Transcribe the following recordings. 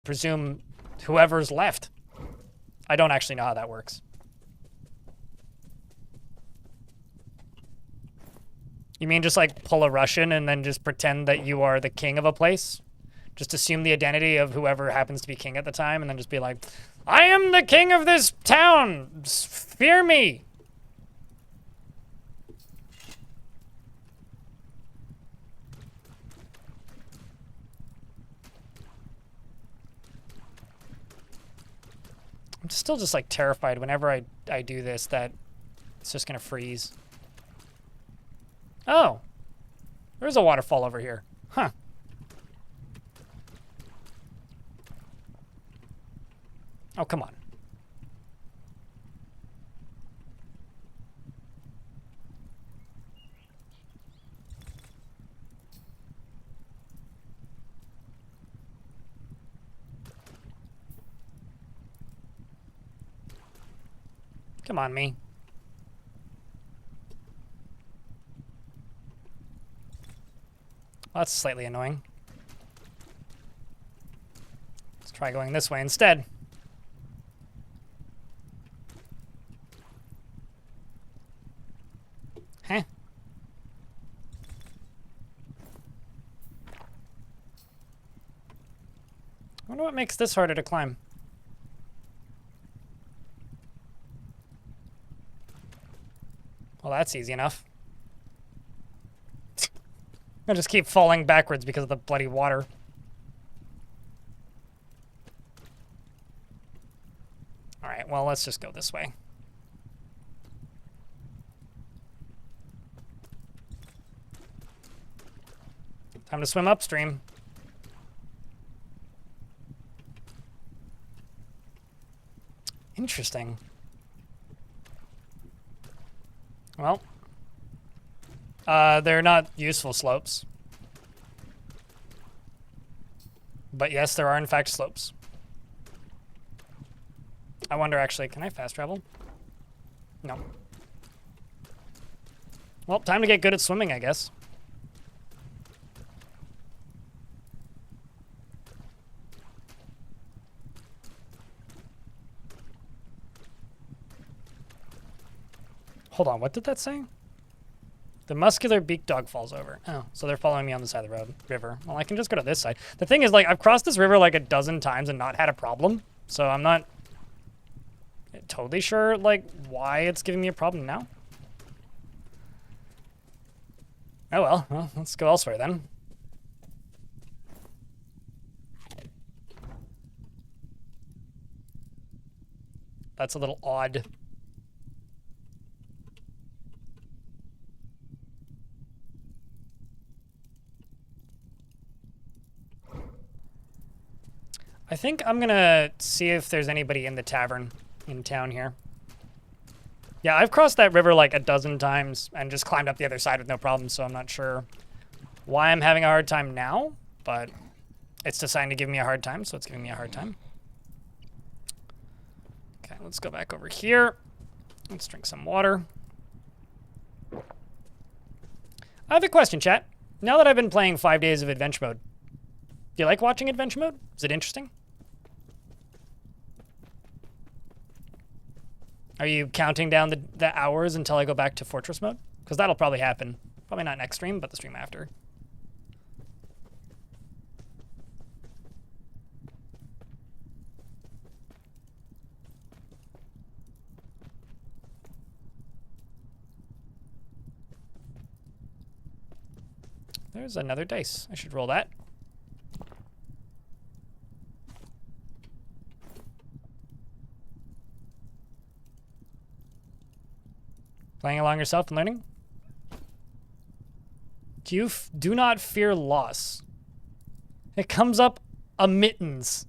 presume whoever's left. I don't actually know how that works. You mean just like pull a Russian and then just pretend that you are the king of a place? Just assume the identity of whoever happens to be king at the time and then just be like, I am the king of this town! Fear me! I'm still just like terrified whenever I do this that it's just gonna freeze. Oh, there's a waterfall over here. Huh. Oh, come on. Come on, me. Well, that's slightly annoying. Let's try going this way instead. Huh. I wonder what makes this harder to climb. Well, that's easy enough. I just keep falling backwards because of the bloody water. Alright, well, let's just go this way. Time to swim upstream. Interesting. Well, they're not useful slopes. But yes, there are in fact slopes. I wonder actually, can I fast travel? No. Well, time to get good at swimming, I guess. Hold on, what did that say? The muscular beak dog falls over. Oh, so they're following me on the side of the river. Well, I can just go to this side. The thing is, like, I've crossed this river like a dozen times and not had a problem. So I'm not totally sure, like, why it's giving me a problem now. Oh, well, let's go elsewhere then. That's a little odd. I think I'm gonna see if there's anybody in the tavern in town here. Yeah, I've crossed that river like a dozen times and just climbed up the other side with no problem, so I'm not sure why I'm having a hard time now, but it's deciding to give me a hard time, so it's giving me a hard time. Okay, let's go back over here. Let's drink some water. I have a question, chat. Now that I've been playing 5 days of adventure mode, do you like watching adventure mode? Is it interesting? Are you counting down the hours until I go back to fortress mode? Because that'll probably happen. Probably not next stream, but the stream after. There's another dice. I should roll that. Playing along yourself and learning? Do not fear loss. It comes up a mittens.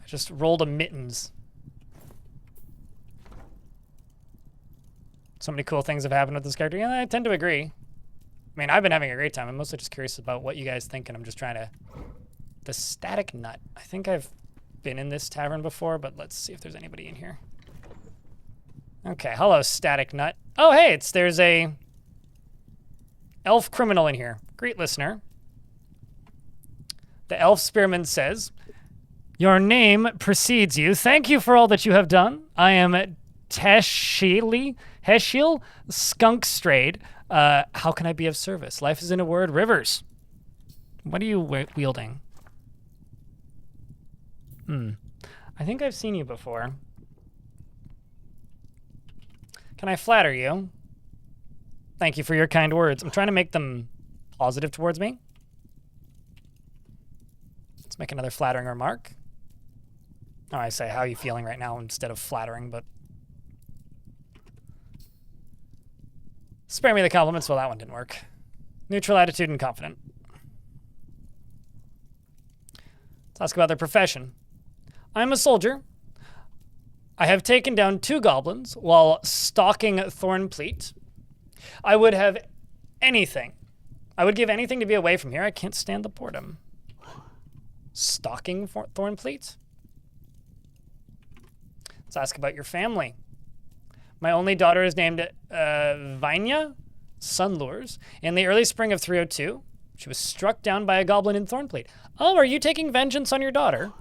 I just rolled a mittens. So many cool things have happened with this character. Yeah, I tend to agree. I mean, I've been having a great time. I'm mostly just curious about what you guys think, and I'm just trying to... The static nut. I think I've been in this tavern before, but let's see if there's anybody in here. Okay, hello, static nut. Oh, hey, there's a elf criminal in here. Great listener. The elf spearman says, "Your name precedes you. Thank you for all that you have done. I am Heshiel Skunkstrade. How can I be of service? Life is in a word. Rivers. What are you wielding? I think I've seen you before. Can I flatter you? Thank you for your kind words. I'm trying to make them positive towards me. Let's make another flattering remark. Oh, I say, how are you feeling right now instead of flattering, but... Spare me the compliments. Well, that one didn't work. Neutral attitude and confident. Let's ask about their profession. I'm a soldier. I have taken down 2 goblins while stalking Thornpleat. I would have anything. I would give anything to be away from here. I can't stand the boredom. Stalking Thornpleat? Let's ask about your family. My only daughter is named Vanya Sunlures. In the early spring of 302, she was struck down by a goblin in Thornpleat. Oh, are you taking vengeance on your daughter?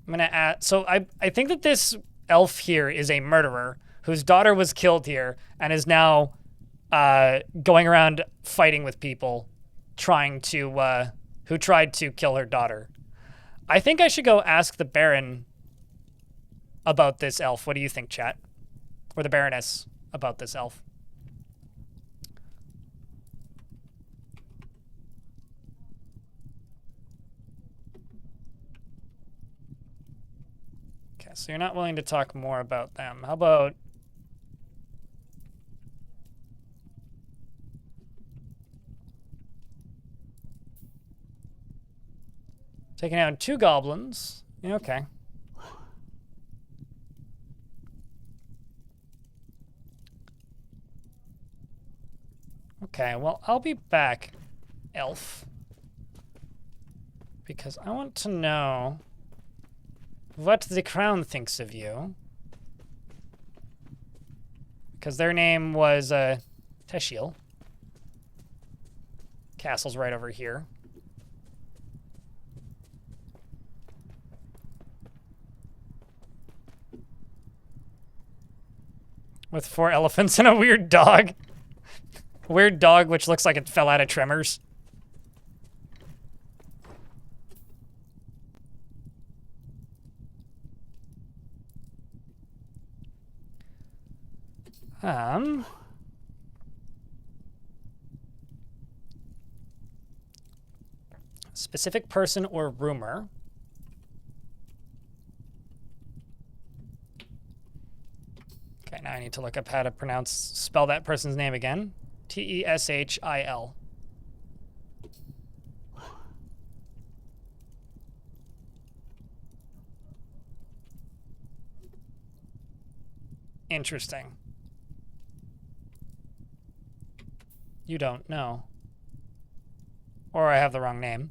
I'm going to add... So I think that this elf here is a murderer whose daughter was killed here and is now going around fighting with people trying to... who tried to kill her daughter. I think I should go ask the Baron about this elf. What do you think, chat? Or the Baroness about this elf? Okay, so you're not willing to talk more about them. How about... taking out 2 goblins. Yeah, okay. Okay, well, I'll be back, elf. Because I want to know what the crown thinks of you. Because their name was Teshiel. Castle's right over here. With 4 elephants and a weird dog. A weird dog which looks like it fell out of Tremors. Specific person or rumor. Okay, now I need to look up how to spell that person's name again. T-E-S-H-I-L. Interesting. You don't know. Or I have the wrong name.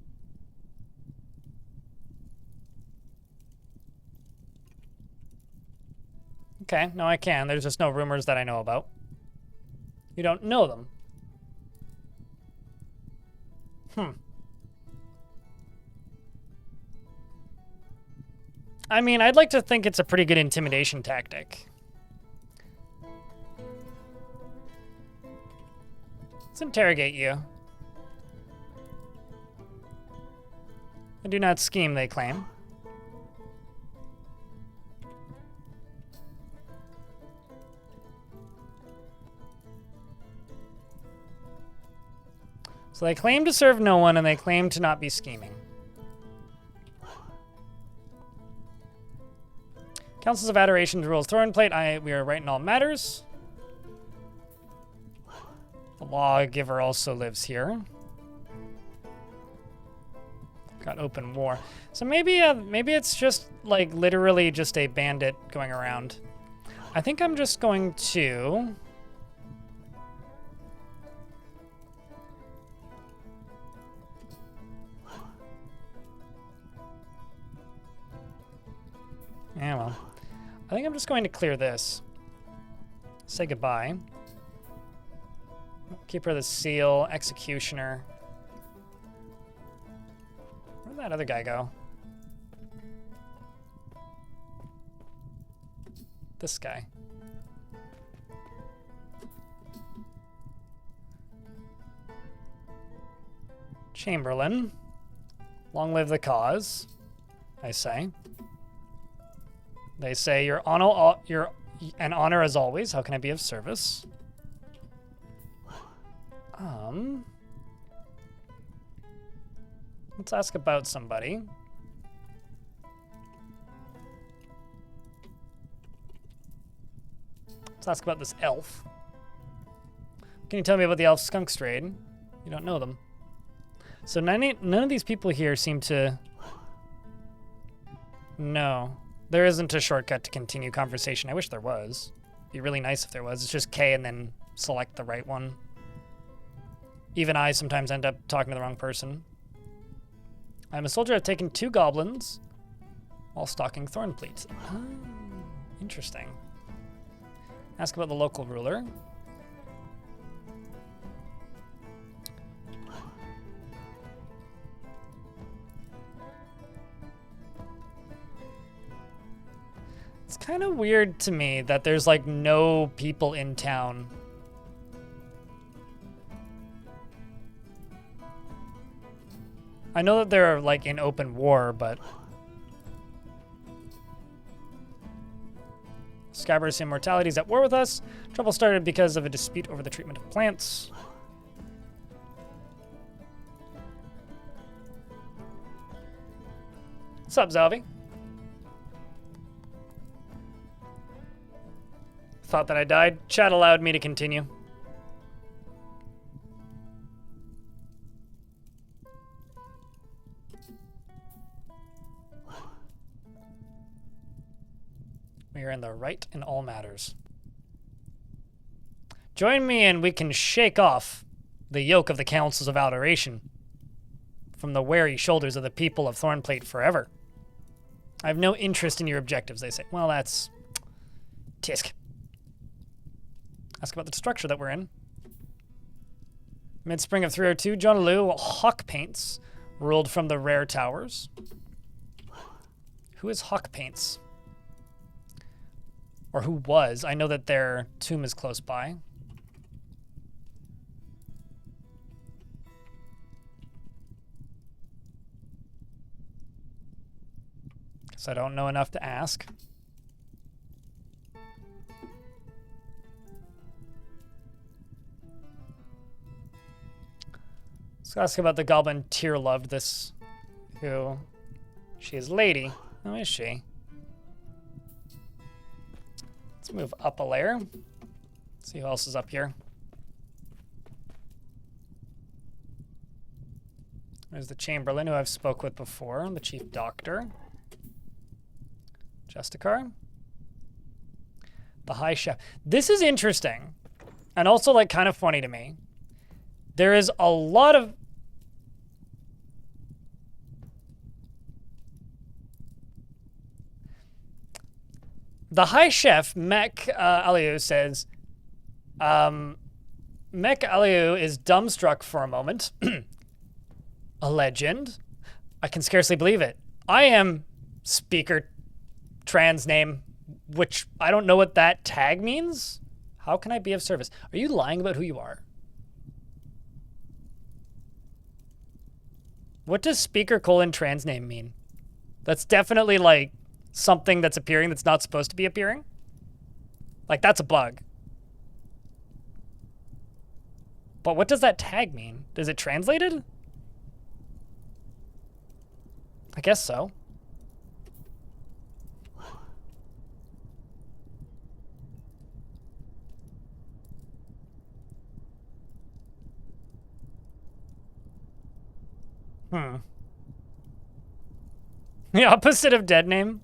Okay, no, I can. There's just no rumors that I know about. You don't know them. I mean, I'd like to think it's a pretty good intimidation tactic. Let's interrogate you. I do not scheme, they claim. So they claim to serve no one, and they claim to not be scheming. Councils of Adoration rules Thornplate. We are right in all matters. The lawgiver also lives here. Got open war. So maybe it's just like literally just a bandit going around. I think I'm just going to... Yeah, well. I think I'm just going to clear this. Say goodbye. Keeper of the Seal, Executioner. Where'd that other guy go? This guy. Chamberlain. Long live the cause, I say. They say, you're an honor as always. How can I be of service? Let's ask about somebody. Let's ask about this elf. Can you tell me about the elf skunks trade? You don't know them. So none of these people here seem to... No. There isn't a shortcut to continue conversation. I wish there was. It'd be really nice if there was. It's just K and then select the right one. Even I sometimes end up talking to the wrong person. I'm a soldier. I've taken 2 goblins while stalking Thornpleat. Oh, interesting. Ask about the local ruler. It's kind of weird to me that there's like no people in town. I know that they're like in open war, but Scabbard's immortality is at war with us. Trouble started because of a dispute over the treatment of plants. What's up, Zalvi? Thought that I died. Chat allowed me to continue. We are in the right in all matters. Join me and we can shake off the yoke of the councils of Attrition from the weary shoulders of the people of Thornplate forever. I have no interest in your objectives, they say. Well, that's... tisk. Ask about the structure that we're in. Mid-spring of 302, John Lou, Hawk Paints, ruled from the Rare Towers. Who is Hawk Paints? Or who was? I know that their tomb is close by. Guess I don't know enough to ask. Let's ask about the goblin Tyr loved this. Who? She is Lady. Who is she? Let's move up a layer. See who else is up here. There's the Chamberlain, who I've spoke with before, the Chief Doctor. Justicar. The High Chef. This is interesting, and also like kind of funny to me. There is a lot of... The High Chef, Mek Aliu, says, Mek Aliu is dumbstruck for a moment. A legend? I can scarcely believe it. I am speaker trans name, which I don't know what that tag means. How can I be of service? Are you lying about who you are? What does speaker trans name mean? That's definitely like something that's appearing that's not supposed to be appearing. Like, that's a bug. But what does that tag mean? Is it translated? I guess so. The opposite of dead name?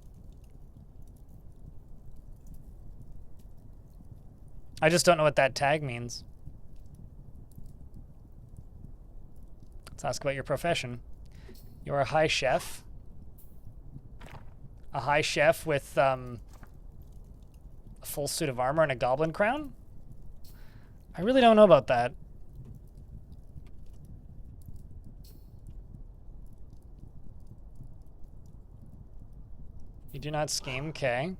I just don't know what that tag means. Let's ask about your profession. You're a high chef. A high chef with a full suit of armor and a goblin crown? I really don't know about that. You do not scheme, okay.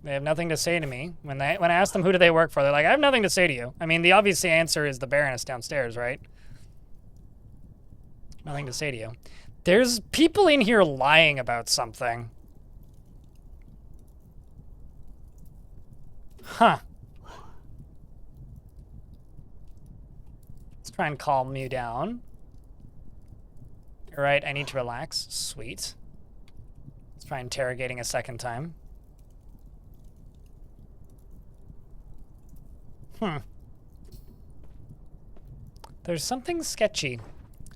They have nothing to say to me. When I ask them who do they work for, they're like, I have nothing to say to you. I mean, the obvious answer is the Baroness downstairs, right? Nothing to say to you. There's people in here lying about something. Huh. Let's try and calm you down. All right, I need to relax. Sweet. Let's try interrogating a second time. There's something sketchy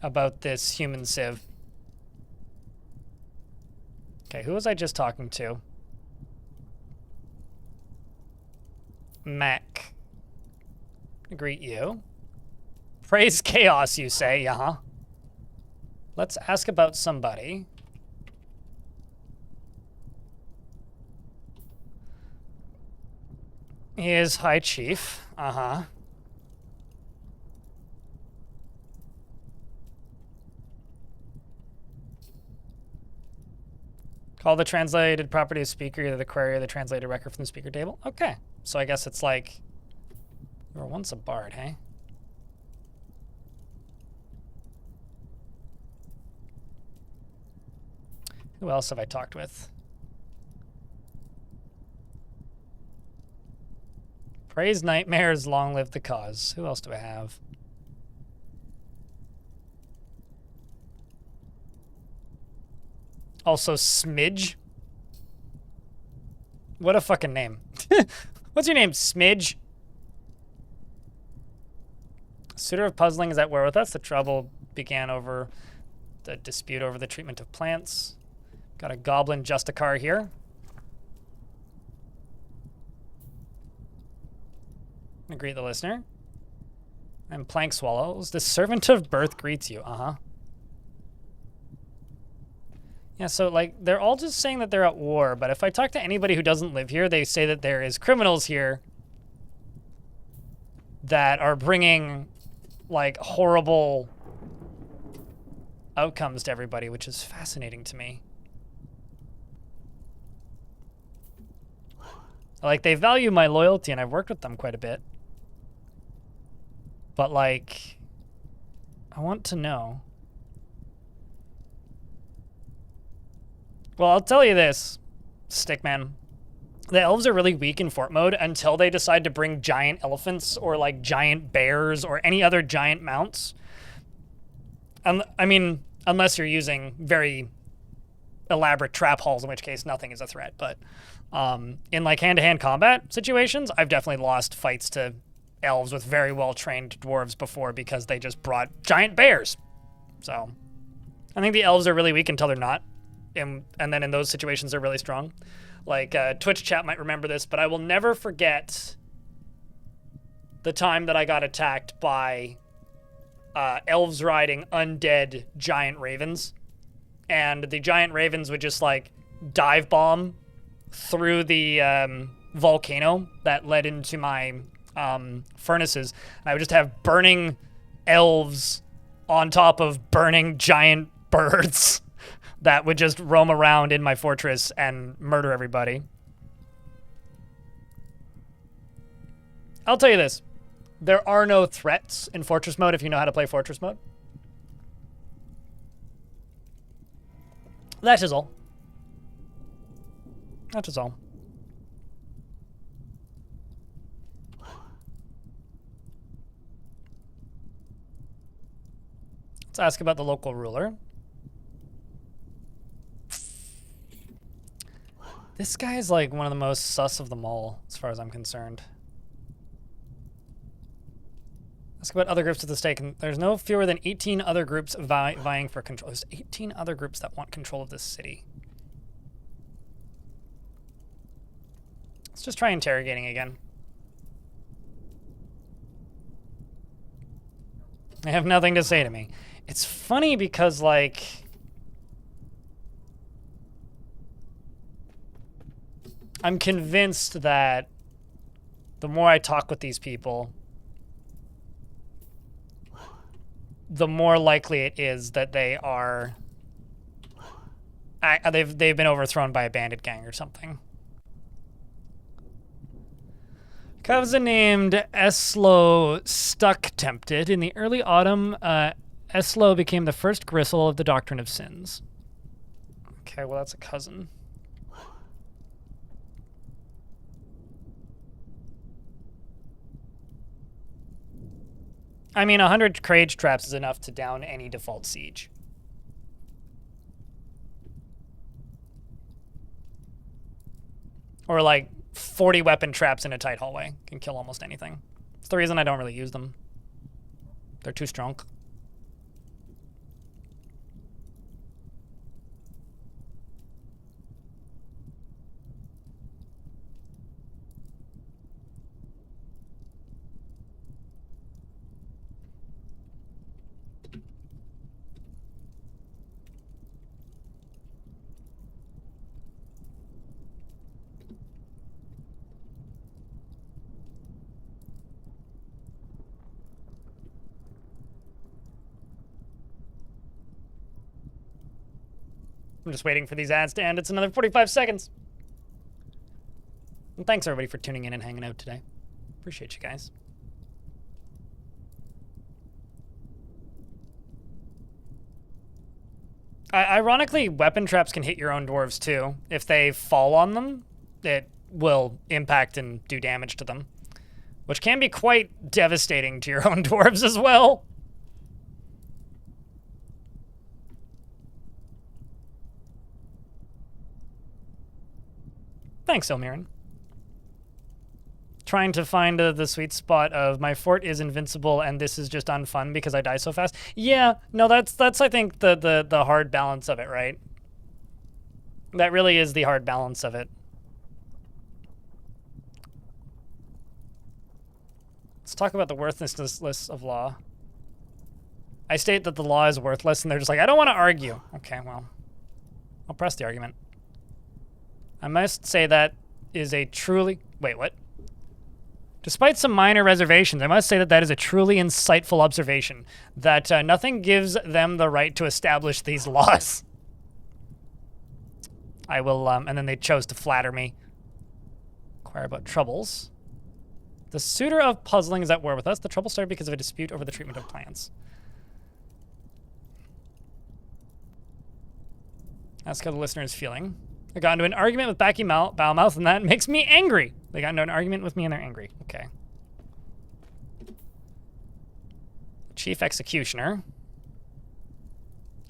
about this human civ. Okay, who was I just talking to? Mac. Greet you. Praise chaos, you say, uh-huh. Let's ask about somebody. He is High Chief, uh-huh. Call the translated property of speaker, either the query or the translated record from the speaker table. Okay, so I guess it's like, you were once a bard, hey? Who else have I talked with? Praise nightmares, long live the cause. Who else do I have? Also, Smidge. What a fucking name. What's your name, Smidge? Suitor of puzzling is at war with us. The trouble began over the dispute over the treatment of plants. Got a goblin Justicar here. Greet the listener. And Plank Swallows. The servant of birth greets you. Uh-huh. Yeah, so, like, they're all just saying that they're at war, but if I talk to anybody who doesn't live here, they say that there is criminals here that are bringing, like, horrible outcomes to everybody, which is fascinating to me. Like, they value my loyalty, and I've worked with them quite a bit. But, like, I want to know. Well, I'll tell you this, Stickman. The elves are really weak in fort mode until they decide to bring giant elephants or, like, giant bears or any other giant mounts. I mean, unless you're using very elaborate trap halls, in which case nothing is a threat. But in, like, hand-to-hand combat situations, I've definitely lost fights to elves with very well-trained dwarves before because they just brought giant bears. So I think the elves are really weak until they're not. And then in those situations, they're really strong. Like, Twitch chat might remember this, but I will never forget the time that I got attacked by elves riding undead giant ravens. And the giant ravens would just, like, dive bomb through the volcano that led into my furnaces. And I would just have burning elves on top of burning giant birds that would just roam around in my fortress and murder everybody. I'll tell you this. There are no threats in fortress mode if you know how to play fortress mode. That is all. That is all. Let's ask about the local ruler. This guy is like one of the most sus of them all, as far as I'm concerned. Ask about other groups at the stake. And there's no fewer than 18 other groups vying for control. There's 18 other groups that want control of this city. Let's just try interrogating again. They have nothing to say to me. It's funny because, like, I'm convinced that the more I talk with these people, the more likely it is that they are... they've been overthrown by a bandit gang or something. Cousin named Eslo stuck tempted. In the early autumn, Eslo became the first gristle of the doctrine of sins. Okay, well, that's a cousin. I mean, 100 Crage traps is enough to down any default siege. Or like 40 weapon traps in a tight hallway can kill almost anything. It's the reason I don't really use them. They're too strong. I'm just waiting for these ads to end. It's another 45 seconds. And thanks, everybody, for tuning in and hanging out today. Appreciate you guys. Ironically, weapon traps can hit your own dwarves, too. If they fall on them, it will impact and do damage to them, which can be quite devastating to your own dwarves as well. Thanks, Elmiran. Trying to find the sweet spot of my fort is invincible and this is just unfun because I die so fast. Yeah, no, that's I think the hard balance of it, right? That really is the hard balance of it. Let's talk about the worthlessness of law. I state that the law is worthless and they're just like, I don't want to argue. Okay, well, I'll press the argument. I must say that is a truly... Wait, what? Despite some minor reservations, I must say that that is a truly insightful observation, that nothing gives them the right to establish these laws. I will, and then they chose to flatter me. Inquire about troubles. The suitor of puzzling is at war with us. The trouble started because of a dispute over the treatment of plants. Ask how the listener is feeling. I got into an argument with Baci Bellmouth, and that makes me angry. They got into an argument with me, and they're angry. Okay. Chief Executioner.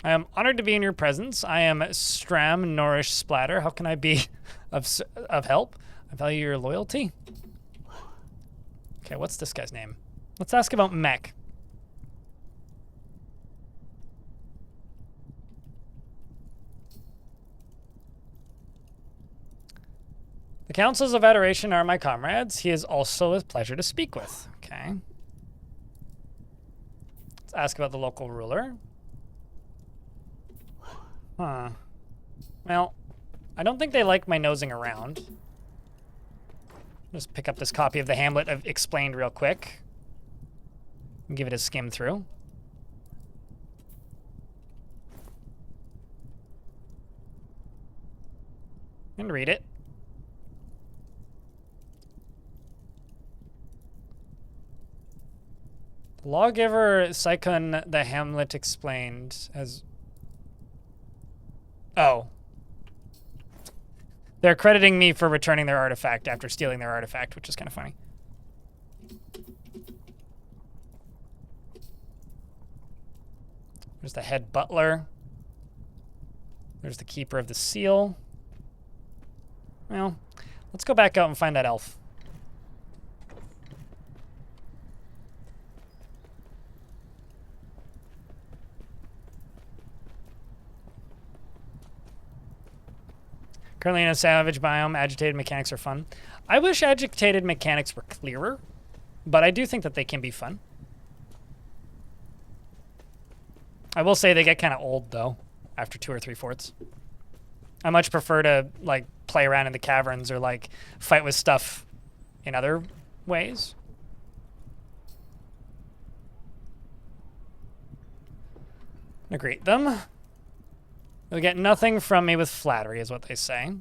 I am honored to be in your presence. I am Stram Norish Splatter. How can I be of help? I value your loyalty. Okay, what's this guy's name? Let's ask about Mech. The councils of adoration are my comrades. He is also a pleasure to speak with. Okay. Let's ask about the local ruler. Huh. Well, I don't think they like my nosing around. Just pick up this copy of the Hamlet Explained real quick. And give it a skim through. And read it. Lawgiver Sycon the Hamlet Explained as... Oh. They're crediting me for returning their artifact after stealing their artifact, which is kind of funny. There's the head butler. There's the keeper of the seal. Well, let's go back out and find that elf. Currently in a savage biome, agitated mechanics are fun. I wish agitated mechanics were clearer, but I do think that they can be fun. I will say they get kind of old, though, after 2 or 3 forts. I much prefer to, like, play around in the caverns or, like, fight with stuff in other ways. gonna greet them. They'll get nothing from me with flattery, is what they say.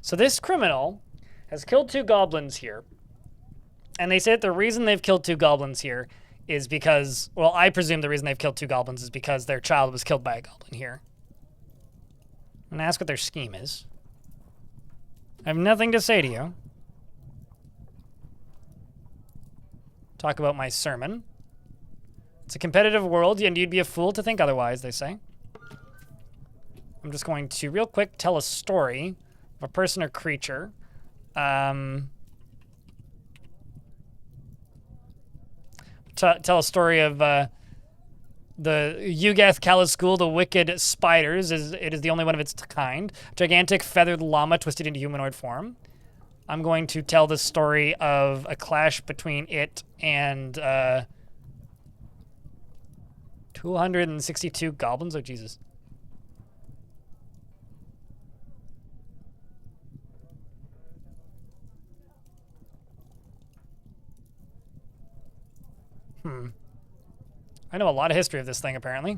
So this criminal has killed 2 goblins here. And they say that the reason they've killed 2 goblins here is because, well, I presume the reason they've killed 2 goblins is because their child was killed by a goblin here. I'm gonna ask what their scheme is. I have nothing to say to you. Talk about my sermon. It's a competitive world, and you'd be a fool to think otherwise, they say. I'm just going to, real quick, tell a story of a person or creature. Tell a story of the Yugath Kaliskul, the wicked spiders. It is the only one of its kind. Gigantic feathered llama twisted into humanoid form. I'm going to tell the story of a clash between it and 262 goblins. Oh, Jesus. I know a lot of history of this thing, apparently.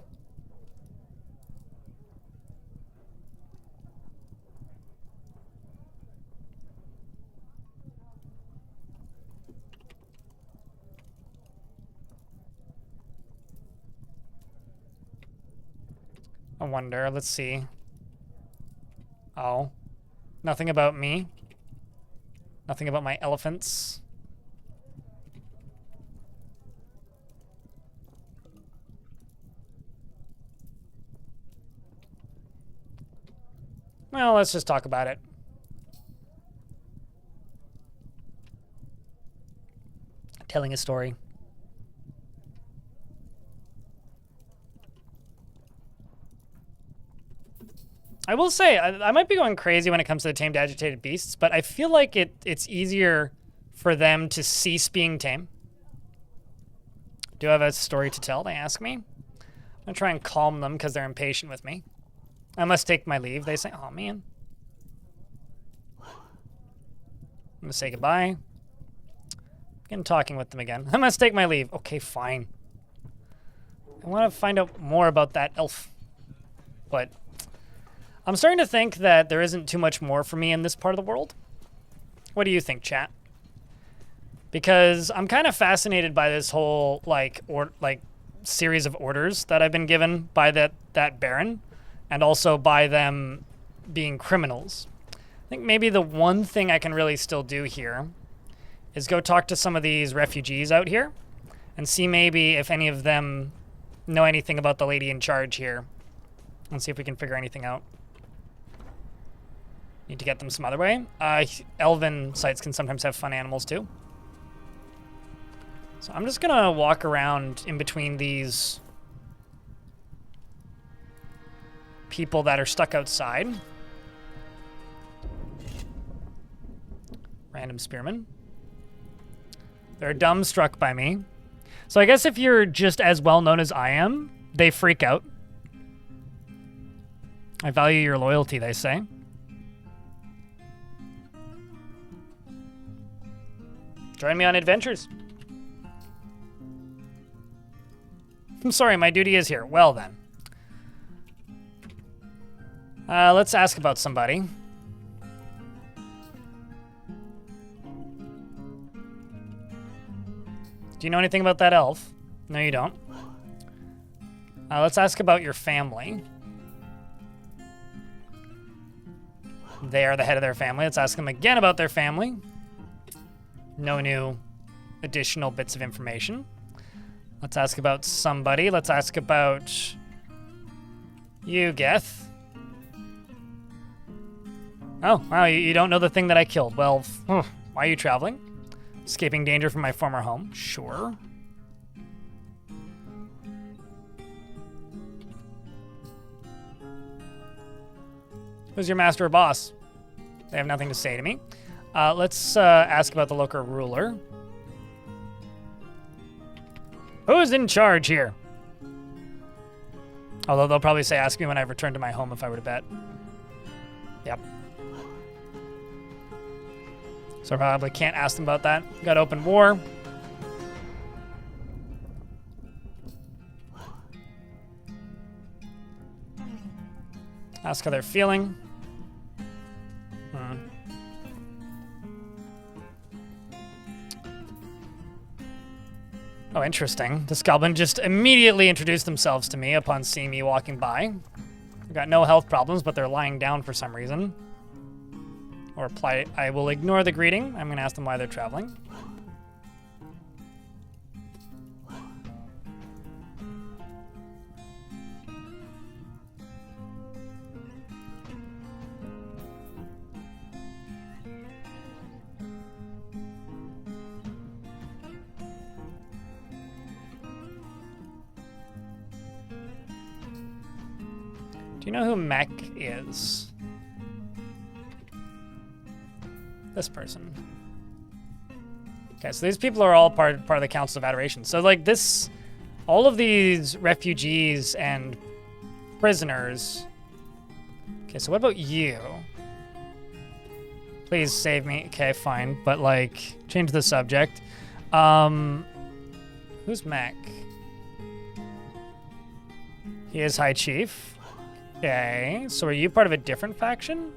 I wonder, let's see. Oh. Nothing about me. Nothing about my elephants. Well, let's just talk about it. Telling a story. I will say, I might be going crazy when it comes to the tamed agitated beasts, but I feel like it's easier for them to cease being tame. Do I have a story to tell, they ask me. I'm going to try and calm them because they're impatient with me. I must take my leave, they say. Oh, man. I'm going to say goodbye. Begin talking with them again. I must take my leave. Okay, fine. I want to find out more about that elf. But I'm starting to think that there isn't too much more for me in this part of the world. What do you think, chat? Because I'm kind of fascinated by this whole, series of orders that I've been given by that Baron. And also by them being criminals. I think maybe the one thing I can really still do here is go talk to some of these refugees out here and see maybe if any of them know anything about the lady in charge here and see if we can figure anything out. Need to get them some other way. Elven sites can sometimes have fun animals too. So I'm just gonna walk around in between these people that are stuck outside. Random spearmen. They're dumbstruck by me. So I guess if you're just as well known as I am, they freak out. I value your loyalty, they say. Join me on adventures. I'm sorry, my duty is here. Well then. Let's ask about somebody. Do you know anything about that elf? No, you don't. Let's ask about your family. They are the head of their family. Let's ask them again about their family. No new additional bits of information. Let's ask about somebody. Let's ask about you, Geth. Oh, wow, you don't know the thing that I killed. Well, why are you traveling? Escaping danger from my former home. Sure. Who's your master or boss? They have nothing to say to me. Let's ask about the local ruler. Who's in charge here? Although they'll probably say ask me when I return to my home if I were to bet. Yep. So I probably can't ask them about that. Got open war. Ask how they're feeling. Oh, interesting. This goblin just immediately introduced themselves to me upon seeing me walking by. I've got no health problems, but they're lying down for some reason. Or I will ignore the greeting. I'm going to ask them why they're traveling. Do you know who Mech is? This person. Okay, so these people are all part of the Council of Adoration. So like this, all of these refugees and prisoners. Okay, so what about you? Please save me. Okay, fine, but like change the subject. Who's Mech? He is High Chief. Okay, so are you part of a different faction?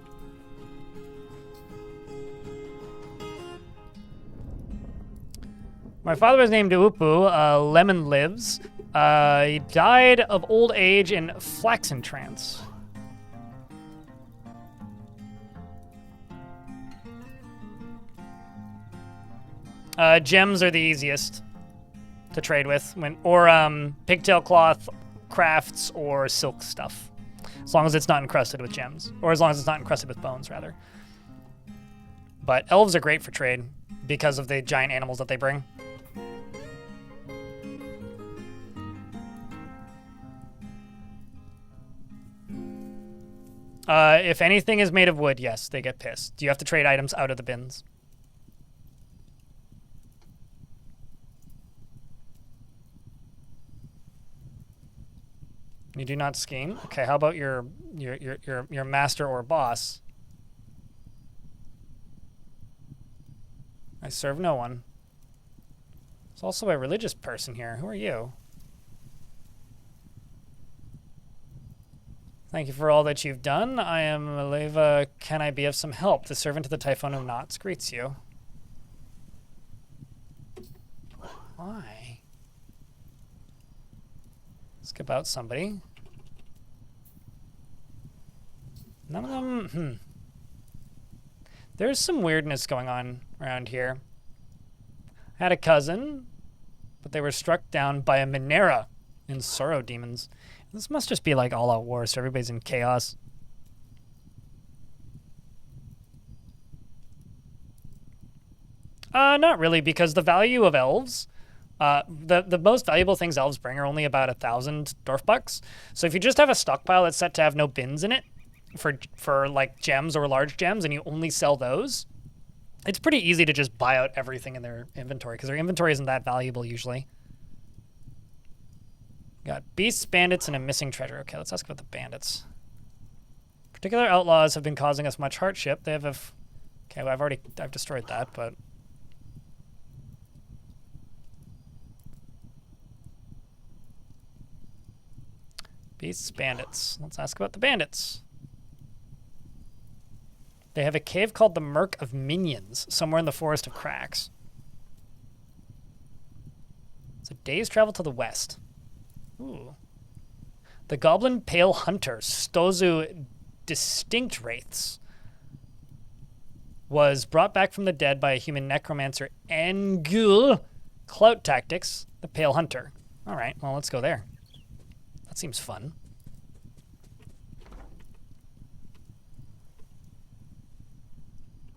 My father was named Upu. Lemon lives. He died of old age in flaxen trance. Gems are the easiest to trade with, or pigtail cloth, crafts, or silk stuff. As long as it's not encrusted with gems. Or as long as it's not encrusted with bones, rather. But elves are great for trade because of the giant animals that they bring. If anything is made of wood, yes, they get pissed. You have to trade items out of the bins. You do not scheme. Okay, how about your master or boss? I serve no one. There's also a religious person here. Who are you? Thank you for all that you've done. I am Maleva. Can I be of some help? The servant of the Typhon of Knots greets you. Why? Skip out somebody. None of them, There's some weirdness going on around here. I had a cousin, but they were struck down by a Minera in Sorrow Demons. This must just be like all-out war, so everybody's in chaos. Not really, because the value of elves, the most valuable things elves bring are only about 1,000 dwarf bucks. So if you just have a stockpile that's set to have no bins in it for like gems or large gems, and you only sell those, it's pretty easy to just buy out everything in their inventory, because their inventory isn't that valuable usually. Got beasts, bandits, and a missing treasure. Okay, let's ask about the bandits. Particular outlaws have been causing us much hardship. They have okay, well, I've destroyed that, but beasts, bandits. Let's ask about the bandits. They have a cave called the Murk of Minions, somewhere in the Forest of Cracks. It's a day's travel to the west. Ooh. The Goblin Pale Hunter, Stozu Distinct Wraiths, was brought back from the dead by a human necromancer, Engul. Clout Tactics, the Pale Hunter. All right, well, let's go there. That seems fun.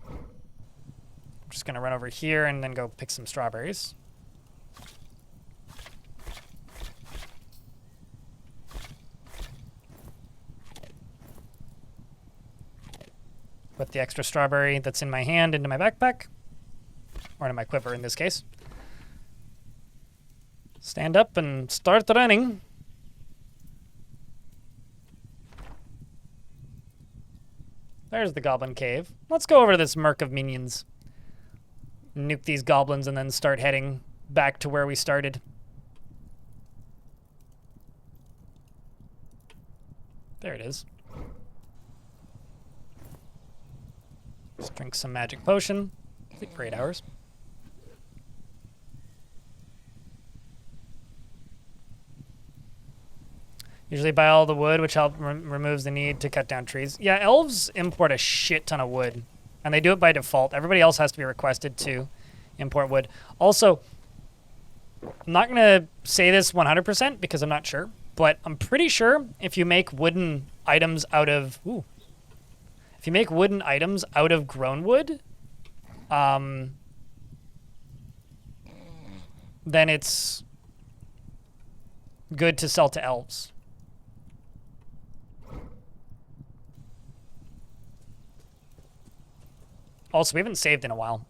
I'm just going to run over here and then go pick some strawberries. Put the extra strawberry that's in my hand into my backpack, or into my quiver in this case. Stand up and start running. There's the goblin cave. Let's go over to this Murk of Minions. Nuke these goblins and then start heading back to where we started. There it is. Just drink some magic potion. Sleep for 8 hours. Usually buy all the wood, which removes the need to cut down trees. Yeah, elves import a shit ton of wood, and they do it by default. Everybody else has to be requested to import wood. Also, I'm not going to say this 100% because I'm not sure, but I'm pretty sure if you make wooden items out of... Ooh. If you make wooden items out of grown wood, then it's good to sell to elves. Also, we haven't saved in a while.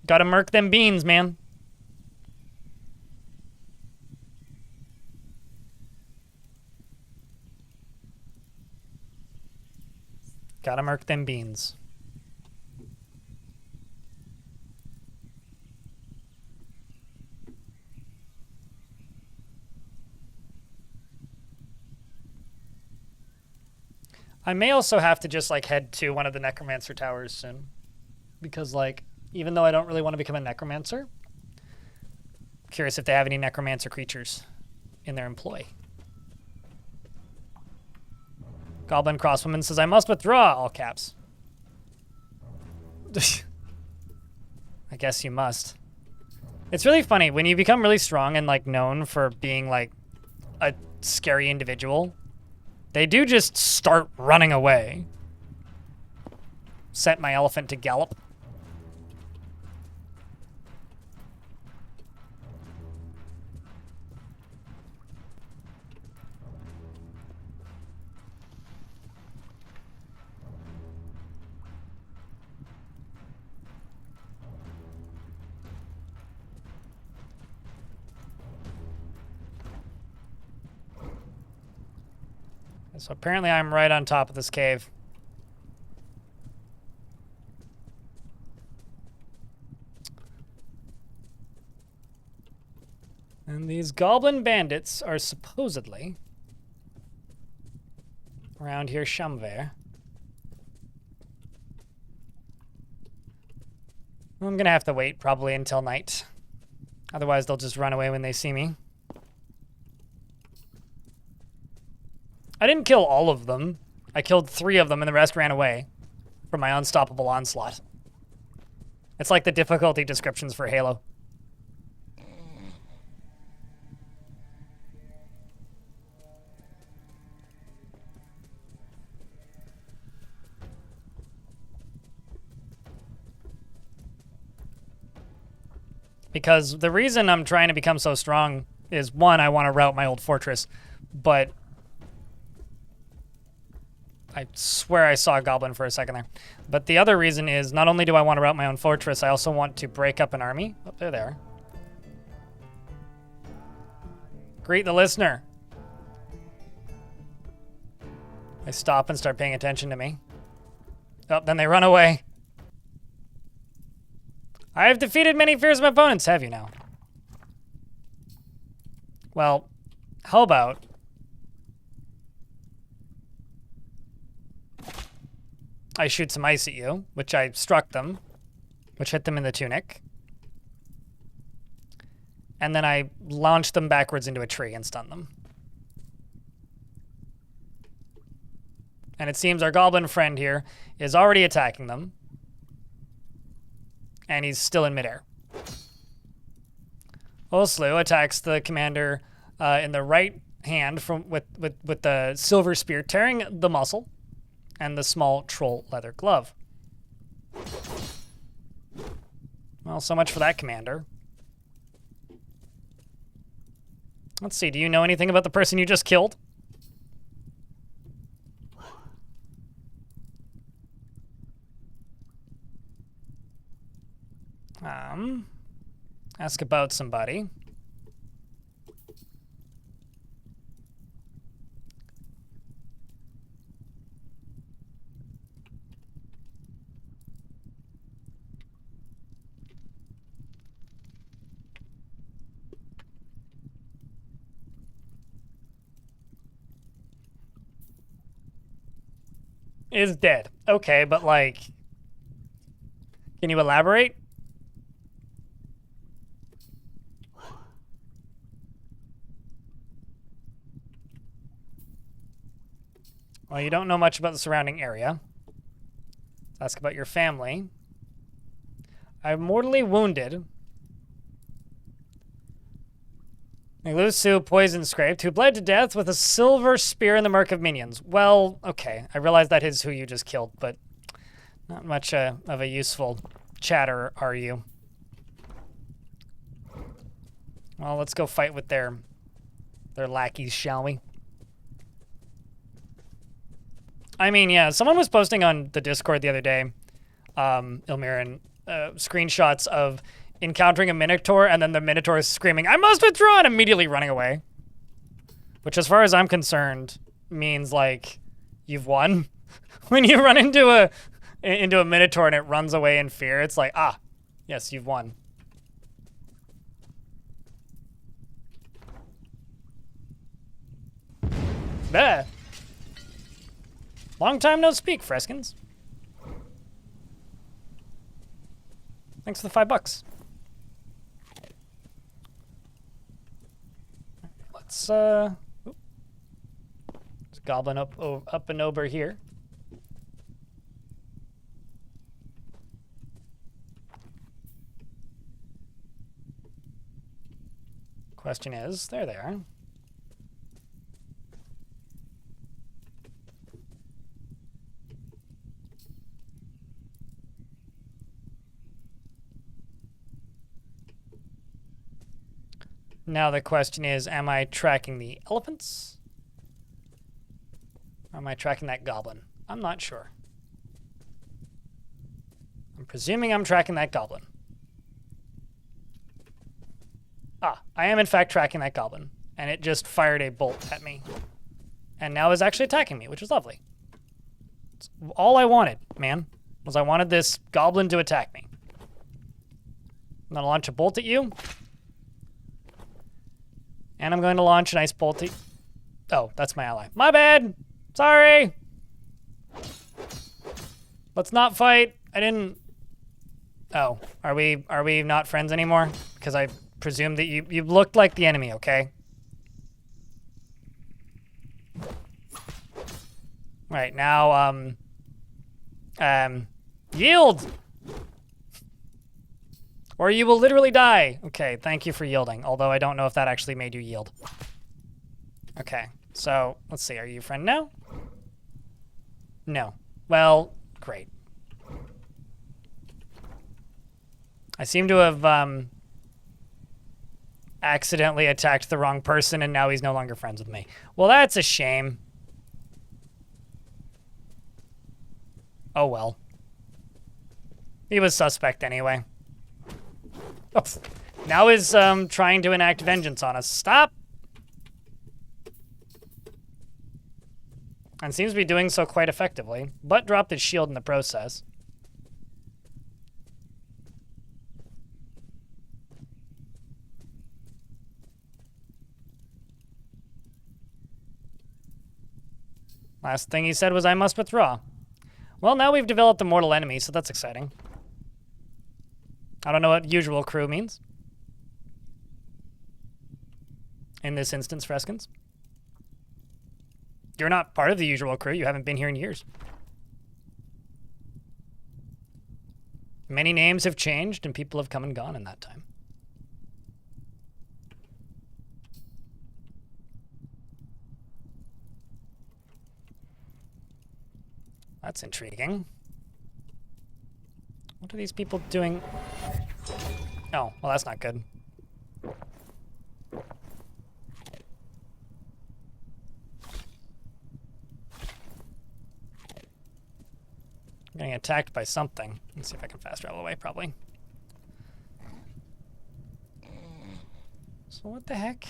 Gotta murk them beans, man. Gotta murk them beans. I may also have to just, like, head to one of the Necromancer towers soon. Because, like, even though I don't really want to become a Necromancer, I'm curious if they have any Necromancer creatures in their employ. Goblin Crosswoman says, I must withdraw, all caps. I guess you must. It's really funny, when you become really strong and, like, known for being, like, a scary individual, they do just start running away. Set my elephant to gallop. So apparently I'm right on top of this cave. And these goblin bandits are supposedly around here somewhere. I'm gonna have to wait probably until night. Otherwise they'll just run away when they see me. I didn't kill all of them. I killed 3 of them and the rest ran away from my unstoppable onslaught. It's like the difficulty descriptions for Halo. Because the reason I'm trying to become so strong is, 1, I want to rout my old fortress, but I swear I saw a goblin for a second there. But the other reason is, not only do I want to rout my own fortress, I also want to break up an army. Oh, there they are. Greet the listener. They stop and start paying attention to me. Oh, then they run away. I have defeated many fearsome opponents, have you now? Well, how about... I shoot some ice at you, which I struck them, which hit them in the tunic. And then I launched them backwards into a tree and stunned them. And it seems our goblin friend here is already attacking them. And he's still in midair. Oslu attacks the commander in the right hand with the silver spear, tearing the muscle and the small troll leather glove. Well, so much for that commander. Let's see, do you know anything about the person you just killed? Ask about somebody. is dead. Okay, but like, can you elaborate? Well, you don't know much about the surrounding area. Let's ask about your family. I'm mortally wounded. Lusu poison scraped, who bled to death with a silver spear in the murk of minions. Well, okay. I realize that is who you just killed, but not much of a useful chatter, are you? Well, let's go fight with their lackeys, shall we? I mean, yeah, someone was posting on the Discord the other day, Ilmirin, screenshots of encountering a Minotaur and then the Minotaur is screaming, "I must withdraw!" and immediately running away. Which, as far as I'm concerned, means, like, you've won. When you run into a Minotaur and it runs away in fear, it's like, ah, yes, you've won. Bah. Long time no speak, Freskins. Thanks for the $5. Let's goblin up and over here. Question is, there they are. Now the question is, am I tracking the elephants? Or am I tracking that goblin? I'm not sure. I'm presuming I'm tracking that goblin. Ah, I am in fact tracking that goblin. And it just fired a bolt at me. And now is actually attacking me, which is lovely. It's all I wanted, man, was I wanted this goblin to attack me. I'm gonna launch a bolt at you. And I'm going to launch an ice bolt at... Oh, that's my ally. My bad! Sorry! Let's not fight. I didn't... Oh, are we not friends anymore? Because I presume that you looked like the enemy, okay? Right, now, yield! Or you will literally die. Okay, thank you for yielding, although I don't know if that actually made you yield. Okay, so let's see, are you a friend now? No. Well, great. I seem to have accidentally attacked the wrong person and now he's no longer friends with me. Well, that's a shame. Oh well. He was suspect anyway. Oh, now is trying to enact vengeance on us. Stop! And seems to be doing so quite effectively, but dropped his shield in the process. Last thing he said was, "I must withdraw." Well, now we've developed a mortal enemy, so that's exciting. I don't know what usual crew means. In this instance, Freskins. You're not part of the usual crew. You haven't been here in years. Many names have changed and people have come and gone in that time. That's intriguing. What are these people doing? Oh, well, that's not good. I'm getting attacked by something. Let's see if I can fast travel away, probably. So what the heck?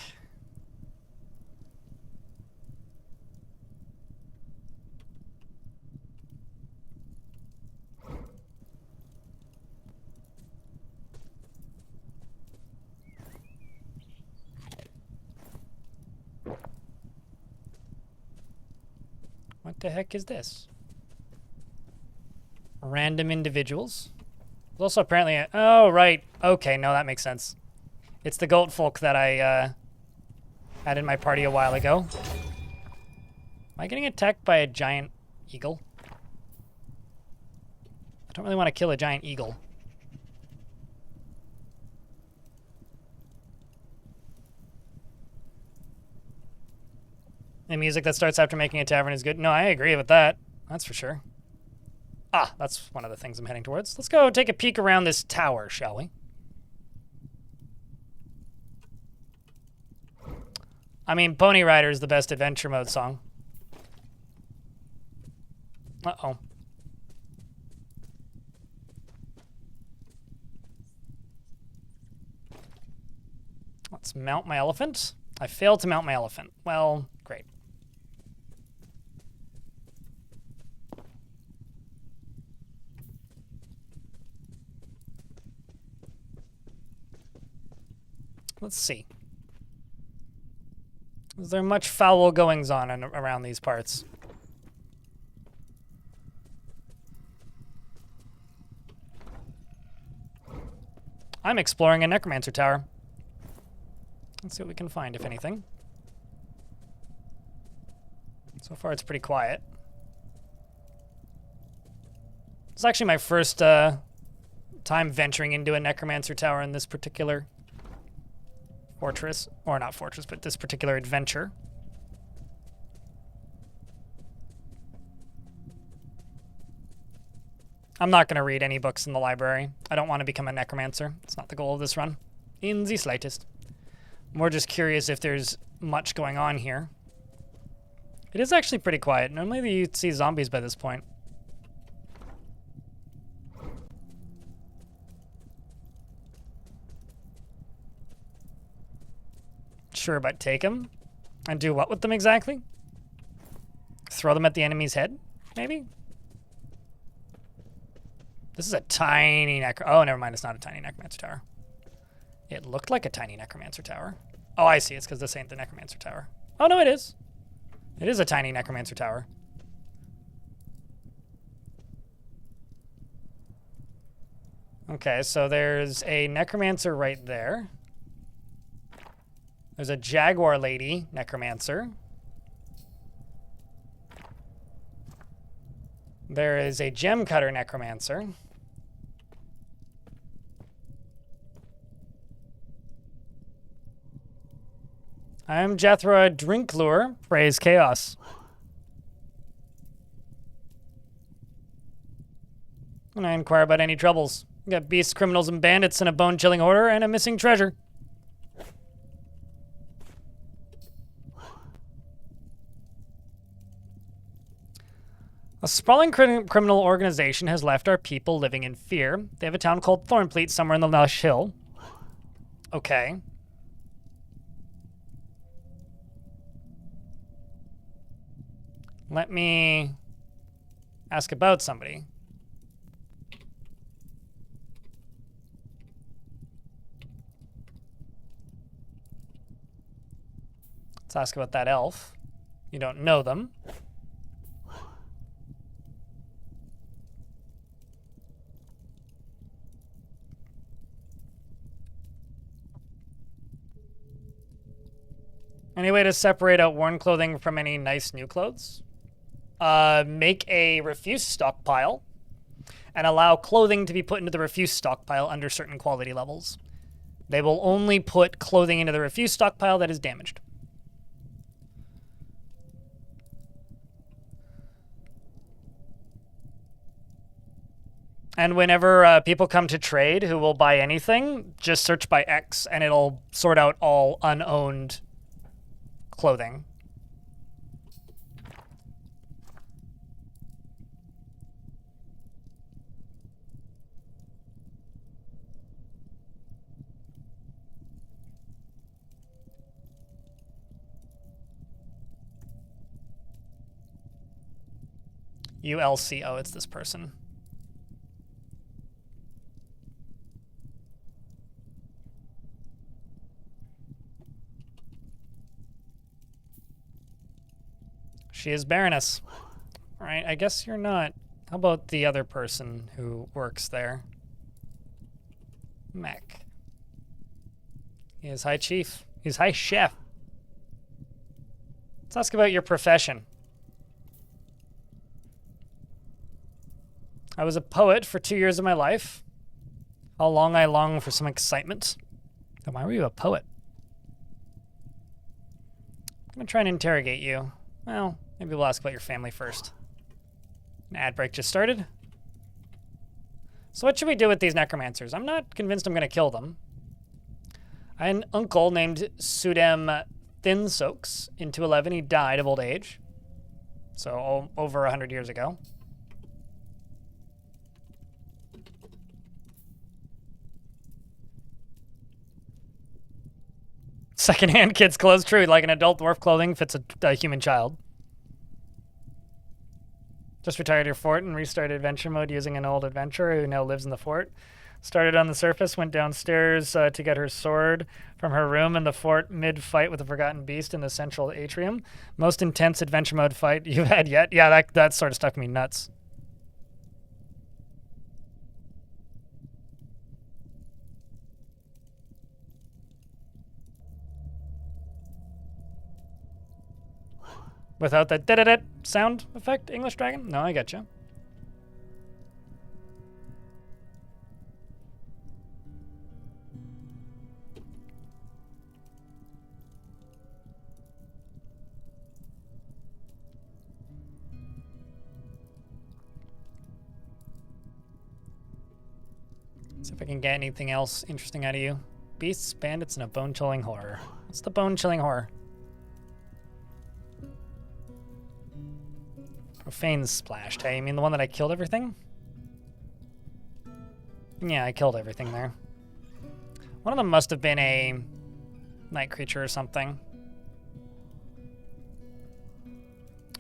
What the heck is this? Random individuals. There's also apparently a, oh, right. Okay, no, that makes sense. It's the goat folk that I had in my party a while ago. Am I getting attacked by a giant eagle? I don't really want to kill a giant eagle. The music that starts after making a tavern is good. No, I agree with that. That's for sure. Ah, that's one of the things I'm heading towards. Let's go take a peek around this tower, shall we? I mean, Pony Rider is the best adventure mode song. Uh-oh. Let's mount my elephant. I failed to mount my elephant. Well, great. Let's see. Is there much foul goings on around these parts? I'm exploring a Necromancer tower. Let's see what we can find, if anything. So far, it's pretty quiet. It's actually my first time venturing into a Necromancer tower in this particular fortress. Or not fortress, but this particular adventure. I'm not going to read any books in the library. I don't want to become a Necromancer. It's not the goal of this run. In the slightest. More just curious if there's much going on here. It is actually pretty quiet. Normally you'd see zombies by this point. Sure, but take them? And do what with them exactly? Throw them at the enemy's head, maybe? This is a tiny Oh, never mind. It's not a tiny Necromancer tower. It looked like a tiny Necromancer tower. Oh, I see. It's because this ain't the Necromancer tower. Oh, no, it is. It is a tiny Necromancer tower. Okay, so there's a Necromancer right there. There's a Jaguar Lady Necromancer. There is a Gem Cutter Necromancer. I am Jethro, a drink lure. Praise chaos. And I inquire about any troubles. We got beasts, criminals, and bandits in a bone-chilling order, and a missing treasure. A sprawling criminal organization has left our people living in fear. They have a town called Thornfleet somewhere in the Lush Hill. Okay. Let me ask about somebody. Let's ask about that elf. You don't know them. Any way to separate out worn clothing from any nice new clothes? Make a refuse stockpile and allow clothing to be put into the refuse stockpile under certain quality levels. They will only put clothing into the refuse stockpile that is damaged. And whenever people come to trade who will buy anything, just search by X and it'll sort out all unowned clothing. ULCO, it's this person. She is Baroness. All right, I guess you're not How about the other person who works there? Mech. He is High Chief. He's High Chef. Let's ask about your profession. I was a poet for 2 years of my life. How long I long for some excitement. Then why were you a poet? I'm gonna try and interrogate you. Well, maybe we'll ask about your family first. An ad break just started. So what should we do with these necromancers? I'm not convinced I'm gonna kill them. I had an uncle named Sudem Thinsoaks in 211. He died of old age. So over 100 years ago. Secondhand kids' clothes, true. Like an adult dwarf clothing fits a human child. Just retired your fort and restarted adventure mode using an old adventurer who now lives in the fort. Started on the surface, went downstairs to get her sword from her room in the fort mid-fight with a forgotten beast in the central atrium. Most intense adventure mode fight you've had yet. Yeah, that sort of stuck me nuts. Without that da-da-da sound effect, English Dragon? No, I getcha. See if I can get anything else interesting out of you. Beasts, bandits, and a bone-chilling horror. What's the bone-chilling horror? Profane splashed. Hey, you mean the one that I killed everything? Yeah, I killed everything there. One of them must have been a night creature or something.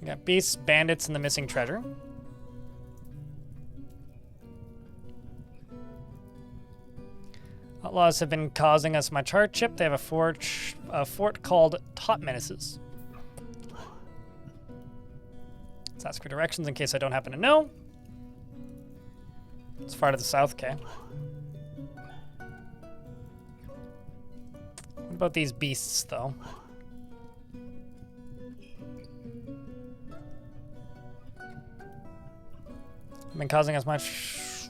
We got beasts, bandits, and the missing treasure. Outlaws have been causing us much hardship. They have a fort called Top Menaces. Let's ask for directions in case I don't happen to know. It's far to the south, okay. What about these beasts, though? Have been causing us much...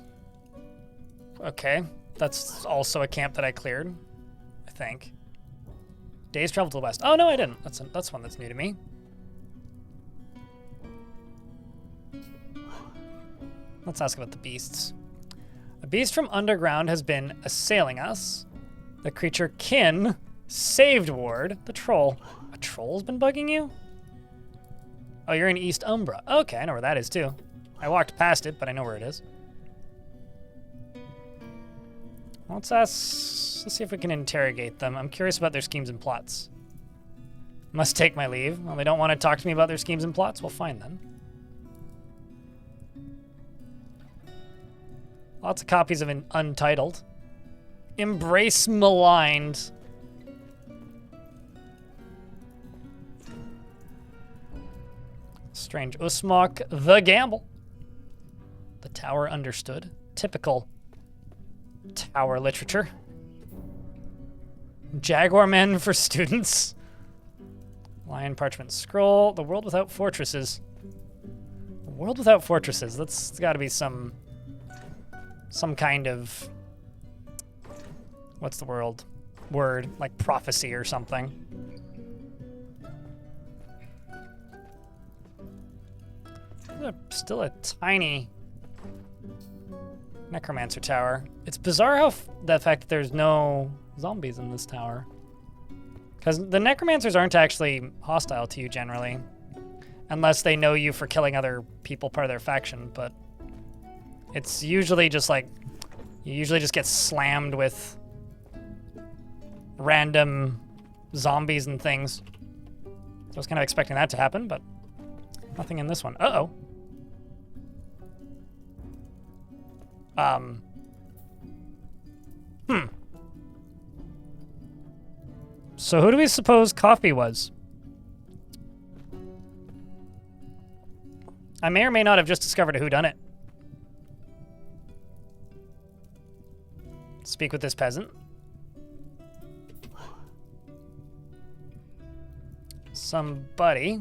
Okay, that's also a camp that I cleared, I think. Days travel to the west. Oh, no, I didn't. That's one that's new to me. Let's ask about the beasts. A beast from underground has been assailing us. The creature Kin saved Ward, the troll. A troll's been bugging you? Oh, you're in East Umbra. Okay, I know where that is too. I walked past it, but I know where it is. Let's see if we can interrogate them. I'm curious about their schemes and plots. Must take my leave. Well, they don't want to talk to me about their schemes and plots? Well, fine then. Lots of copies of Untitled. Embrace Maligned. Strange Usmok, The Gamble. The Tower Understood. Typical Tower literature. Jaguar Men for Students. Lion Parchment Scroll. The World Without Fortresses. The World Without Fortresses. That's got to be some kind of, what's the word, like prophecy or something. Still a tiny Necromancer tower. It's bizarre how the fact that there's no zombies in this tower. Because the Necromancers aren't actually hostile to you generally. Unless they know you for killing other people part of their faction, but it's usually just like, you usually just get slammed with random zombies and things. I was kind of expecting that to happen, but nothing in this one. Uh-oh. So who do we suppose Coffee was? I may or may not have just discovered a whodunit. Speak with this peasant. Somebody.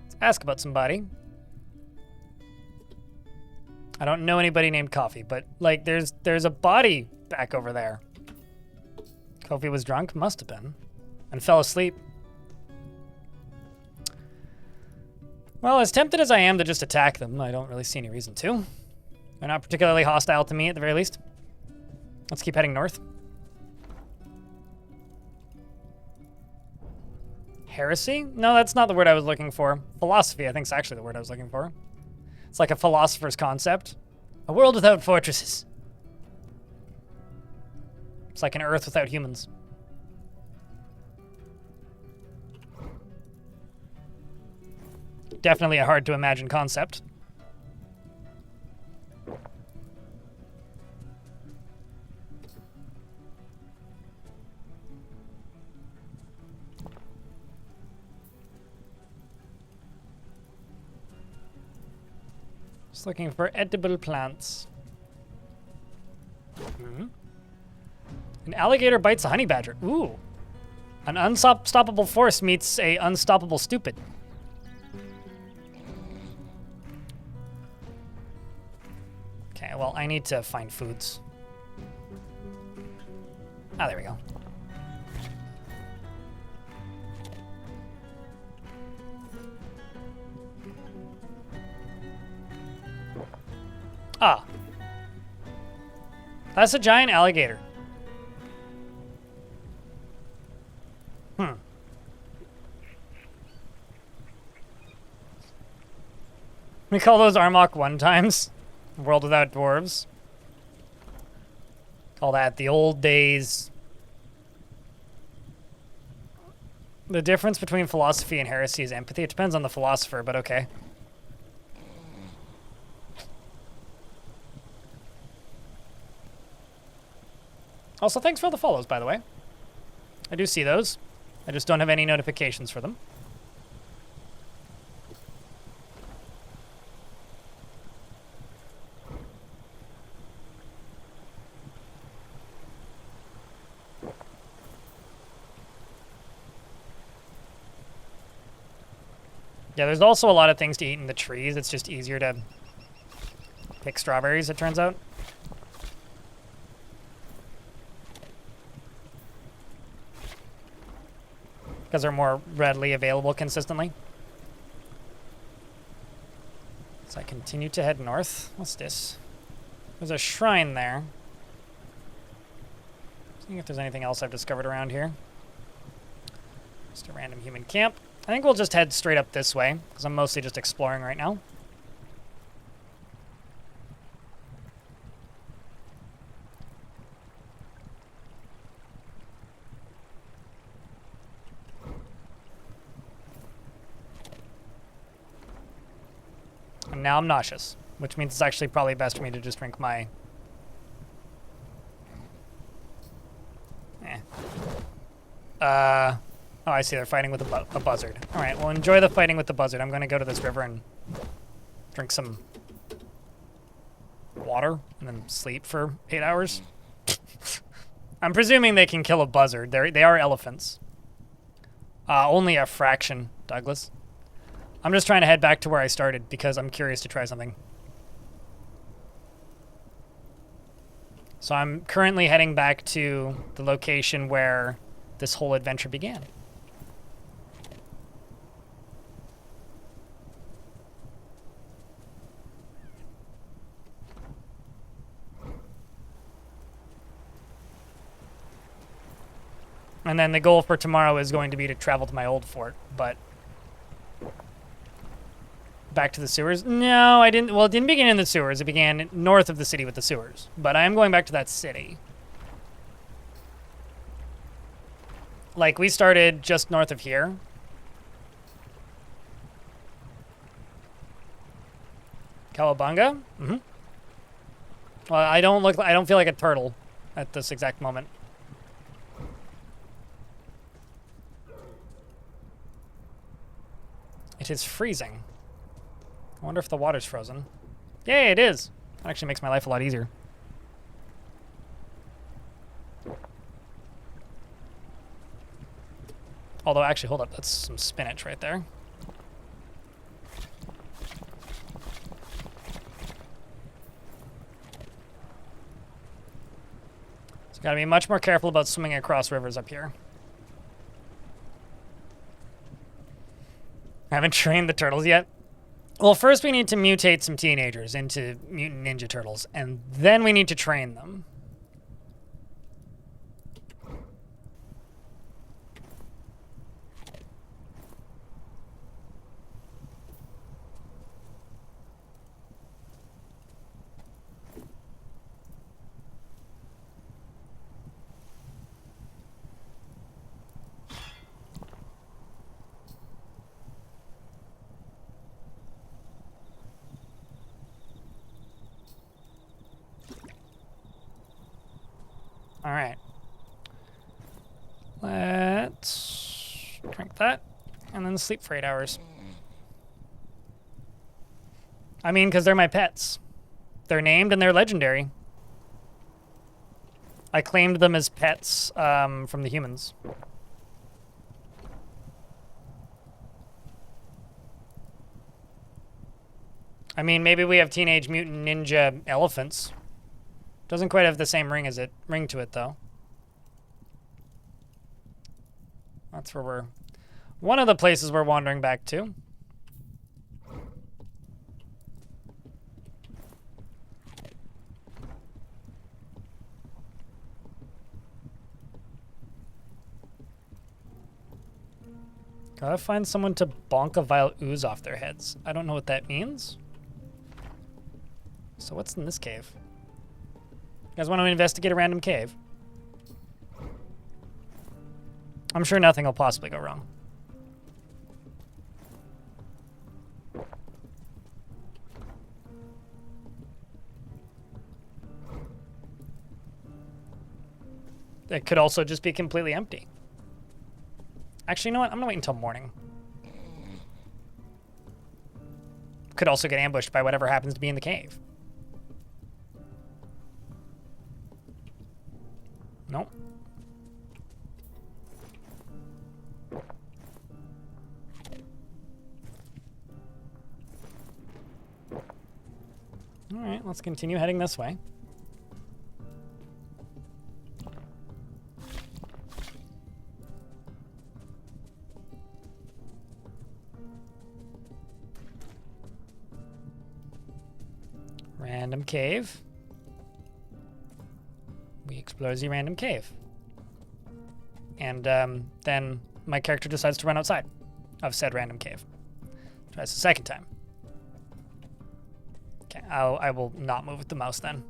Let's ask about somebody. I don't know anybody named Coffee, but like there's a body back over there. Kofi was drunk? Must have been. And fell asleep. Well, as tempted as I am to just attack them, I don't really see any reason to. They're not particularly hostile to me at the very least. Let's keep heading north. Heresy? No, that's not the word I was looking for. Philosophy, I think, is actually the word I was looking for. It's like a philosopher's concept. A world without fortresses. It's like an Earth without humans. Definitely a hard to imagine concept. Just looking for edible plants. An alligator bites a honey badger. Ooh. An unstoppable force meets a unstoppable stupid. Okay, well, I need to find foods. Ah, there we go. Ah. That's a giant alligator. We call those Armok one-times. World without dwarves. Call that the old days. The difference between philosophy and heresy is empathy. It depends on the philosopher, but okay. Also, thanks for all the follows, by the way. I do see those. I just don't have any notifications for them. Yeah, there's also a lot of things to eat in the trees. It's just easier to pick strawberries, it turns out. Because they're more readily available consistently. So I continue to head north. What's this? There's a shrine there. Seeing if there's anything else I've discovered around here. Just a random human camp. I think we'll just head straight up this way, because I'm mostly just exploring right now. And now I'm nauseous, which means it's actually probably best for me to just drink my... Oh, I see. They're fighting with a buzzard. All right, well, enjoy the fighting with the buzzard. I'm going to go to this river and drink some water and then sleep for 8 hours. I'm presuming they can kill a buzzard. They are elephants. Only a fraction, Douglas. I'm just trying to head back to where I started because I'm curious to try something. So I'm currently heading back to the location where this whole adventure began. And then the goal for tomorrow is going to be to travel to my old fort, but... Back to the sewers? No, I didn't. Well, it didn't begin in the sewers. It began north of the city with the sewers. But I am going back to that city. Like, we started just north of here. Cowabunga? Mm-hmm. Well, I don't feel like a turtle at this exact moment. It is freezing. I wonder if the water's frozen. Yay, it is. That actually makes my life a lot easier. Although, actually, hold up. That's some spinach right there. So gotta be much more careful about swimming across rivers up here. I haven't trained the turtles yet. Well, first we need to mutate some teenagers into mutant ninja turtles, and then we need to train them. All right. Let's drink that and then sleep for 8 hours. I mean, because they're my pets. They're named and they're legendary. I claimed them as pets from the humans. I mean, maybe we have Teenage Mutant Ninja elephants. Doesn't quite have the same ring to it though. That's where one of the places we're wandering back to. Gotta find someone to bonk a vile ooze off their heads. I don't know what that means. So what's in this cave? You guys want to investigate a random cave? I'm sure nothing will possibly go wrong. It could also just be completely empty. Actually, you know what? I'm gonna wait until morning. Could also get ambushed by whatever happens to be in the cave. Nope. All right, let's continue heading this way. Random cave. We explore the random cave. And then my character decides to run outside of said random cave. Tries the second time. Okay, I will not move with the mouse then.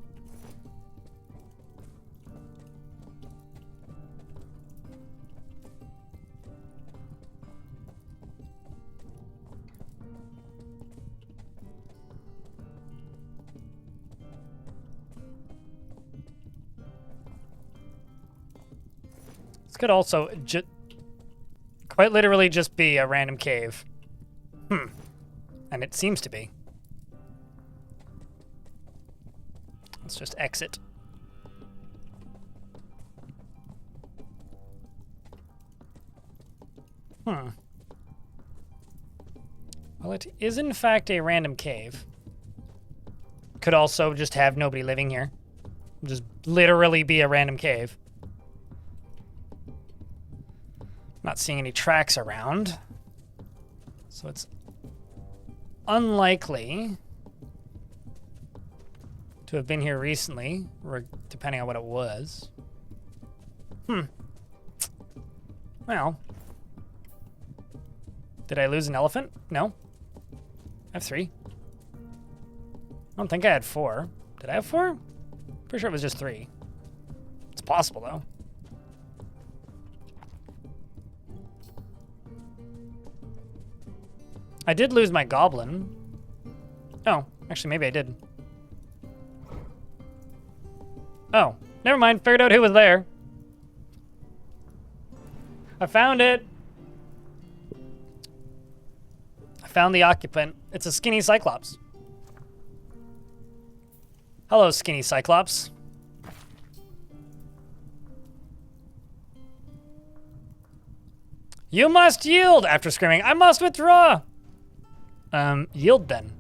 This could also quite literally just be a random cave. And it seems to be. Let's just exit. Well, it is in fact a random cave. Could also just have nobody living here. Just literally be a random cave. Not seeing any tracks around. So it's unlikely to have been here recently, depending on what it was. Well. Did I lose an elephant? No. I have 3. I don't think I had 4. Did I have 4? Pretty sure it was just 3. It's possible, though. I did lose my goblin. Oh, actually, maybe I did. Oh, never mind. Figured out who was there. I found it. I found the occupant. It's a skinny Cyclops. Hello, skinny Cyclops. You must yield! After screaming, I must withdraw! Yield then.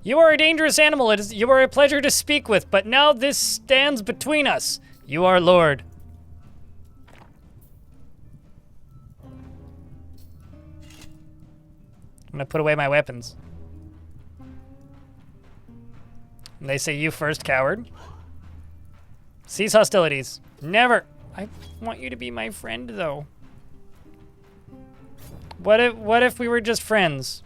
You are a dangerous animal. You are a pleasure to speak with, but now this stands between us. You are Lord. I'm gonna put away my weapons. And they say, you first, coward. Cease hostilities. Never. I want you to be my friend, though. What if we were just friends?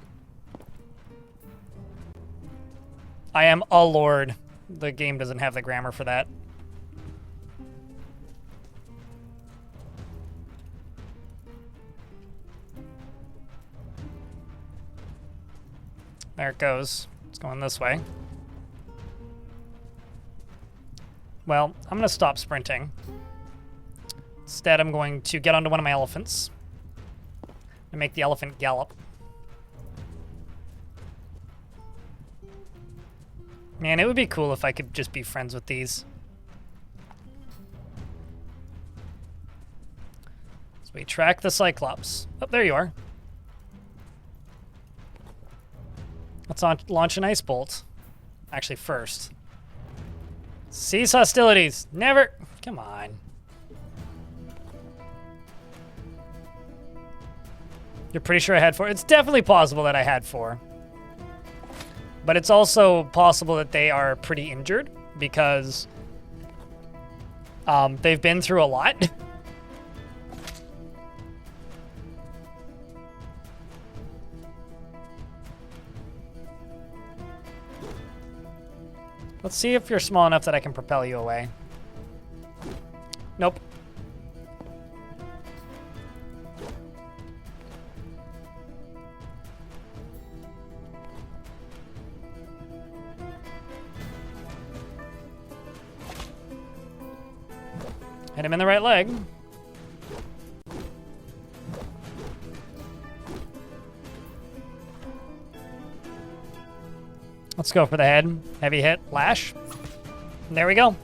I am a lord. The game doesn't have the grammar for that. There it goes. It's going this way. Well, I'm gonna stop sprinting. Instead, I'm going to get onto one of my elephants and make the elephant gallop. Man, it would be cool if I could just be friends with these. So we track the Cyclops. Oh, there you are. Let's launch an ice bolt. Actually, first. Cease hostilities. Never. Come on. You're pretty sure I had 4? It's definitely possible that I had 4. But it's also possible that they are pretty injured because they've been through a lot. Let's see if you're small enough that I can propel you away. Nope. Hit him in the right leg. Let's go for the head. Heavy hit. Lash. There we go.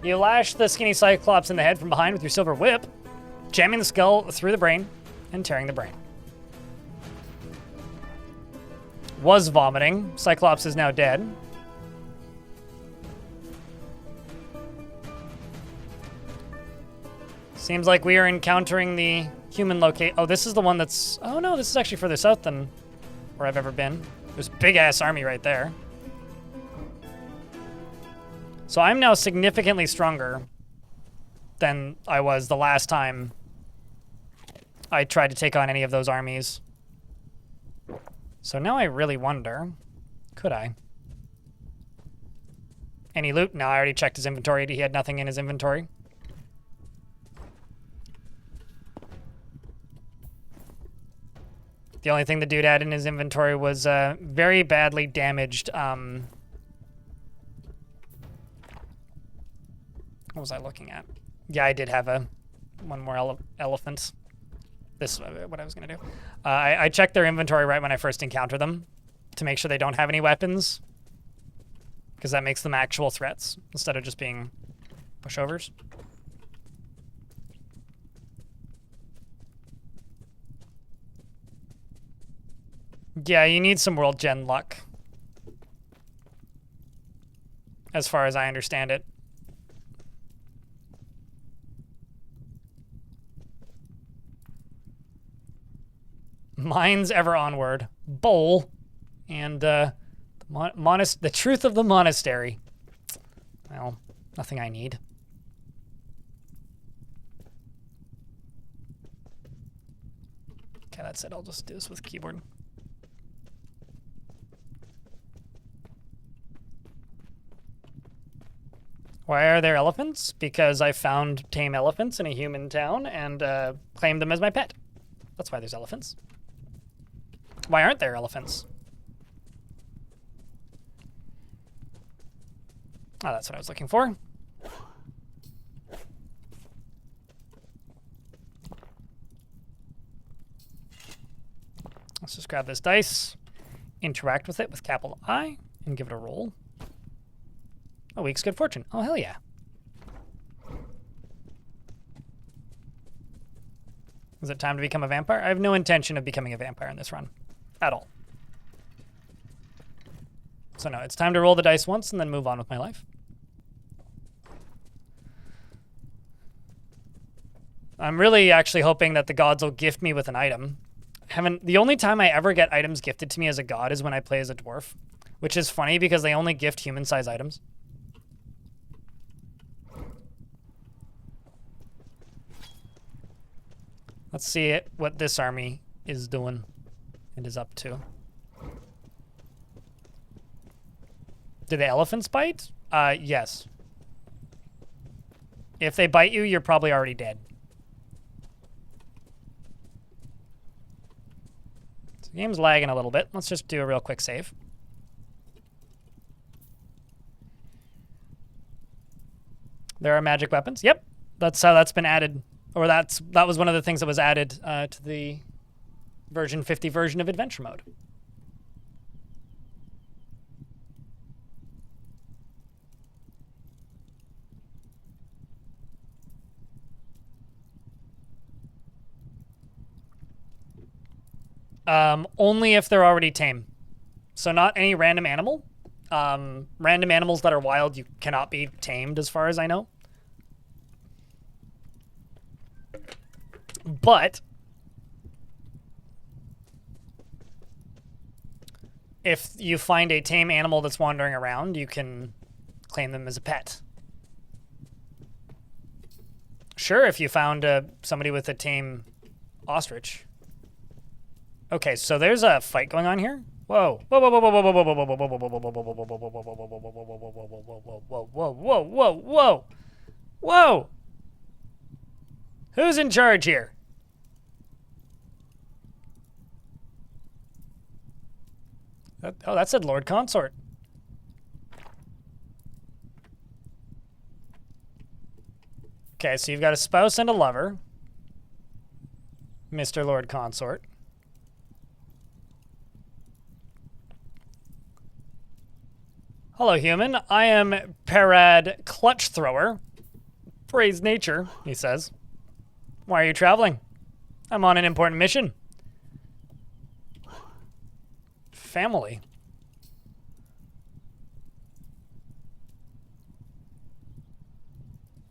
You lash the skinny Cyclops in the head from behind with your silver whip, jamming the skull through the brain and tearing the brain. Was vomiting. Cyclops is now dead. Seems like we are encountering the human locate. Oh, this is the one that's... Oh, no, this is actually further south than where I've ever been. There's a big-ass army right there. So I'm now significantly stronger than I was the last time I tried to take on any of those armies. So now I really wonder, could I? Any loot? No, I already checked his inventory. He had nothing in his inventory. The only thing the dude had in his inventory was very badly damaged. What was I looking at? Yeah, I did have one more elephant. This is what I was going to do. I checked their inventory right when I first encounter them to make sure they don't have any weapons, because that makes them actual threats instead of just being pushovers. Yeah, you need some world gen luck, as far as I understand it. Minds ever onward. Bowl. And the truth of the monastery. Well, nothing I need. Okay, that's it. I'll just do this with keyboard. Why are there elephants? Because I found tame elephants in a human town and claimed them as my pet. That's why there's elephants. Why aren't there elephants? Oh, that's what I was looking for. Let's just grab this dice, interact with it with capital I, and give it a roll. A week's good fortune. Oh, hell yeah. Is it time to become a vampire? I have no intention of becoming a vampire in this run. At all. So no, it's time to roll the dice once and then move on with my life. I'm really actually hoping that the gods will gift me with an item. The only time I ever get items gifted to me as a god is when I play as a dwarf, which is funny because they only gift human-size items. Let's see what this army is doing and is up to. Do the elephants bite? Yes. If they bite you, you're probably already dead. So the game's lagging a little bit. Let's just do a real quick save. There are magic weapons. Yep, that's how that's been added. Or that was one of the things that was added to the version 50 version of Adventure Mode. Only if they're already tame. So not any random animal. Random animals that are wild, you cannot be tamed as far as I know. But if you find a tame animal that's wandering around, you can claim them as a pet. Sure, if you found somebody with a tame ostrich. Okay, so there's a fight going on here. Whoa. Whoa, whoa, whoa, whoa, whoa, whoa, whoa, whoa, whoa, whoa, whoa, whoa, whoa, whoa, whoa, whoa, whoa, whoa, whoa. Whoa. Who's in charge here? Oh, that said Lord Consort. Okay, so you've got a spouse and a lover. Mr. Lord Consort. Hello, human. I am Parad Clutch Thrower. Praise nature, he says. Why are you traveling? I'm on an important mission. Family.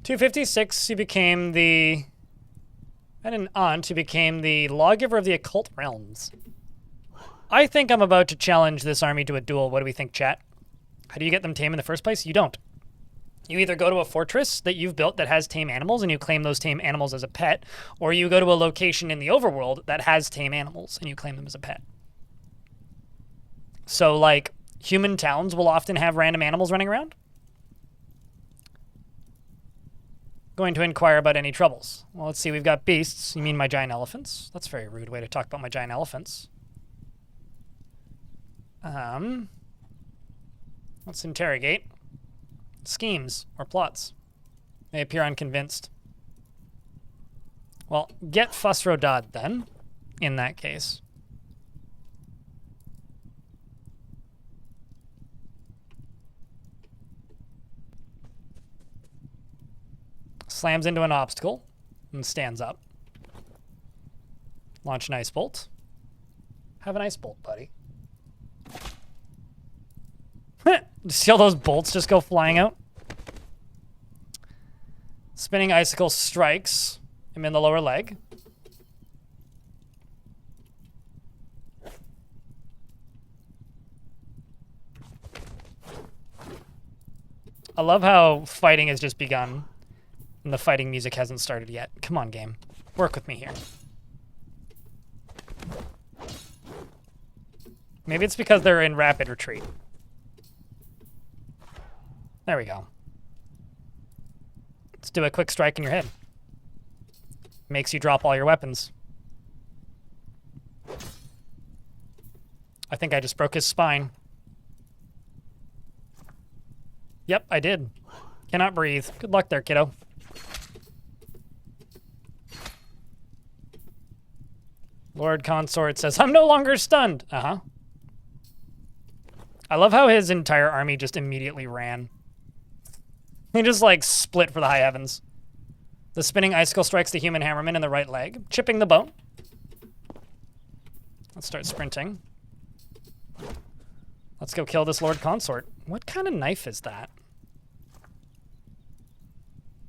(256), he became the... And an aunt who became the lawgiver of the occult realms. I think I'm about to challenge this army to a duel. What do we think, chat? How do you get them tame in the first place? You don't. You either go to a fortress that you've built that has tame animals and you claim those tame animals as a pet, or you go to a location in the overworld that has tame animals and you claim them as a pet. So, like, human towns will often have random animals running around. Going to inquire about any troubles. Well, let's see, we've got beasts. You mean my giant elephants? That's a very rude way to talk about my giant elephants. Let's interrogate. Schemes or plots. They appear unconvinced. Well, get Fussrodad then, in that case. Slams into an obstacle and stands up. Launch an ice bolt. Have an ice bolt, buddy. See all those bolts just go flying out? Spinning icicle strikes him in the lower leg. I love how fighting has just begun and the fighting music hasn't started yet. Come on, game. Work with me here. Maybe it's because they're in rapid retreat. There we go. Let's do a quick strike in your head. Makes you drop all your weapons. I think I just broke his spine. Yep, I did. Cannot breathe. Good luck there, kiddo. Lord Consort says, I'm no longer stunned. Uh-huh. I love how his entire army just immediately ran. He just, like, split for the high heavens. The spinning icicle strikes the human hammerman in the right leg, chipping the bone. Let's start sprinting. Let's go kill this Lord Consort. What kind of knife is that?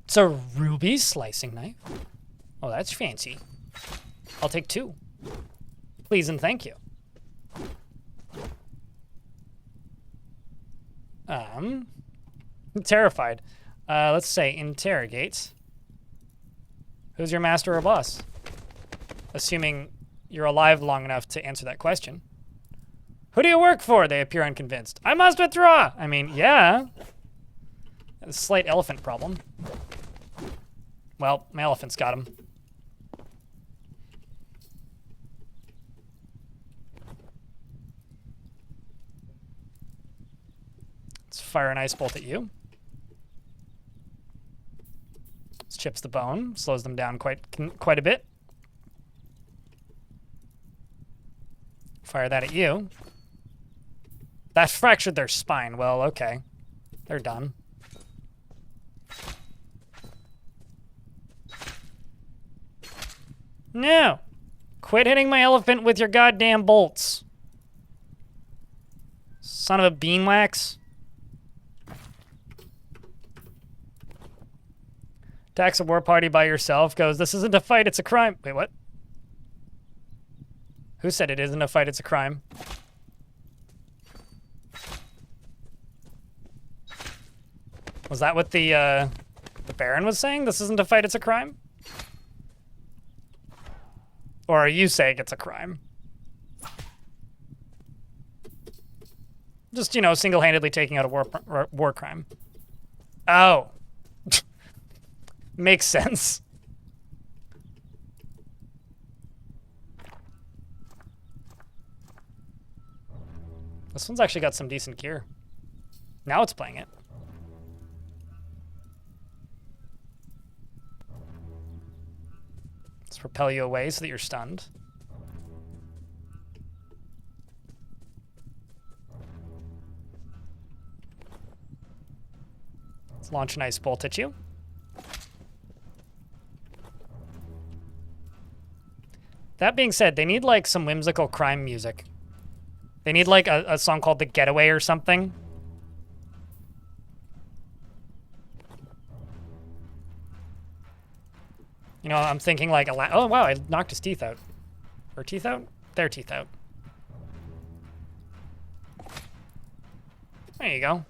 It's a ruby slicing knife. Oh, that's fancy. I'll take 2. Please and thank you. I'm terrified. Let's say interrogate. Who's your master or boss? Assuming you're alive long enough to answer that question. Who do you work for? They appear unconvinced. I must withdraw! I mean, yeah. A slight elephant problem. Well, my elephant's got him. Let's fire an ice bolt at you. This chips the bone, slows them down quite a bit. Fire that at you. That fractured their spine. Well, okay. They're done. No! Quit hitting my elephant with your goddamn bolts. Son of a beanwax. Attacks a war party by yourself. Goes, this isn't a fight, it's a crime. Wait, what? Who said it isn't a fight, it's a crime? Was that what the Baron was saying? This isn't a fight, it's a crime? Or are you saying it's a crime? Just, you know, single-handedly taking out a war crime. Oh. Makes sense. This one's actually got some decent gear. Now it's playing it. Let's propel you away so that you're stunned. Let's launch an ice bolt at you. That being said, they need like some whimsical crime music. They need like a song called The Getaway or something. You know, I'm thinking like oh wow, I knocked his teeth out. Her teeth out? Their teeth out. There you go.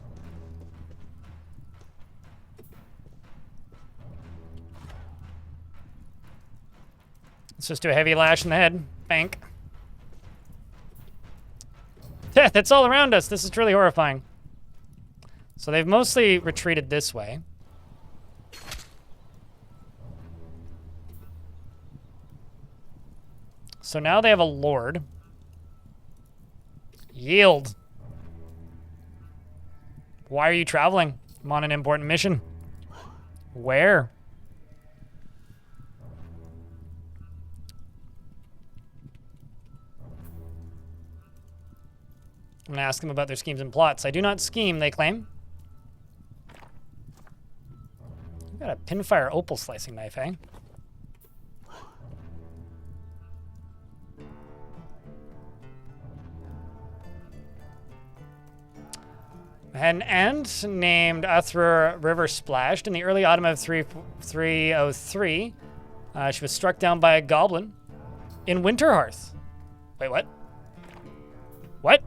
Let's just do a heavy lash in the head. Bank. Death, it's all around us. This is truly horrifying. So they've mostly retreated this way. So now they have a lord. Yield. Why are you traveling? I'm on an important mission. Where? I'm going to ask them about their schemes and plots. I do not scheme, they claim. You got a pinfire opal slicing knife, eh? An ant named Uthra River splashed in the early autumn of 303. She was struck down by a goblin in Winterhearth. Wait, what? What?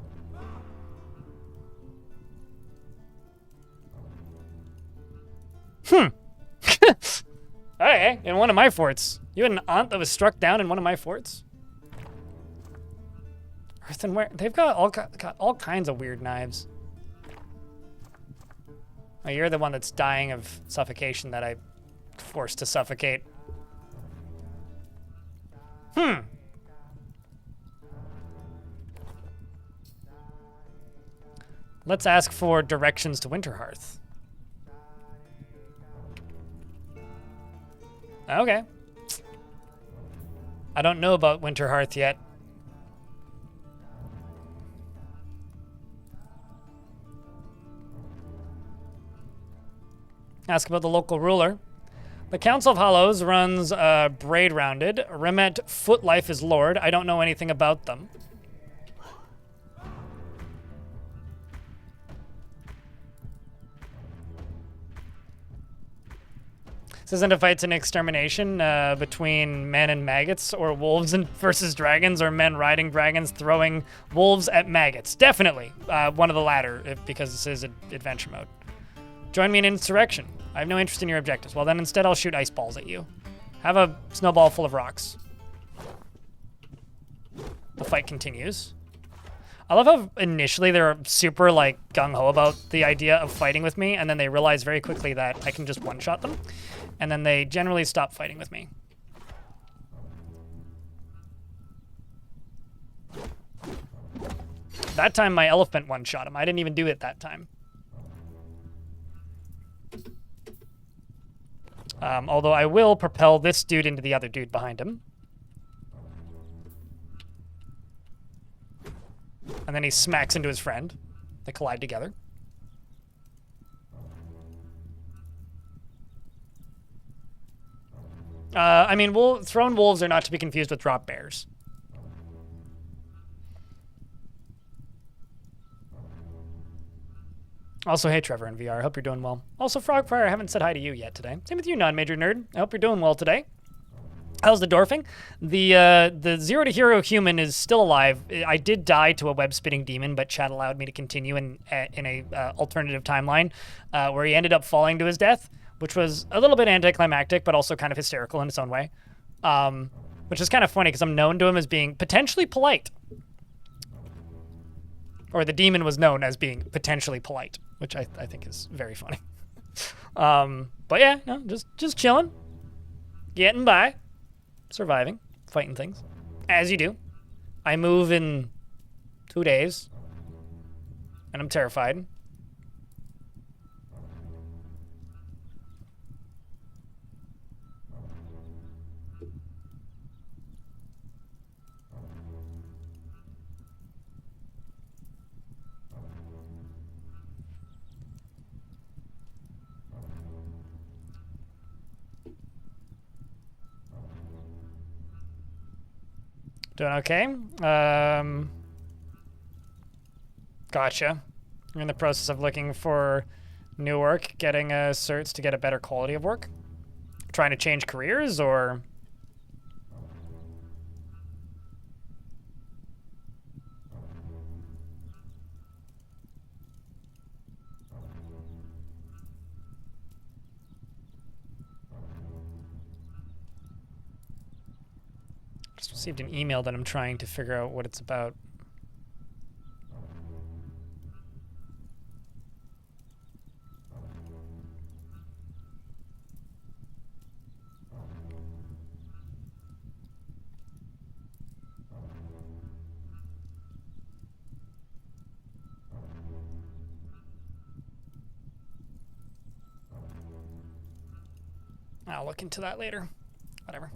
Okay, in one of my forts. You had an aunt that was struck down in one of my forts? Earthenware. They've got all kinds of weird knives. Oh, you're the one that's dying of suffocation that I forced to suffocate. Let's ask for directions to Winterhearth. Okay. I don't know about Winterhearth yet. Ask about the local ruler. The Council of Hollows runs Braid Rounded. Remet Footlife is Lord. I don't know anything about them. This isn't a fight, it's an extermination between men and maggots, or wolves versus dragons, or men riding dragons throwing wolves at maggots. Definitely one of the latter, because this is adventure mode. Join me in insurrection. I have no interest in your objectives. Well, then instead I'll shoot ice balls at you. Have a snowball full of rocks. The fight continues. I love how initially they're super like gung-ho about the idea of fighting with me, and then they realize very quickly that I can just one-shot them, and then they generally stop fighting with me. That time my elephant one-shot him. I didn't even do it that time. Although I will propel this dude into the other dude behind him. And then he smacks into his friend. They collide together. I mean, thrown wolves are not to be confused with drop bears. Also, hey, Trevor in VR. I hope you're doing well. Also, Frogfire, I haven't said hi to you yet today. Same with you, non-major nerd. I hope you're doing well today. How's the dwarfing? The zero to hero human is still alive. I did die to a web-spitting demon, but chat allowed me to continue in a alternative timeline where he ended up falling to his death, which was a little bit anticlimactic, but also kind of hysterical in its own way. Which is kind of funny because I'm known to him as being potentially polite. Or the demon was known as being potentially polite, which I think is very funny. But yeah, no, just chilling, getting by. Surviving, fighting things, as you do. I move in 2 days, and I'm terrified. Doing okay. Gotcha. You're in the process of looking for new work, getting certs to get a better quality of work? Trying to change careers, or? Just received an email that I'm trying to figure out what it's about. I'll look into that later. Whatever.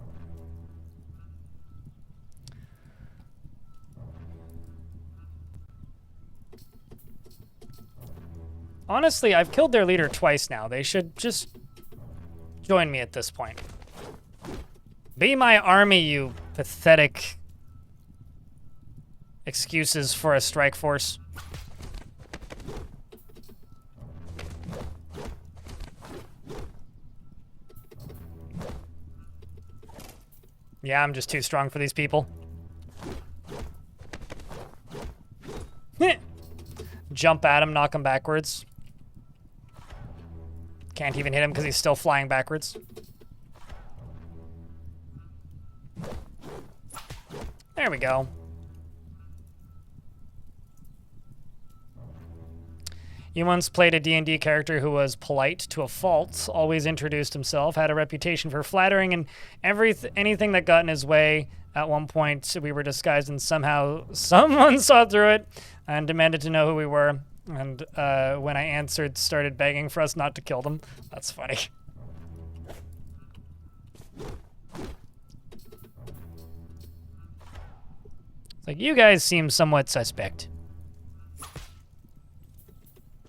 Honestly, I've killed their leader twice now. They should just join me at this point. Be my army, you pathetic excuses for a strike force. Yeah, I'm just too strong for these people. Jump at him, knock him backwards. Can't even hit him because he's still flying backwards. There we go. You once played a D&D character who was polite to a fault, always introduced himself, had a reputation for flattering, and anything that got in his way. At one point, we were disguised, and somehow someone saw through it and demanded to know who we were. And when I answered, started begging for us not to kill them. That's funny. It's like, you guys seem somewhat suspect.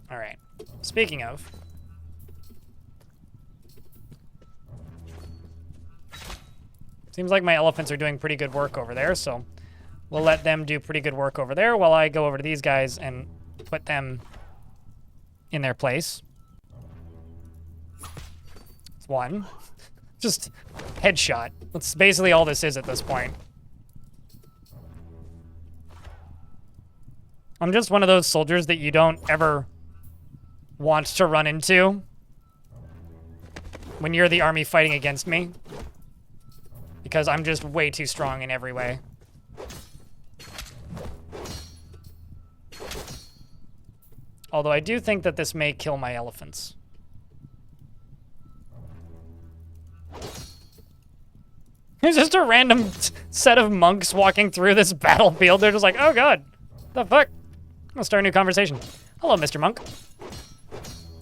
All right. Speaking of, Seems like my elephants are doing pretty good work over there, so we'll let them do pretty good work over there while I go over to these guys and put them in their place. It's one. Just headshot. That's basically all this is at this point. I'm just one of those soldiers that you don't ever want to run into when you're the army fighting against me. Because I'm just way too strong in every way. Although I do think that this may kill my elephants. It's just a random set of monks walking through this battlefield. They're just like, oh god, the fuck? I'm gonna start a new conversation. Hello, Mr. Monk.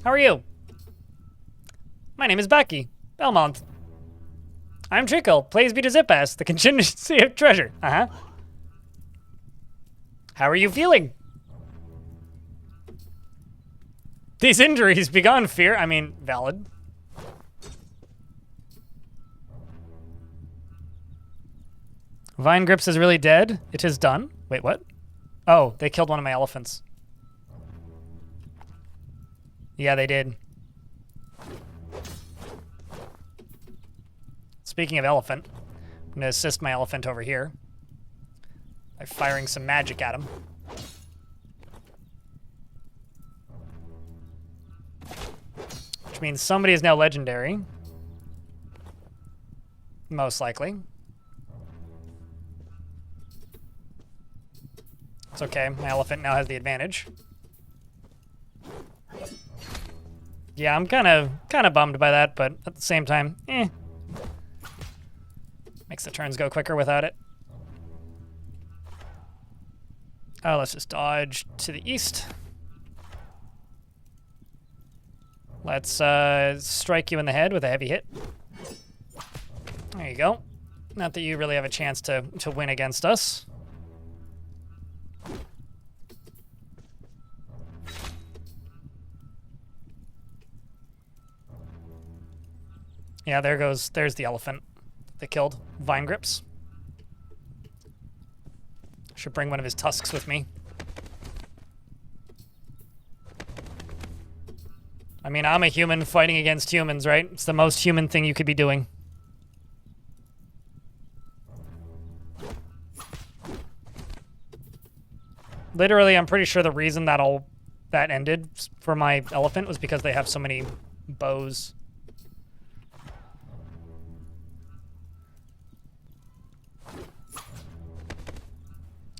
How are you? My name is Baci, Bellmouth. I'm Trickle, plays be to Zipass, the contingency of treasure. Uh-huh. How are you feeling? These injuries begone fear. I mean, valid. Vine Grips is really dead. It is done. Wait, what? Oh, they killed one of my elephants. Yeah, they did. Speaking of elephant, I'm gonna assist my elephant over here by firing some magic at him. Which means somebody is now legendary. Most likely. It's okay, my elephant now has the advantage. Yeah, I'm kind of bummed by that, but at the same time, makes the turns go quicker without it. Oh, let's just dodge to the east. Let's strike you in the head with a heavy hit. There you go. Not that you really have a chance to win against us. Yeah, there's the elephant they killed. Vine Grips. Should bring one of his tusks with me. I mean, I'm a human fighting against humans, right? It's the most human thing you could be doing. Literally, I'm pretty sure the reason that ended for my elephant was because they have so many bows.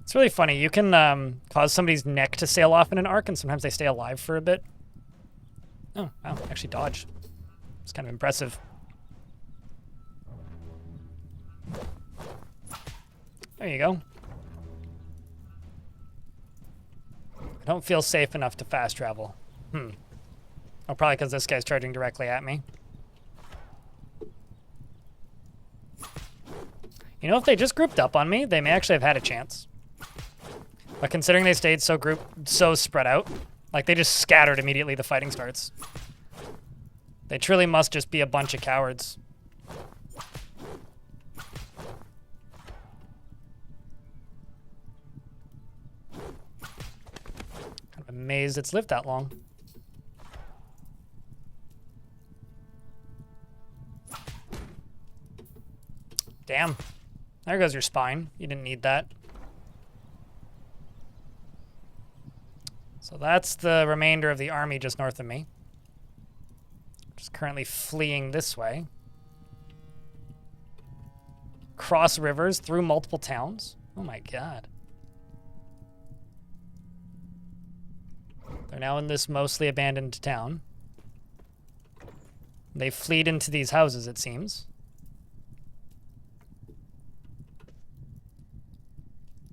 It's really funny. You can cause somebody's neck to sail off in an arc, and sometimes they stay alive for a bit. Oh, wow. Actually dodged. It's kind of impressive. There you go. I don't feel safe enough to fast travel. Oh, probably because this guy's charging directly at me. You know, if they just grouped up on me, they may actually have had a chance. But considering they stayed so spread out, like they just scattered immediately the fighting starts. They truly must just be a bunch of cowards. Kind of amazed it's lived that long. Damn. There goes your spine. You didn't need that. So that's the remainder of the army just north of me. Just currently fleeing this way. Cross rivers through multiple towns. Oh my god. They're now in this mostly abandoned town. They fleed into these houses, it seems.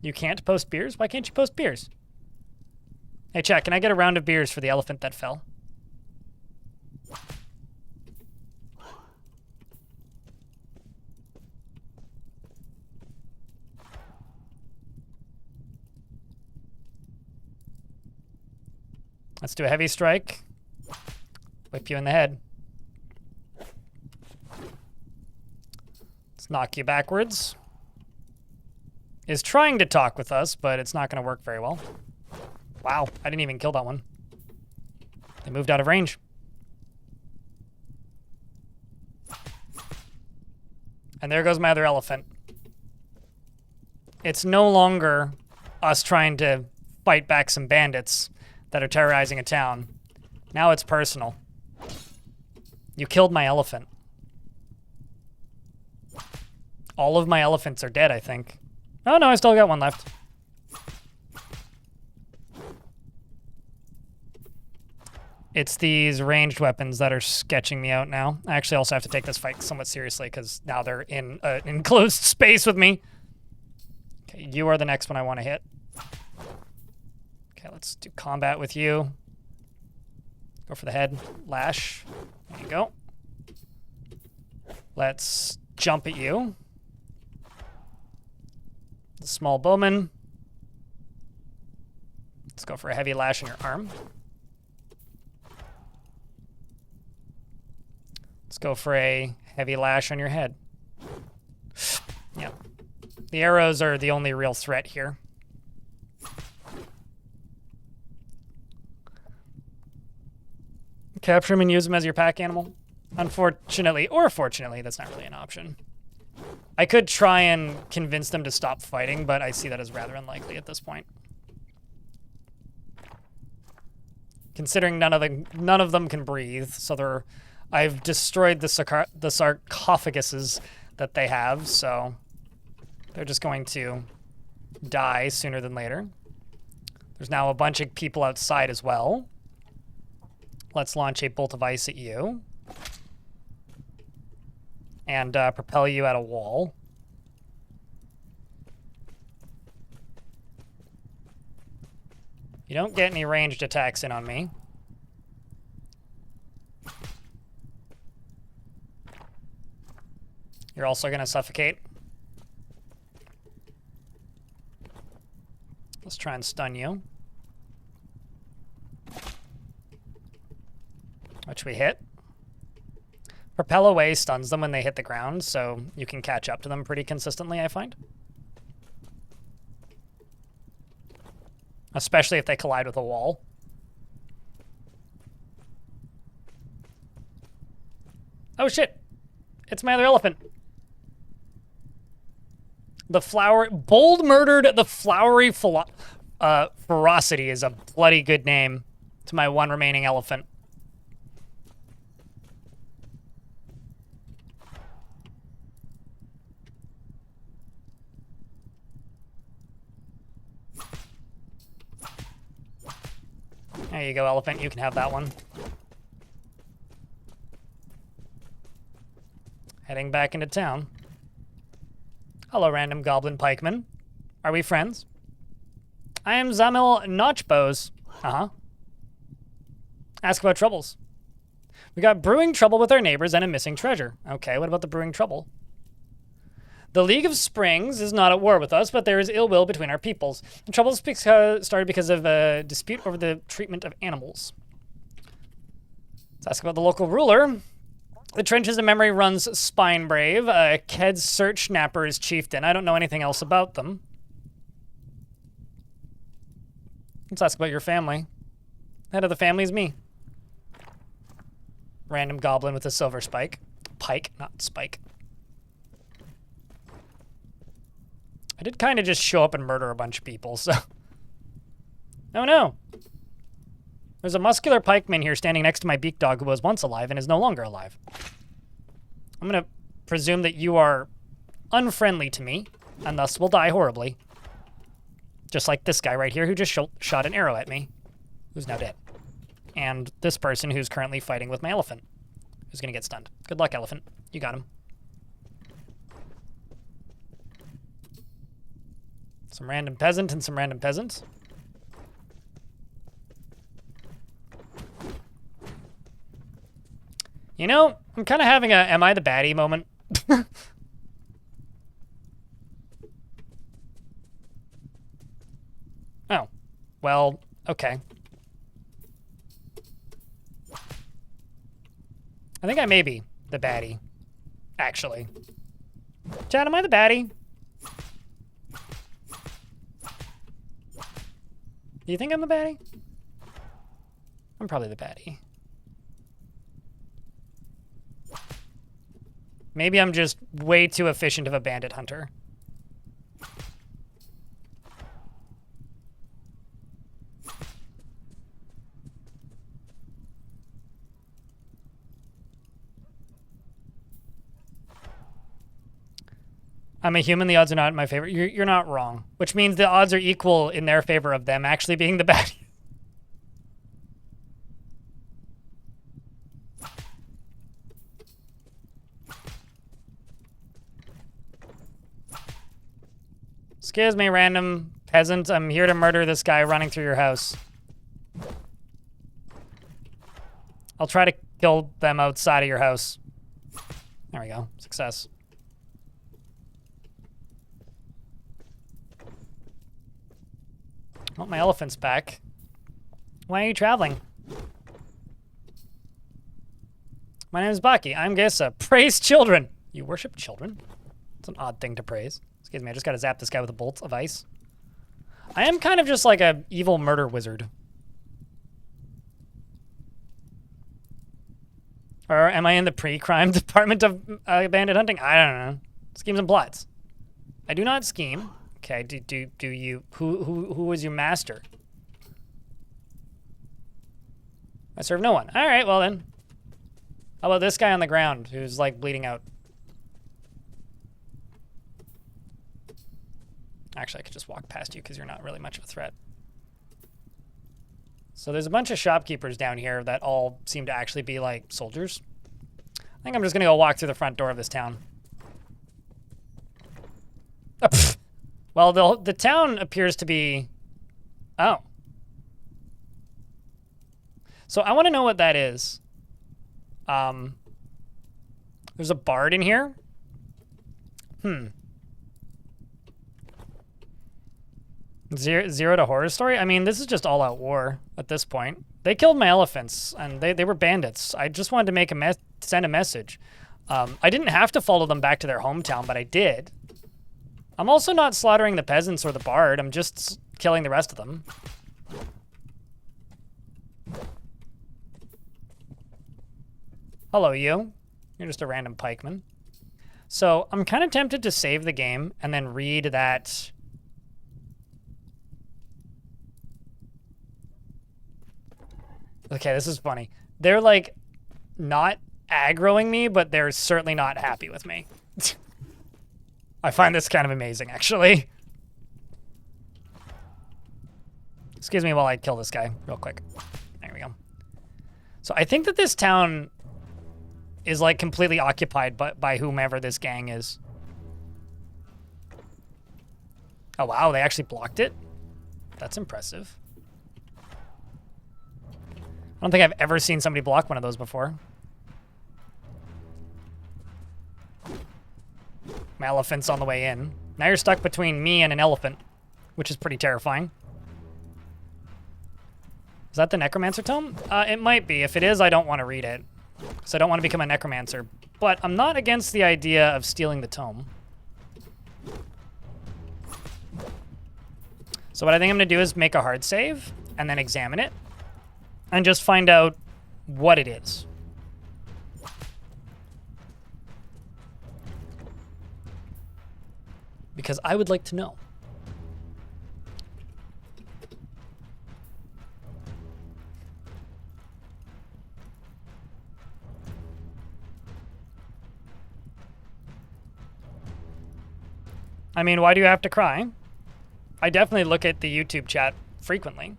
You can't post beers? Why can't you post beers? Hey, chat, can I get a round of beers for the elephant that fell? Let's do a heavy strike. Whip you in the head. Let's knock you backwards. Is trying to talk with us, but it's not going to work very well. Wow, I didn't even kill that one. They moved out of range. And there goes my other elephant. It's no longer us trying to fight back some bandits that are terrorizing a town. Now it's personal. You killed my elephant. All of my elephants are dead, I think. Oh no, I still got one left. It's these ranged weapons that are sketching me out now. I actually also have to take this fight somewhat seriously because now they're in an enclosed space with me. Okay, you are the next one I want to hit. Okay, let's do combat with you. Go for the head. Lash. There you go. Let's jump at you. The small bowman. Let's go for a heavy lash on your arm. Let's go for a heavy lash on your head. Yeah. The arrows are the only real threat here. Capture him and use him as your pack animal? Unfortunately, or fortunately, that's not really an option. I could try and convince them to stop fighting, but I see that as rather unlikely at this point. Considering none of them can breathe, so I've destroyed the sarcophaguses that they have, so they're just going to die sooner than later. There's now a bunch of people outside as well. Let's launch a bolt of ice at you. And propel you at a wall. You don't get any ranged attacks in on me. You're also going to suffocate. Let's try and stun you. Which we hit. Propel away stuns them when they hit the ground, so you can catch up to them pretty consistently, I find. Especially if they collide with a wall. Oh shit! It's my other elephant. The Bold murdered the flowery ferocity is a bloody good name to my one remaining elephant. There you go, elephant. You can have that one. Heading back into town. Hello, random goblin pikeman. Are we friends? I am Zamil Notchbows. Ask about troubles. We got brewing trouble with our neighbors and a missing treasure. Okay, what about the brewing trouble? The League of Springs is not at war with us, but there is ill will between our peoples. The trouble started because of a dispute over the treatment of animals. Let's ask about the local ruler. The Trenches of Memory runs Spinebrave. Ked's Search Snapper is chieftain. I don't know anything else about them. Let's ask about your family. Head of the family is me. Random goblin with a silver spike. Pike, not spike. I did kind of just show up and murder a bunch of people, so... Oh no! There's a muscular pikeman here standing next to my beak dog who was once alive and is no longer alive. I'm gonna presume that you are unfriendly to me, and thus will die horribly. Just like this guy right here who just shot an arrow at me, who's now dead. And this person who's currently fighting with my elephant, who's gonna get stunned. Good luck, elephant. You got him. Some random peasant and some random peasants. You know, I'm kind of having a am I the baddie moment. Oh. Well, okay. I think I may be the baddie, actually. Chad, am I the baddie? Do you think I'm the baddie? I'm probably the baddie. Maybe I'm just way too efficient of a bandit hunter. I'm a human, the odds are not in my favor. You're not wrong. Which means the odds are equal in their favor of them actually being the baddie. Excuse me, random peasant. I'm here to murder this guy running through your house. I'll try to kill them outside of your house. There we go. Success. Well, my elephant's back. Why are you traveling? My name is Baci. I'm Gesa. Praise children. You worship children? It's an odd thing to praise. Excuse me, I just gotta zap this guy with a bolt of ice. I am kind of just like a evil murder wizard. Or am I in the pre-crime department of bandit hunting? I don't know. Schemes and plots. I do not scheme. Okay, do you, who is your master? I serve no one. All right, well then. How about this guy on the ground who's like bleeding out? Actually, I could just walk past you because you're not really much of a threat. So there's a bunch of shopkeepers down here that all seem to actually be like soldiers. I think I'm just gonna go walk through the front door of this town. Well, the town appears to be... Oh. So I want to know what that is. There's a bard in here. Zero to horror story? I mean, this is just all-out war at this point. They killed my elephants, and they were bandits. I just wanted to make send a message. I didn't have to follow them back to their hometown, but I did. I'm also not slaughtering the peasants or the bard. I'm just killing the rest of them. Hello, you. You're just a random pikeman. So I'm kind of tempted to save the game and then read that... Okay, this is funny. They're like not aggroing me, but they're certainly not happy with me. I find this kind of amazing, actually. Excuse me while I kill this guy real quick. There we go. So I think that this town is like completely occupied by whomever this gang is. Oh, wow, they actually blocked it? That's impressive. I don't think I've ever seen somebody block one of those before. My elephant's on the way in. Now you're stuck between me and an elephant, which is pretty terrifying. Is that the Necromancer tome? It might be. If it is, I don't want to read it, because I don't want to become a Necromancer. But I'm not against the idea of stealing the tome. So what I think I'm going to do is make a hard save, and then examine it, and just find out what it is. Because I would like to know. I mean, why do you have to cry? I definitely look at the YouTube chat frequently.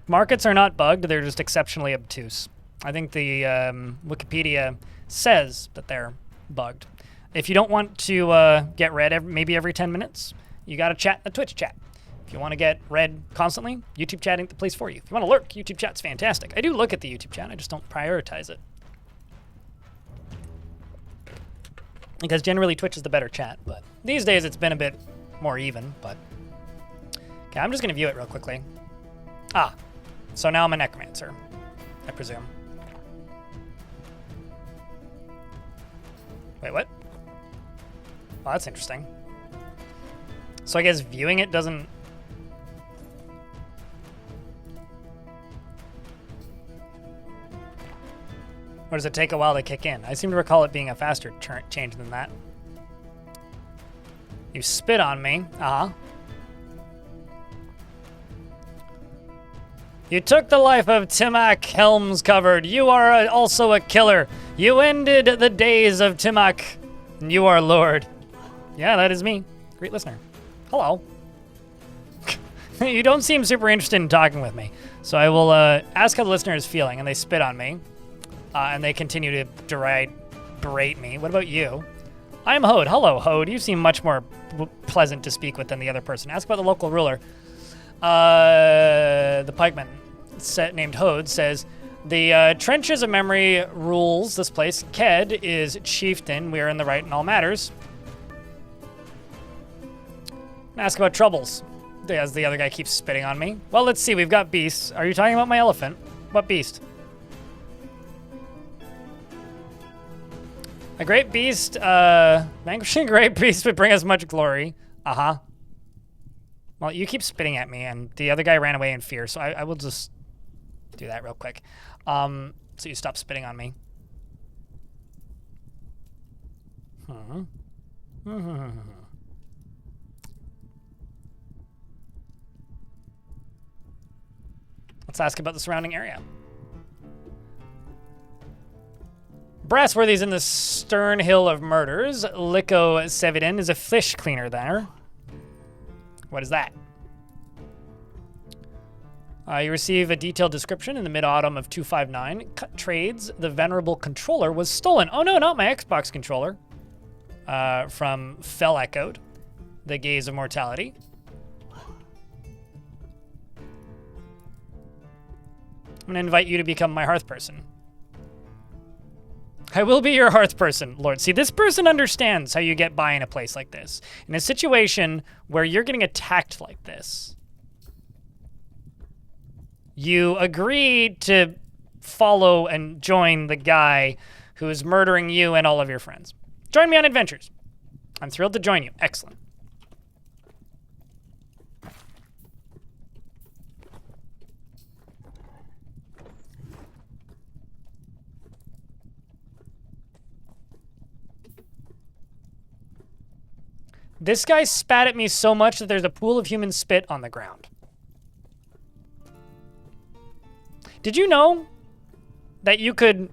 Markets are not bugged, they're just exceptionally obtuse. I think the Wikipedia says that they're bugged. If you don't want to get read maybe every 10 minutes, you got to chat in the Twitch chat. If you want to get read constantly, YouTube chat ain't the place for you. If you want to lurk, YouTube chat's fantastic. I do look at the YouTube chat, I just don't prioritize it. Because generally Twitch is the better chat, but these days it's been a bit more even, but... Okay, I'm just going to view it real quickly. Ah, so now I'm a Necromancer, I presume. Wait, what? Well, that's interesting. So I guess viewing it doesn't... Or does it take a while to kick in? I seem to recall it being a faster change than that. You spit on me. Uh-huh. You took the life of Timac Helms Covered. You are also a killer. You ended the days of Timac. And you are Lord. Yeah, that is me. Great listener. Hello. You don't seem super interested in talking with me. So I will ask how the listener is feeling, and they spit on me. And they continue to berate me. What about you? I'm Hode. Hello, Hode. You seem much more pleasant to speak with than the other person. Ask about the local ruler. The pikeman named Hode says, the trenches of memory rules this place. Ked is chieftain. We are in the right in all matters. Ask about troubles, as the other guy keeps spitting on me. Well, let's see. We've got beasts. Are you talking about my elephant? What beast? A great beast, vanquishing a great beast would bring us much glory. Uh-huh. Well, you keep spitting at me, and the other guy ran away in fear, so I will just do that real quick. So you stop spitting on me. Let's ask about the surrounding area. Brassworthy's in the stern hill of murders. Liko Seviden is a fish cleaner there. What is that? You receive a detailed description in the mid-autumn of 259. Cut trades. The venerable controller was stolen. Oh no, not my Xbox controller. From Fell Echoed. The gaze of mortality. I'm gonna invite you to become my hearth person. I will be your hearth person, Lord. See, this person understands how you get by in a place like this. In a situation where you're getting attacked like this, you agree to follow and join the guy who is murdering you and all of your friends. Join me on adventures. I'm thrilled to join you. Excellent. This guy spat at me so much that there's a pool of human spit on the ground. Did you know that you could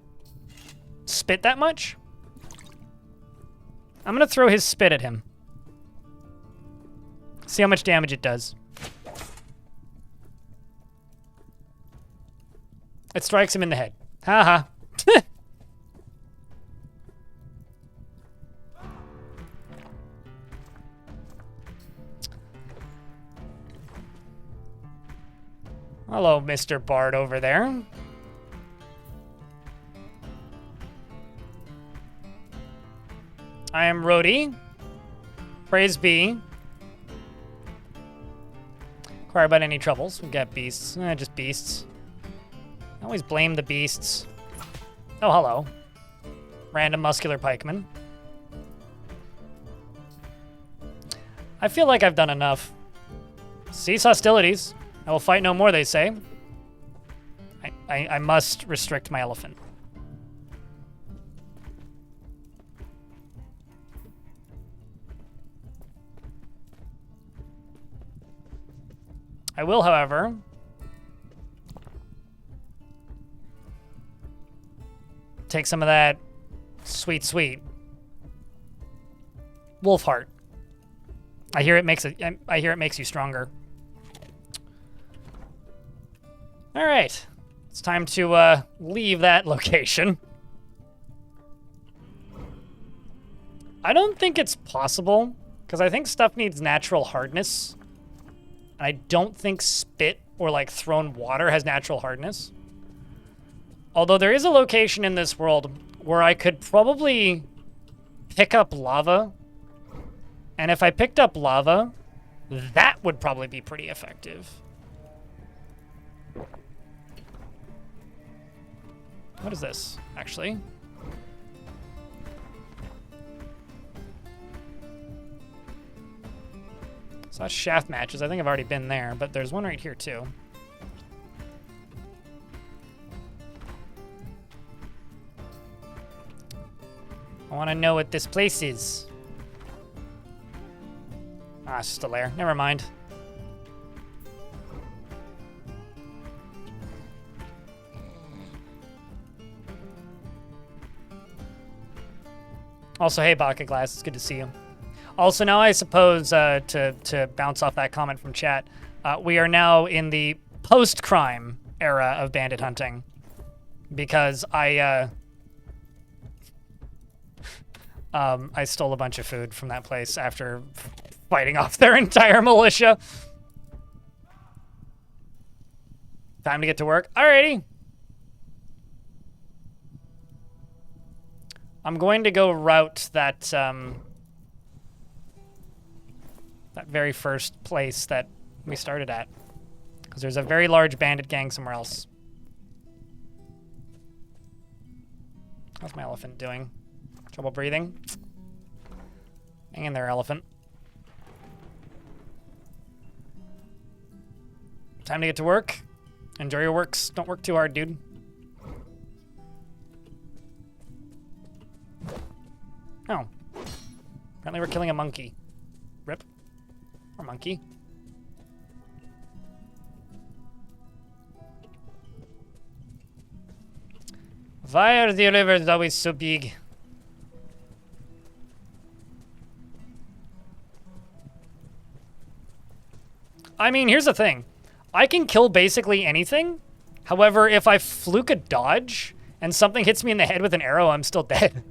spit that much? I'm gonna throw his spit at him. See how much damage it does. It strikes him in the head. Haha. Hello, Mr. Bard over there. I am Rhodey. Praise be. Inquire about any troubles. We've got beasts. Just beasts. I always blame the beasts. Oh, hello. Random muscular pikeman. I feel like I've done enough. Cease hostilities. I will fight no more, they say. I must restrict my elephant. I will, however, take some of that sweet, sweet wolf heart. I hear it makes you stronger. All right, it's time to leave that location. I don't think it's possible, because I think stuff needs natural hardness. And I don't think spit or like thrown water has natural hardness. Although there is a location in this world where I could probably pick up lava. And if I picked up lava, that would probably be pretty effective. What is this, actually? So that's shaft matches. I think I've already been there, but there's one right here too. I want to know what this place is. Ah, it's just a lair. Never mind. Also, hey, Bucket Glass, it's good to see you. Also, now I suppose to bounce off that comment from chat, we are now in the post-crime era of bandit hunting, because I stole a bunch of food from that place after fighting off their entire militia. Time to get to work. Alrighty. I'm going to go route that that very first place that we started at, because there's a very large bandit gang somewhere else. How's my elephant doing? Trouble breathing? Hang in there, elephant. Time to get to work. Enjoy your works. Don't work too hard, dude. Oh. Apparently we're killing a monkey. Rip. Or monkey. Why are the rivers always so big? I mean, here's the thing. I can kill basically anything. However, if I fluke a dodge and something hits me in the head with an arrow, I'm still dead.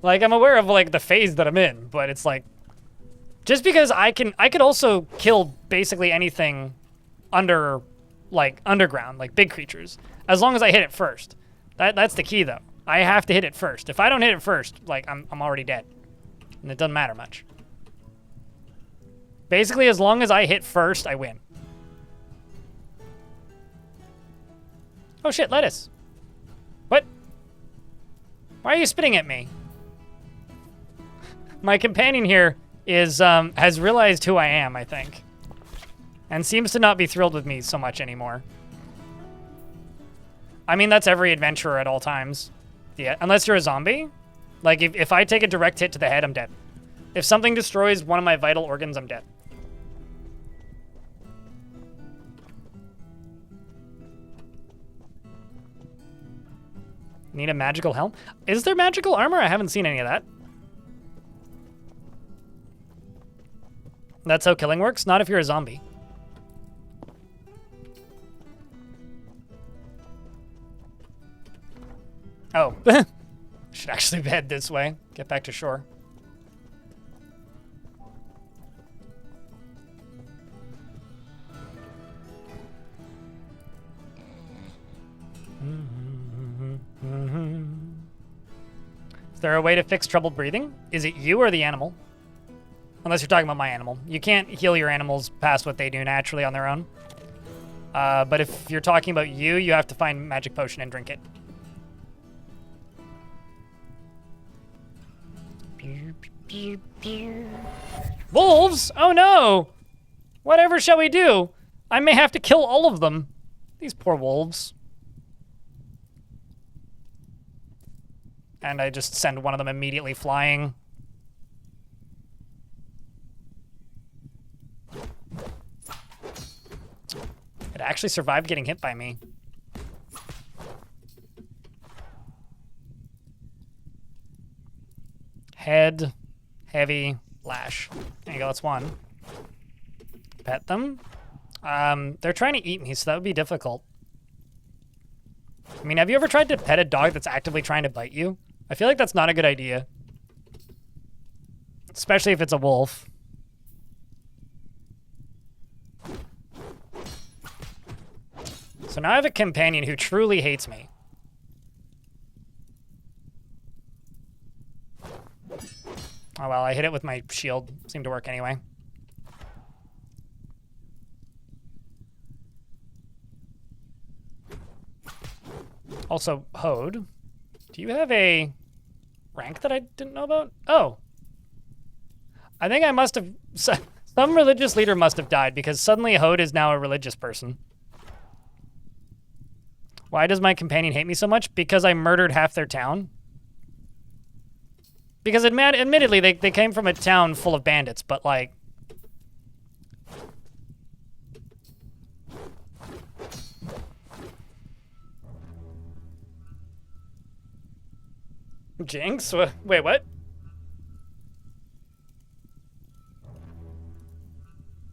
Like, I'm aware of, like, the phase that I'm in, but it's like, just because I could also kill basically anything under, like, underground, like big creatures, as long as I hit it first. That's the key, though. I have to hit it first. If I don't hit it first, like, I'm already dead. And it doesn't matter much. Basically, as long as I hit first, I win. Oh shit, lettuce. What? Why are you spitting at me? My companion here is has realized who I am, I think. And seems to not be thrilled with me so much anymore. I mean, that's every adventurer at all times. Yeah, unless you're a zombie. Like, if I take a direct hit to the head, I'm dead. If something destroys one of my vital organs, I'm dead. Need a magical helm? Is there magical armor? I haven't seen any of that. That's how killing works? Not if you're a zombie. Oh. Should actually head this way. Get back to shore. Is there a way to fix trouble breathing? Is it you or the animal? Unless you're talking about my animal. You can't heal your animals past what they do naturally on their own. But if you're talking about you, you have to find magic potion and drink it. Wolves? Oh no! Whatever shall we do? I may have to kill all of them. These poor wolves. And I just send one of them immediately flying. It actually survived getting hit by me. Head, heavy, lash. There you go, that's one. Pet them. They're trying to eat me, so that would be difficult. I mean, have you ever tried to pet a dog that's actively trying to bite you? I feel like that's not a good idea. Especially if it's a wolf. So now I have a companion who truly hates me. Oh well, I hit it with my shield. Seemed to work anyway. Also, Hode, do you have a rank that I didn't know about? Oh. I think I must have... Some religious leader must have died because suddenly Hode is now a religious person. Why does my companion hate me so much? Because I murdered half their town. Because admittedly, they came from a town full of bandits, but like... Jinx? Wait, what?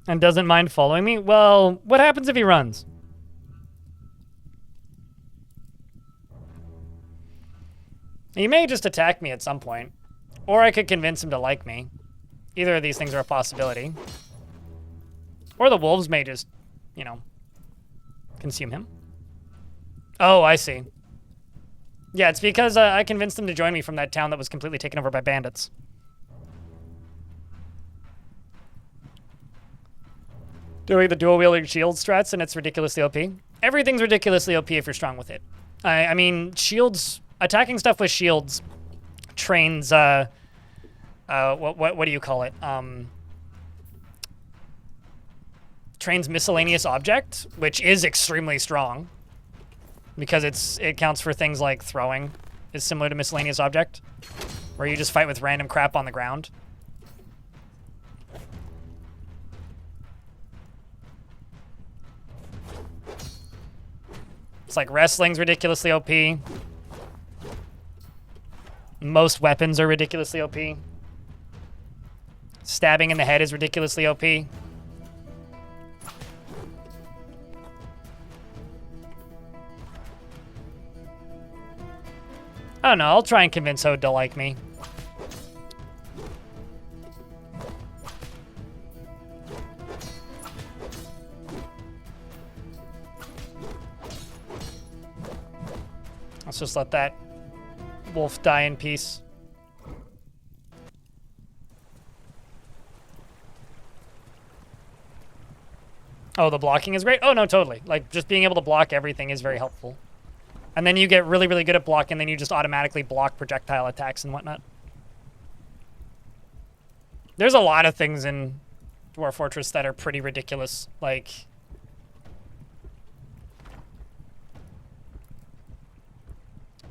And doesn't mind following me? Well, what happens if he runs? He may just attack me at some point. Or I could convince him to like me. Either of these things are a possibility. Or the wolves may just, you know, consume him. Oh, I see. Yeah, it's because I convinced him to join me from that town that was completely taken over by bandits. Doing the dual-wielding shield strats, and it's ridiculously OP. Everything's ridiculously OP if you're strong with it. I mean, shields... Attacking stuff with shields trains, what do you call it? Trains miscellaneous object, which is extremely strong. Because it counts for things like throwing is similar to miscellaneous object, where you just fight with random crap on the ground. It's like wrestling's ridiculously OP. Most weapons are ridiculously OP. Stabbing in the head is ridiculously OP. I don't know, I'll try and convince Hode to like me. Let's just let that wolf die in peace. Oh, the blocking is great? Oh, no, totally. Like, just being able to block everything is very helpful. And then you get really, really good at blocking, then you just automatically block projectile attacks and whatnot. There's a lot of things in Dwarf Fortress that are pretty ridiculous. Like...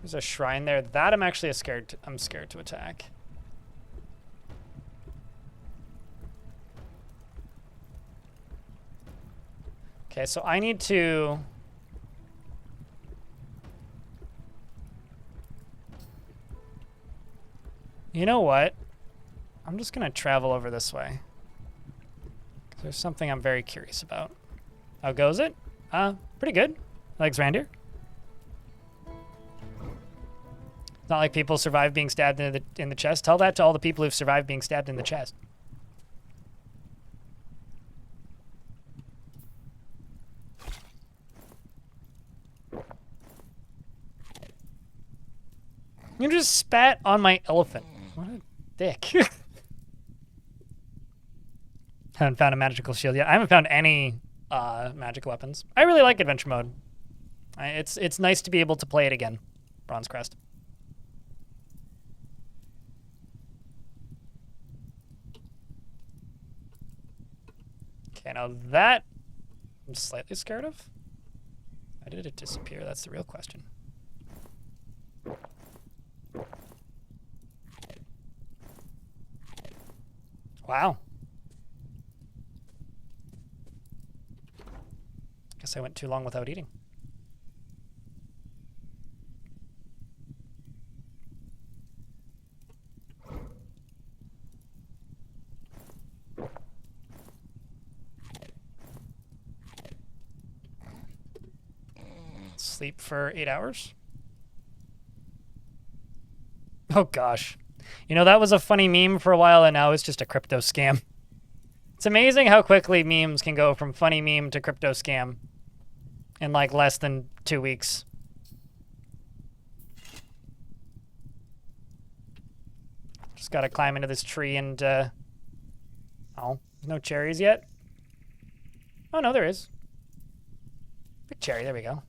There's a shrine there. That I'm actually scared to attack. Okay, so I need to... You know what? I'm just gonna travel over this way. 'Cause there's something I'm very curious about. How goes it? Pretty good. Legs around here. It's not like people survive being stabbed in the chest. Tell that to all the people who've survived being stabbed in the chest. You just spat on my elephant. What a dick. Haven't found a magical shield yet. I haven't found any magical weapons. I really like adventure mode. It's nice to be able to play it again. Bronze Crest. Okay, now that I'm slightly scared of. Why did it disappear? That's the real question. Wow. Guess I went too long without eating. Sleep for 8 hours. Oh gosh. You know, that was a funny meme for a while and now it's just a crypto scam. It's amazing how quickly memes can go from funny meme to crypto scam in like less than 2 weeks. Just gotta climb into this tree and, oh, no cherries yet? Oh no, there is. Big cherry, there we go.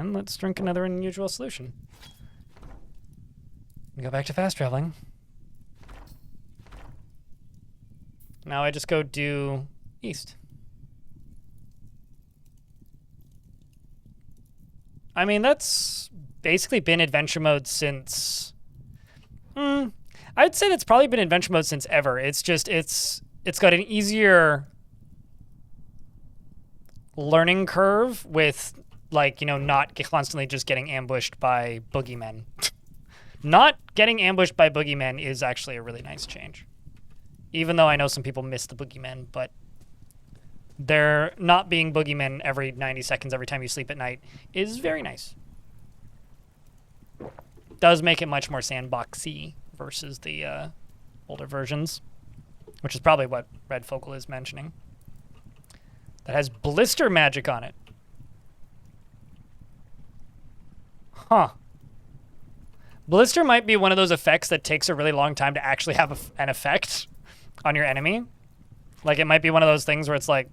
And let's drink another unusual solution. Go back to fast traveling. Now I just go due east. I mean, that's basically been adventure mode since... I'd say that's probably been adventure mode since ever. It's just, it's got an easier learning curve with, like, you know, not constantly just getting ambushed by boogeymen. Not getting ambushed by boogeymen is actually a really nice change. Even though I know some people miss the boogeymen, but there not being boogeymen every 90 seconds every time you sleep at night is very nice. Does make it much more sandboxy versus the older versions, which is probably what Red Focal is mentioning. That has blister magic on it. Huh. Blister might be one of those effects that takes a really long time to actually have an effect on your enemy. Like, it might be one of those things where it's like,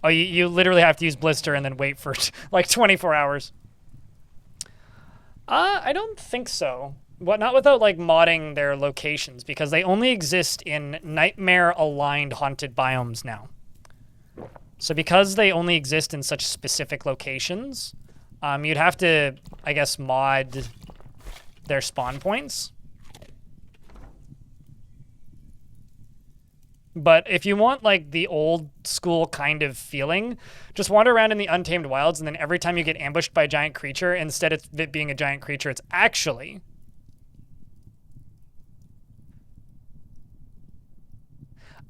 oh, you literally have to use blister and then wait for like 24 hours. I don't think so. Not without, like, modding their locations, because they only exist in nightmare-aligned haunted biomes now. So because they only exist in such specific locations, you'd have to, I guess, mod their spawn points. But if you want, like, the old school kind of feeling, just wander around in the Untamed Wilds, and then every time you get ambushed by a giant creature, instead of it being a giant creature, it's actually...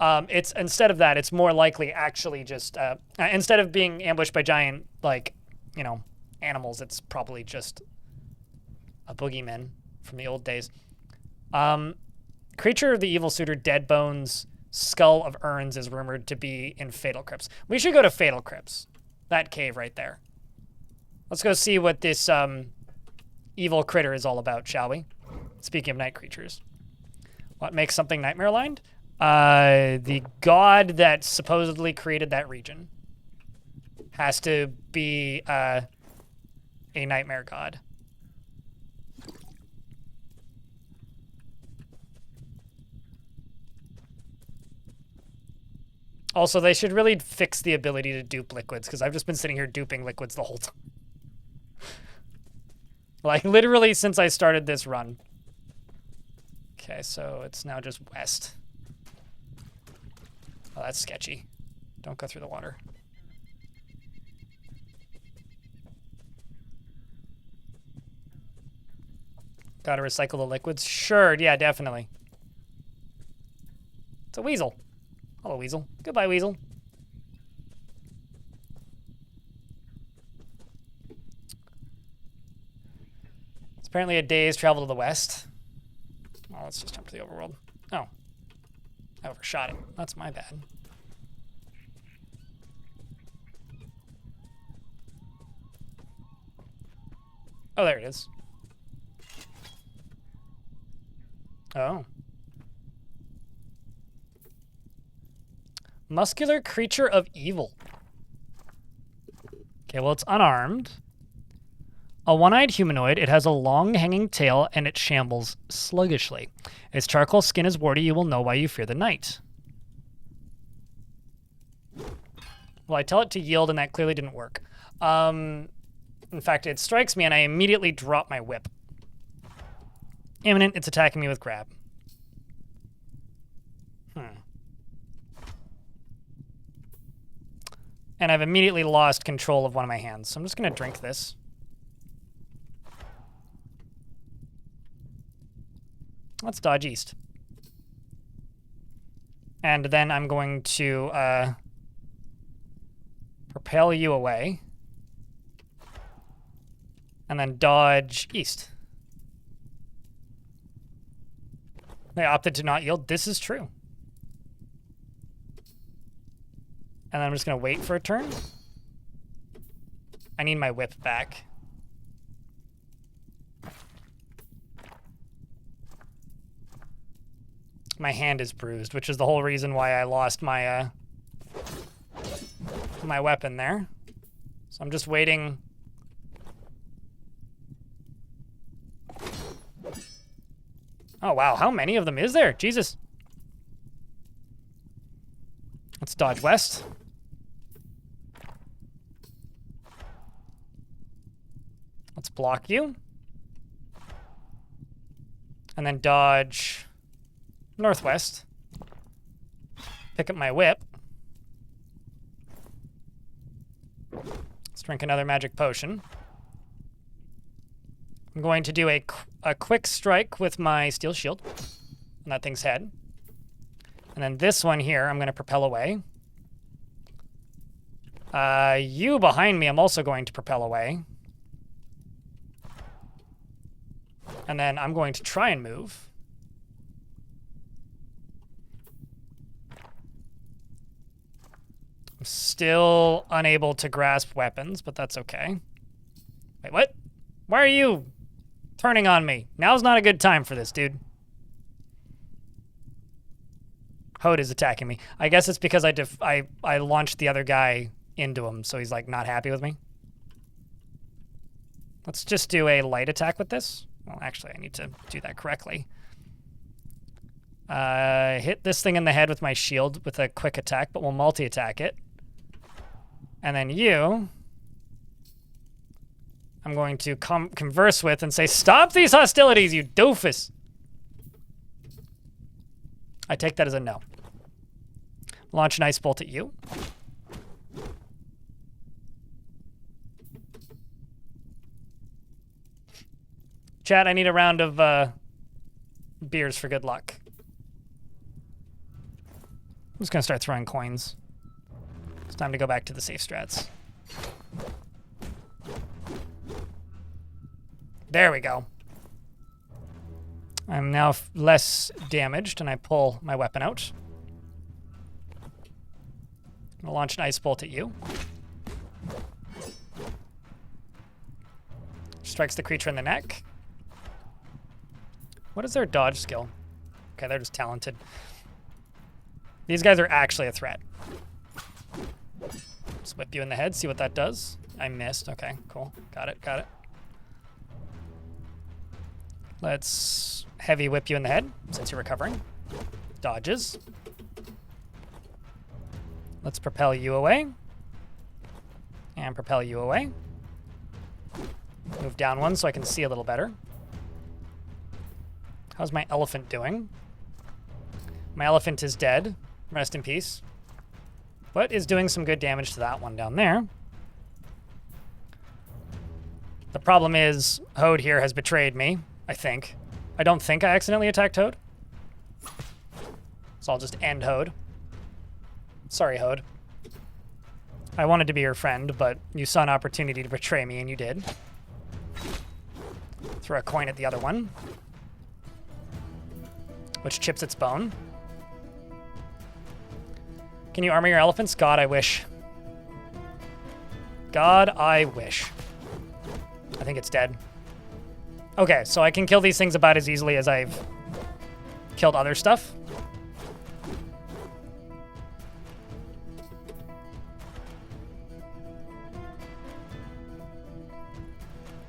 it's instead of that, it's more likely actually just instead of being ambushed by giant, like, you know, animals, it's probably just a boogeyman from the old days. Creature of the Evil Suitor, Dead Bones, Skull of Urns is rumored to be in Fatal Crypts. We should go to Fatal Crypts, that cave right there. Let's go see what this evil critter is all about, shall we? Speaking of night creatures, what makes something nightmare-aligned? The god that supposedly created that region has to be a nightmare god. Also, they should really fix the ability to dupe liquids, because I've just been sitting here duping liquids the whole time. Like, literally since I started this run. Okay, so it's now just west. Oh, that's sketchy. Don't go through the water. Gotta recycle the liquids? Sure, yeah, definitely. It's a weasel. Hello, weasel. Goodbye, weasel. It's apparently a day's travel to the west. Oh, let's just jump to the overworld. Oh. I overshot it. That's my bad. Oh, there it is. Oh. Muscular creature of evil. Okay, well, it's unarmed. A one-eyed humanoid. It has a long hanging tail and it shambles sluggishly. Its charcoal skin is warty. You will know why you fear the night. Well, I tell it to yield and that clearly didn't work. In fact, it strikes me and I immediately drop my whip. Imminent, it's attacking me with grab. And I've immediately lost control of one of my hands. So I'm just going to drink this. Let's dodge east. And then I'm going to propel you away. And then dodge east. They opted to not yield. This is true. And then I'm just going to wait for a turn. I need my whip back. My hand is bruised, which is the whole reason why I lost my my weapon there. So I'm just waiting Oh, wow. How many of them is there? Jesus. Let's dodge west. Let's block you. And then dodge northwest. Pick up my whip. Let's drink another magic potion. I'm going to do a quick strike with my steel shield on that thing's head. And then this one here, I'm going to propel away. You behind me, I'm also going to propel away. And then I'm going to try and move. I'm still unable to grasp weapons, but that's okay. Wait, what? Why are you turning on me? Now's not a good time for this, dude. Hode is attacking me. I guess it's because I launched the other guy into him, so he's like not happy with me. Let's just do a light attack with this. Well, actually, I need to do that correctly. Hit this thing in the head with my shield with a quick attack, but we'll multi-attack it. And then you, I'm going to converse with and say, stop these hostilities, you doofus. I take that as a no. Launch an ice bolt at you. Chat, I need a round of beers for good luck. I'm just gonna start throwing coins. It's time to go back to the safe strats. There we go. I'm now less damaged, and I pull my weapon out. I'll launch an ice bolt at you. Strikes the creature in the neck. What is their dodge skill? Okay, they're just talented. These guys are actually a threat. Just whip you in the head, see what that does. I missed. Okay, cool. Got it, got it. Let's heavy whip you in the head, since you're recovering. Dodges. Let's propel you away. And propel you away. Move down one so I can see a little better. How's my elephant doing? My elephant is dead. Rest in peace. But is doing some good damage to that one down there. The problem is, Hode here has betrayed me, I think. I don't think I accidentally attacked Hode. So I'll just end Hode. Sorry, Hode. I wanted to be your friend, but you saw an opportunity to betray me, and you did. Throw a coin at the other one, which chips its bone. Can you armor your elephants? God, I wish. God, I wish. I think it's dead. Okay, so I can kill these things about as easily as I've killed other stuff.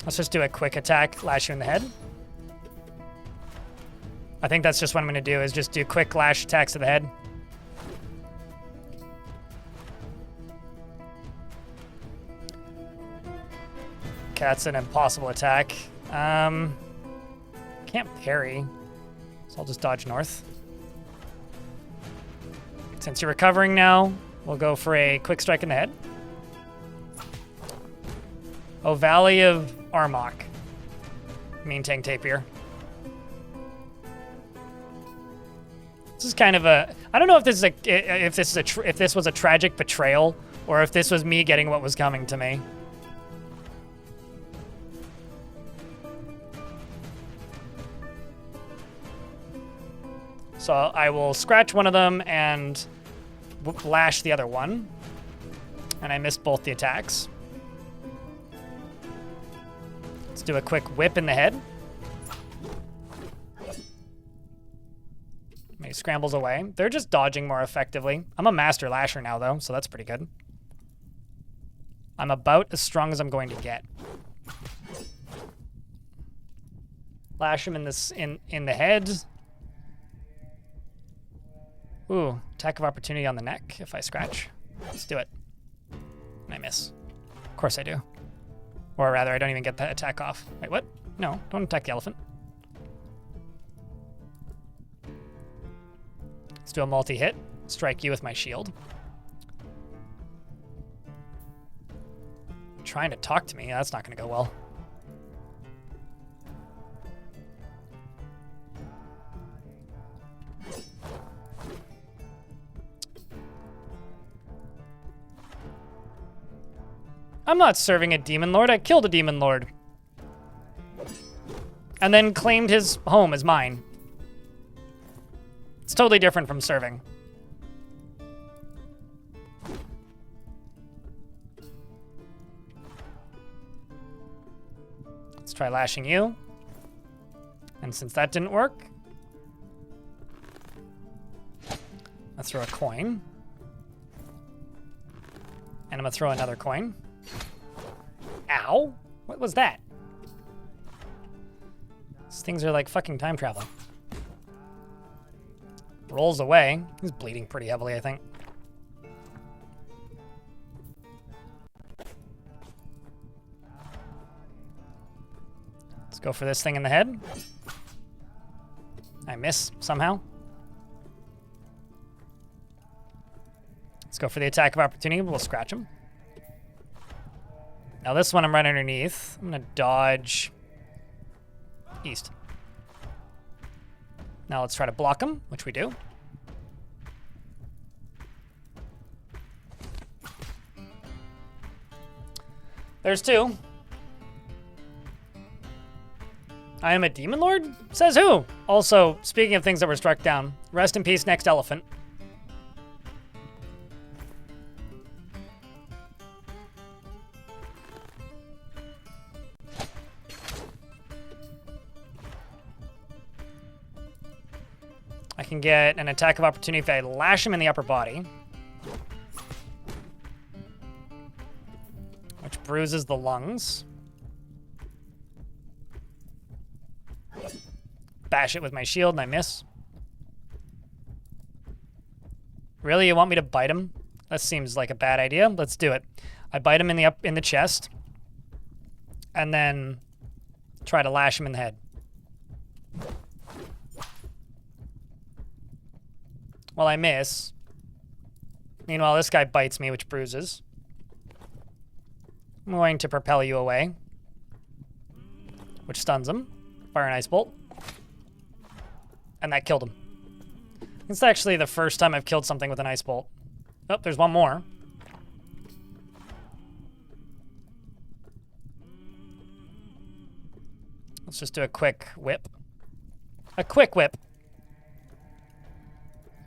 Let's just do a quick attack, lash you in the head. I think that's just what I'm going to do, is just do quick lash attacks to the head. Okay, that's an impossible attack. Can't parry, so I'll just dodge north. Since you're recovering now, we'll go for a quick strike in the head. Oh, Valley of Armok. Mean Tank Tapir. This is kind of a, I don't know if this is if this was a tragic betrayal or if this was me getting what was coming to me. So I will scratch one of them and lash the other one. And I missed both the attacks. Let's do a quick whip in the head. He scrambles away. They're just dodging more effectively. I'm a master lasher now, though, so that's pretty good. I'm about as strong as I'm going to get. Lash him in this in the head. Ooh, attack of opportunity on the neck if I scratch. Let's do it. And I miss. Of course I do. Or rather, I don't even get that attack off. Wait, what? No, don't attack the elephant. Let's do a multi-hit. Strike you with my shield. Trying to talk to me. That's not going to go well. I'm not serving a demon lord. I killed a demon lord. And then claimed his home as mine. It's totally different from serving. Let's try lashing you. And since that didn't work, let's throw a coin. And I'm gonna throw another coin. Ow! What was that? These things are like fucking time traveling. Rolls away. He's bleeding pretty heavily, I think. Let's go for this thing in the head. I miss somehow. Let's go for the attack of opportunity. We'll scratch him. Now this one I'm right underneath. I'm gonna dodge east. Now let's try to block him, which we do. There's two. I am a demon lord? Says who? Also, speaking of things that were struck down, rest in peace, next elephant. I can get an attack of opportunity if I lash him in the upper body, which bruises the lungs. Bash it with my shield and I miss. Really, you want me to bite him? That seems like a bad idea. Let's do it. I bite him in the chest, and then try to lash him in the head. Well, I miss. Meanwhile, this guy bites me, which bruises. I'm going to propel you away, which stuns him. Fire an ice bolt. And that killed him. It's actually the first time I've killed something with an ice bolt. Oh, there's one more. Let's just do a quick whip. A quick whip.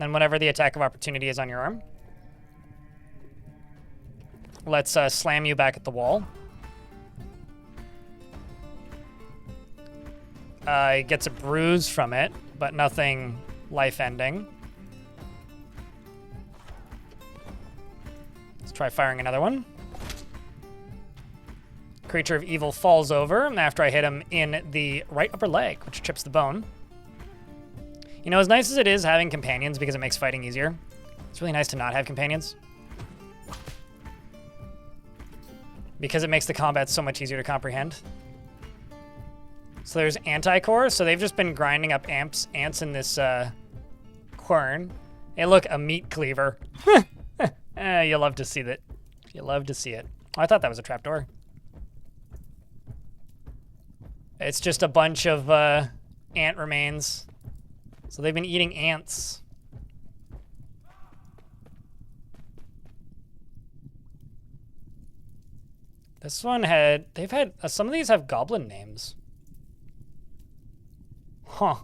Then whatever the attack of opportunity is on your arm. Let's slam you back at the wall. It gets a bruise from it, but nothing life-ending. Let's try firing another one. Creature of evil falls over after I hit him in the right upper leg, which chips the bone. You know, as nice as it is having companions because it makes fighting easier, it's really nice to not have companions. Because it makes the combat so much easier to comprehend. So there's anti-core, so they've just been grinding up ants in this quern. Hey, look, a meat cleaver. You love to see that. You love to see it. Oh, I thought that was a trapdoor. It's just a bunch of ant remains. So they've been eating ants. This one they've had, some of these have goblin names. Huh.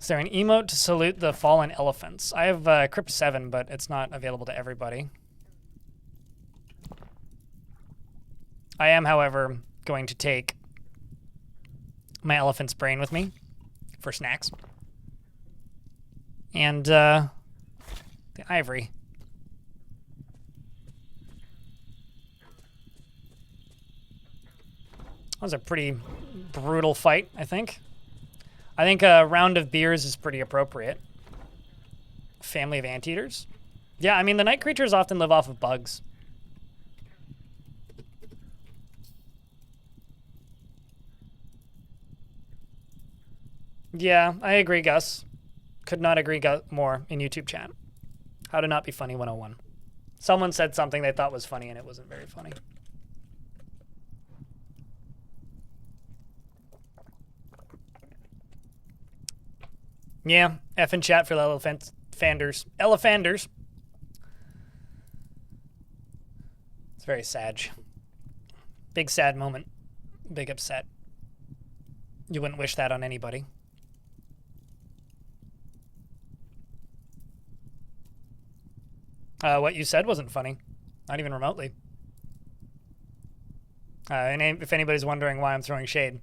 Is there an emote to salute the fallen elephants? I have Crypt 7, but it's not available to everybody. I am, however, going to take my elephant's brain with me for snacks. And the ivory. That was a pretty brutal fight, I think. I think a round of beers is pretty appropriate. Family of anteaters? Yeah, I mean, the night creatures often live off of bugs. Yeah, I agree, Gus. Could not agree more in YouTube chat. How to not be funny 101. Someone said something they thought was funny and it wasn't very funny. Yeah, F in chat for the elephanters. Elephanters. It's very sad. Big sad moment. Big upset. You wouldn't wish that on anybody. What you said wasn't funny. Not even remotely. And if anybody's wondering why I'm throwing shade,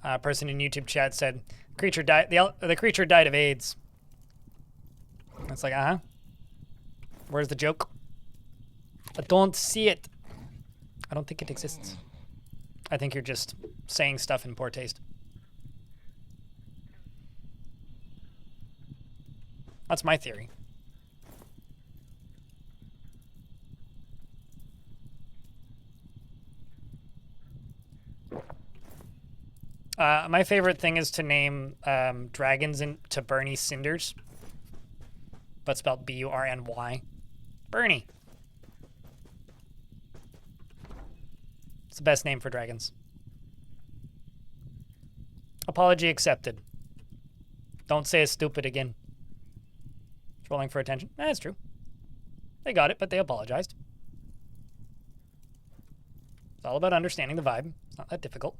a person in YouTube chat said, "Creature died. The creature died of AIDS." It's like, where's the joke? I don't see it. I don't think it exists. I think you're just saying stuff in poor taste. That's my theory. My favorite thing is to name dragons to Bernie Cinders, but spelled B-U-R-N-Y. Bernie. It's the best name for dragons. Apology accepted. Don't say it's stupid again. Trolling for attention. That's true. They got it, but they apologized. It's all about understanding the vibe. It's not that difficult.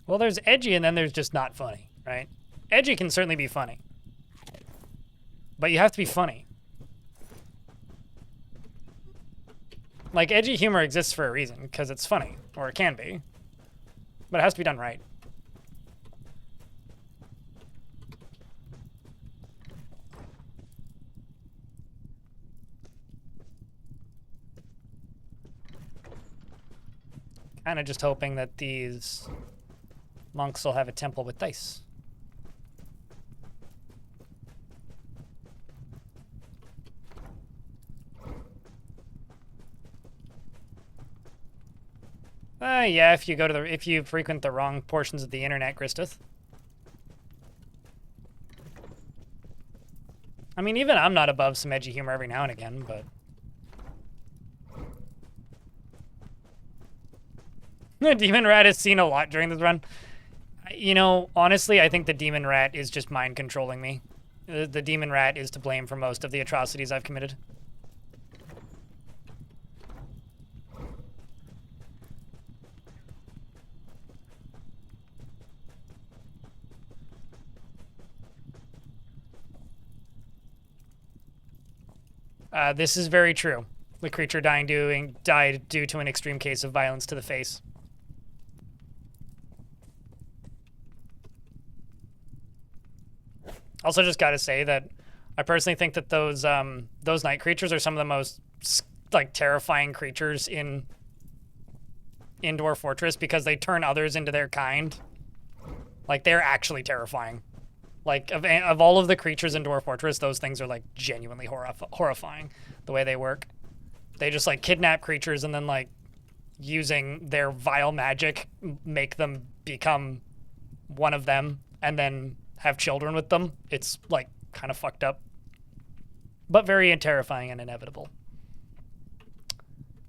Well, there's edgy and then there's just not funny, right? Edgy can certainly be funny. But you have to be funny. Like, edgy humor exists for a reason, because it's funny. Or it can be. But it has to be done right. Kind of just hoping that these monks will have a temple with dice. Yeah, if you frequent the wrong portions of the internet, Christeth. I mean, even I'm not above some edgy humor every now and again, but... The demon rat is seen a lot during this run. You know, honestly, I think the demon rat is just mind controlling me. The demon rat is to blame for most of the atrocities I've committed. This is very true. The creature died due to an extreme case of violence to the face. Also, just gotta say that I personally think that those night creatures are some of the most like terrifying creatures in Dwarf Fortress because they turn others into their kind. Like, they're actually terrifying. Like, of all of the creatures in Dwarf Fortress, those things are like genuinely horrifying the way they work. They just like kidnap creatures and then like using their vile magic make them become one of them and then have children with them. It's like kind of fucked up, but very terrifying and inevitable.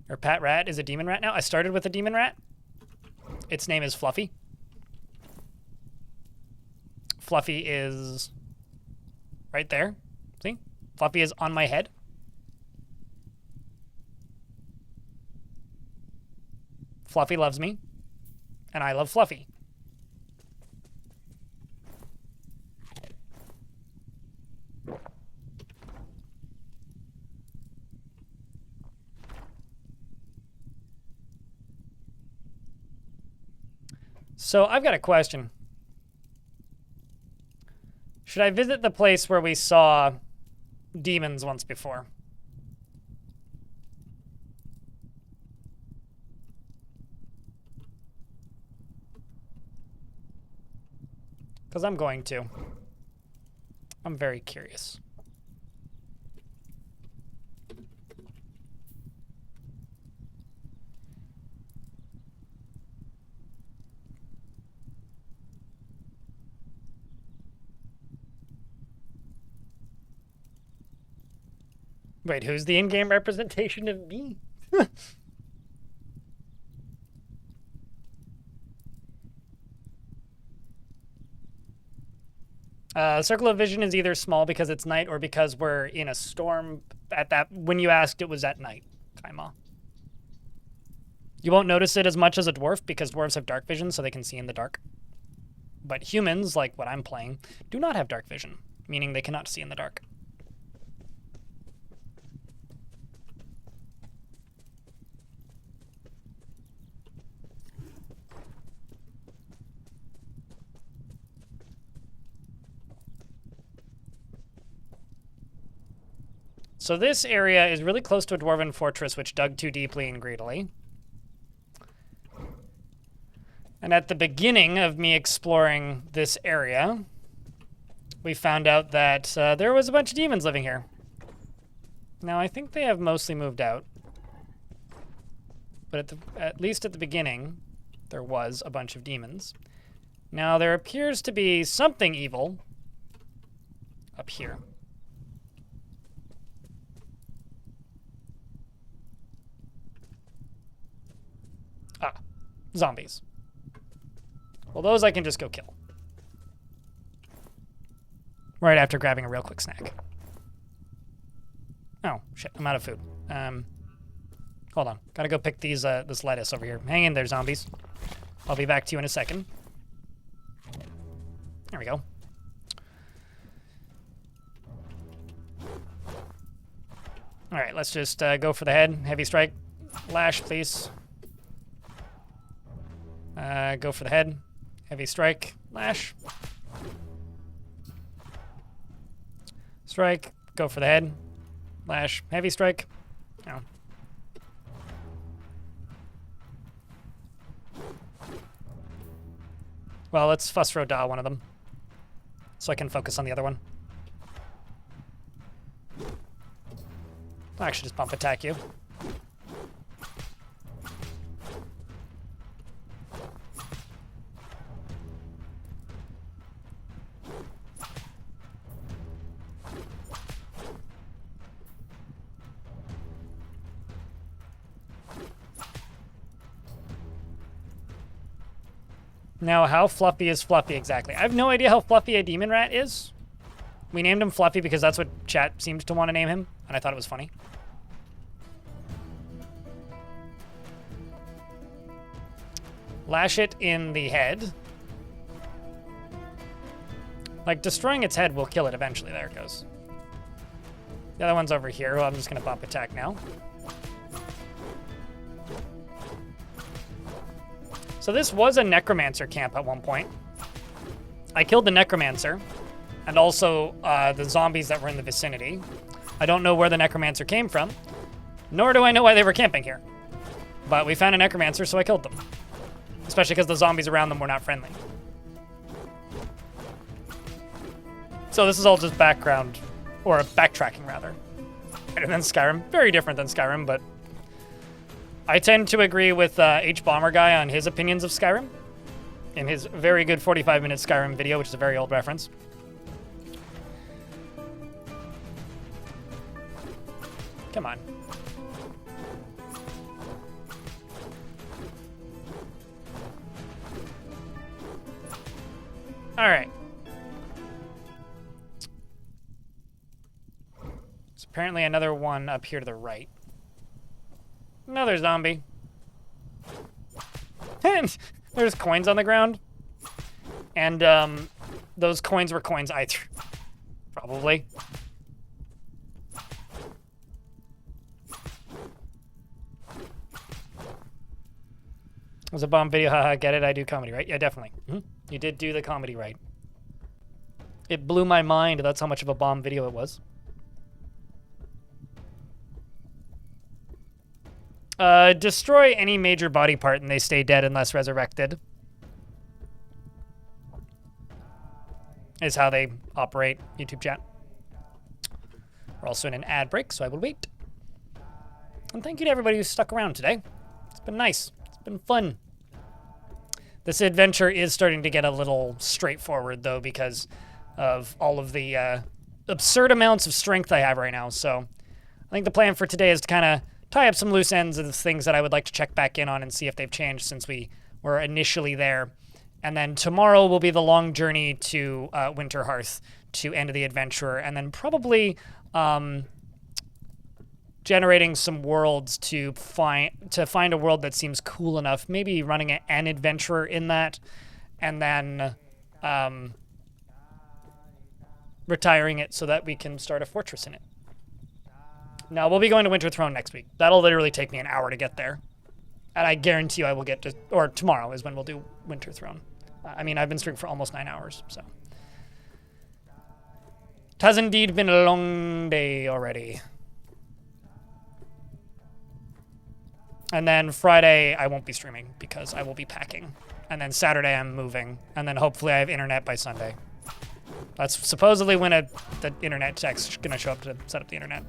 Our pet rat is a demon rat now. I started with a demon rat. Its name is Fluffy. Fluffy is right there. See? Fluffy is on my head. Fluffy loves me, and I love Fluffy. So I've got a question. Should I visit the place where we saw demons once before? Because I'm going to. I'm very curious. Wait, who's the in-game representation of me? Circle of vision is either small because it's night or because we're in a storm at that. When you asked, it was at night. Kaima. You won't notice it as much as a dwarf because dwarves have dark vision, so they can see in the dark. But humans, like what I'm playing, do not have dark vision, meaning they cannot see in the dark. So this area is really close to a dwarven fortress, which dug too deeply and greedily. And at the beginning of me exploring this area, we found out that there was a bunch of demons living here. Now, I think they have mostly moved out. But at least at the beginning, there was a bunch of demons. Now, there appears to be something evil up here. Ah, zombies. Well, those I can just go kill. Right after grabbing a real quick snack. Oh, shit, I'm out of food. Hold on. Gotta go pick these, this lettuce over here. Hang in there, zombies. I'll be back to you in a second. There we go. All right, let's just go for the head. Heavy strike. Lash, please. Go for the head. Heavy strike. Lash. Strike. Go for the head. Lash. Heavy strike. No. Well, let's fuss roda one of them, so I can focus on the other one. I'll actually just bump attack you. Now, how fluffy is Fluffy exactly? I have no idea how fluffy a demon rat is. We named him Fluffy because that's what chat seemed to want to name him, and I thought it was funny. Lash it in the head. Like, destroying its head will kill it eventually. There it goes. The other one's over here. Well, I'm just going to bump attack now. So this was a Necromancer camp at one point. I killed the Necromancer and also the zombies that were in the vicinity. I don't know where the Necromancer came from, nor do I know why they were camping here. But we found a Necromancer, so I killed them. Especially because the zombies around them were not friendly. So this is all just background, or backtracking rather. Better than Skyrim. Very different than Skyrim, but I tend to agree with H Bomber Guy on his opinions of Skyrim in his very good 45-minute Skyrim video, which is a very old reference. Come on. All right. There's apparently another one up here to the right. Another zombie. And there's coins on the ground. And those coins were coins I threw. Probably. It was a bomb video, haha, get it, I do comedy, right? Yeah, definitely. You did do the comedy right. It blew my mind, that's how much of a bomb video it was. Destroy any major body part and they stay dead unless resurrected. Is how they operate, YouTube chat. We're also in an ad break, so I will wait. And thank you to everybody who stuck around today. It's been nice. It's been fun. This adventure is starting to get a little straightforward, though, because of all of the absurd amounts of strength I have right now. So I think the plan for today is to kind of tie up some loose ends of the things that I would like to check back in on and see if they've changed since we were initially there. And then tomorrow will be the long journey to Winterhearth to end the adventure, and then probably generating some worlds to find a world that seems cool enough. Maybe running an adventurer in that, and then retiring it so that we can start a fortress in it. Now we'll be going to Winterthrone next week. That'll literally take me an hour to get there. And I guarantee you I will get to, or tomorrow is when we'll do Winterthrone. I mean, I've been streaming for almost 9 hours, so. It has indeed been a long day already. And then Friday, I won't be streaming because I will be packing. And then Saturday, I'm moving. And then hopefully I have internet by Sunday. That's supposedly when the internet tech's gonna show up to set up the internet.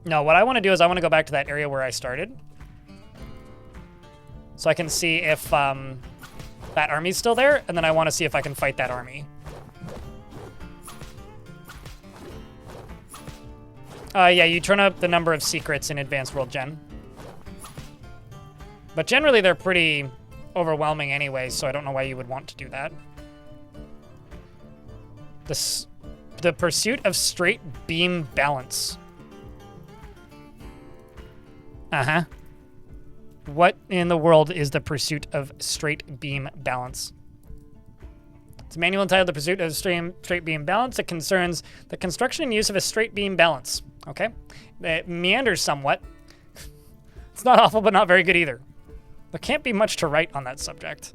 No, what I want to do is I want to go back to that area where I started. So I can see if that army's still there, and then I want to see if I can fight that army. Yeah, you turn up the number of secrets in Advanced World Gen. But generally they're pretty overwhelming anyway, so I don't know why you would want to do that. The pursuit of straight beam balance. Uh-huh. What in the world is the pursuit of straight beam balance? It's a manual entitled The Pursuit of Straight Beam Balance. It concerns the construction and use of a straight beam balance. Okay? It meanders somewhat. It's not awful, but not very good either. There can't be much to write on that subject.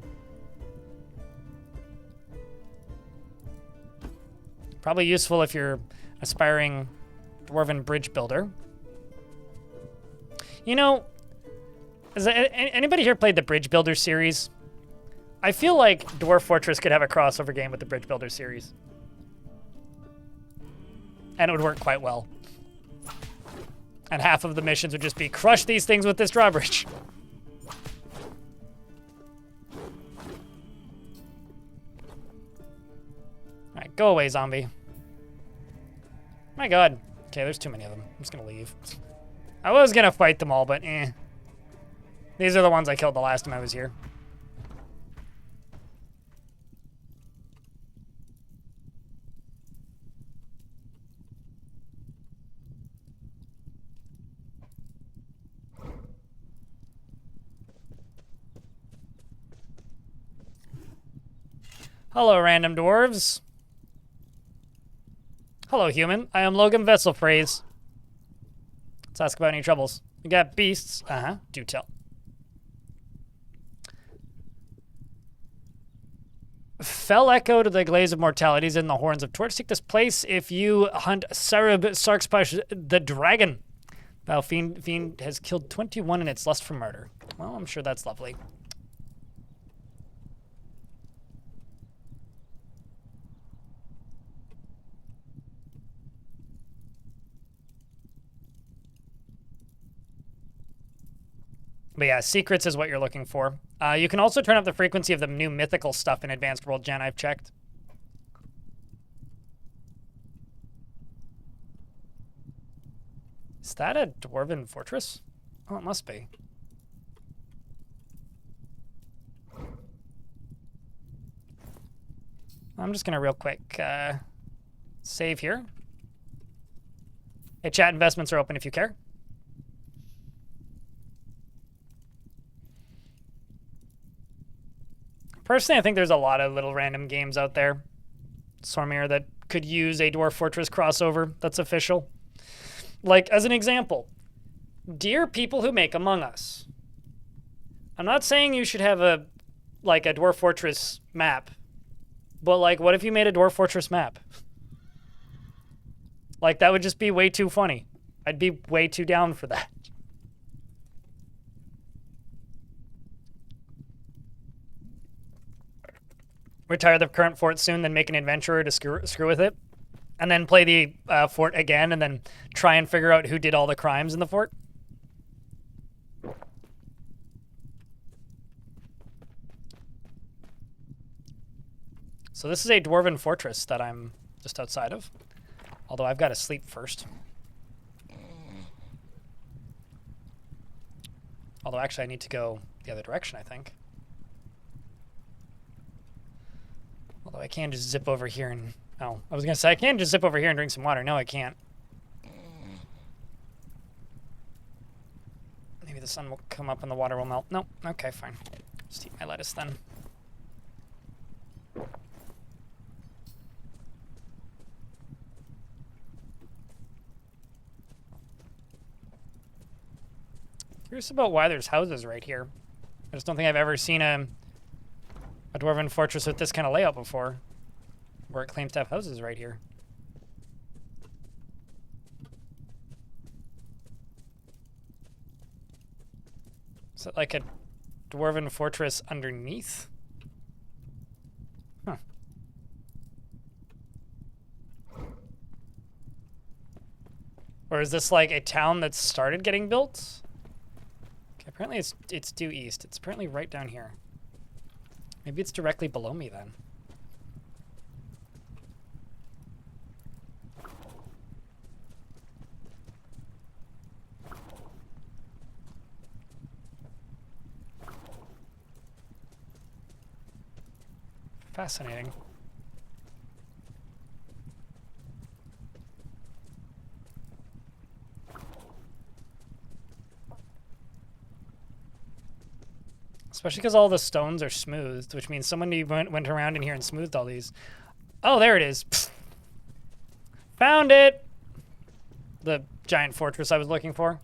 Probably useful if you're aspiring dwarven bridge builder. You know, has anybody here played the Bridge Builder series? I feel like Dwarf Fortress could have a crossover game with the Bridge Builder series. And it would work quite well. And half of the missions would just be, crush these things with this drawbridge. Alright, go away, zombie. My god. Okay, there's too many of them. I'm just gonna leave. I was gonna fight them all, but eh. These are the ones I killed the last time I was here. Hello, random dwarves. Hello, human. I am Logan Vesselphrase. Let's ask about any troubles. We got beasts. Uh-huh. Do tell. Fell echo to the glaze of mortalities in the horns of torch. Seek this place if you hunt Sarab Sarkspash the dragon. Thou fiend has killed 21 in its lust for murder. Well, I'm sure that's lovely. But yeah, secrets is what you're looking for. You can also turn up the frequency of the new mythical stuff in Advanced World Gen, I've checked. Is that a dwarven fortress? Oh, it must be. I'm just going to real quick save here. Hey, chat, investments are open if you care. Personally, I think there's a lot of little random games out there, Sormir, that could use a Dwarf Fortress crossover that's official. Like, as an example, Dear people who make Among Us, I'm not saying you should have a Dwarf Fortress map, but like, what if you made a Dwarf Fortress map? Like, that would just be way too funny. I'd be way too down for that. Retire the current fort soon, then make an adventurer to screw with it, and then play the fort again, and then try and figure out who did all the crimes in the fort. So this is a dwarven fortress that I'm just outside of, although I've got to sleep first. Although actually I need to go the other direction, I think. Although I can just zip over here and... Oh, I was going to say I can just zip over here and drink some water. No, I can't. Maybe the sun will come up and the water will melt. No, okay, fine. Just eat my lettuce then. Curious about why there's houses right here. I just don't think I've ever seen a dwarven fortress with this kind of layout before, where it claims to have houses right here. Is it like a dwarven fortress underneath? Huh. Or is this like a town that's started getting built? Okay, apparently it's due east. It's apparently right down here. Maybe it's directly below me then. Fascinating. Especially because all the stones are smoothed, which means someone went around in here and smoothed all these. Oh, there it is. Pfft. Found it! The giant fortress I was looking for.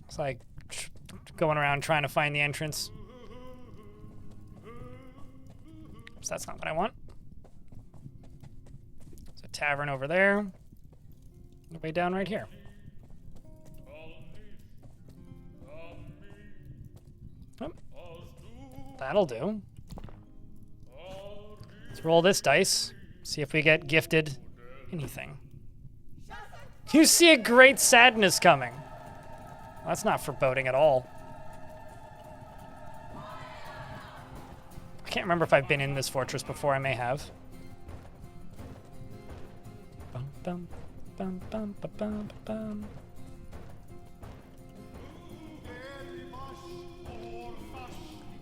It's like going around trying to find the entrance. So that's not what I want. There's a tavern over there. The way down right here. Oh, that'll do. Let's roll this dice. See if we get gifted anything. You see a great sadness coming. Well, that's not foreboding at all. I can't remember if I've been in this fortress before. I may have. Bum, bum, bum, bum, bum, bum, bum.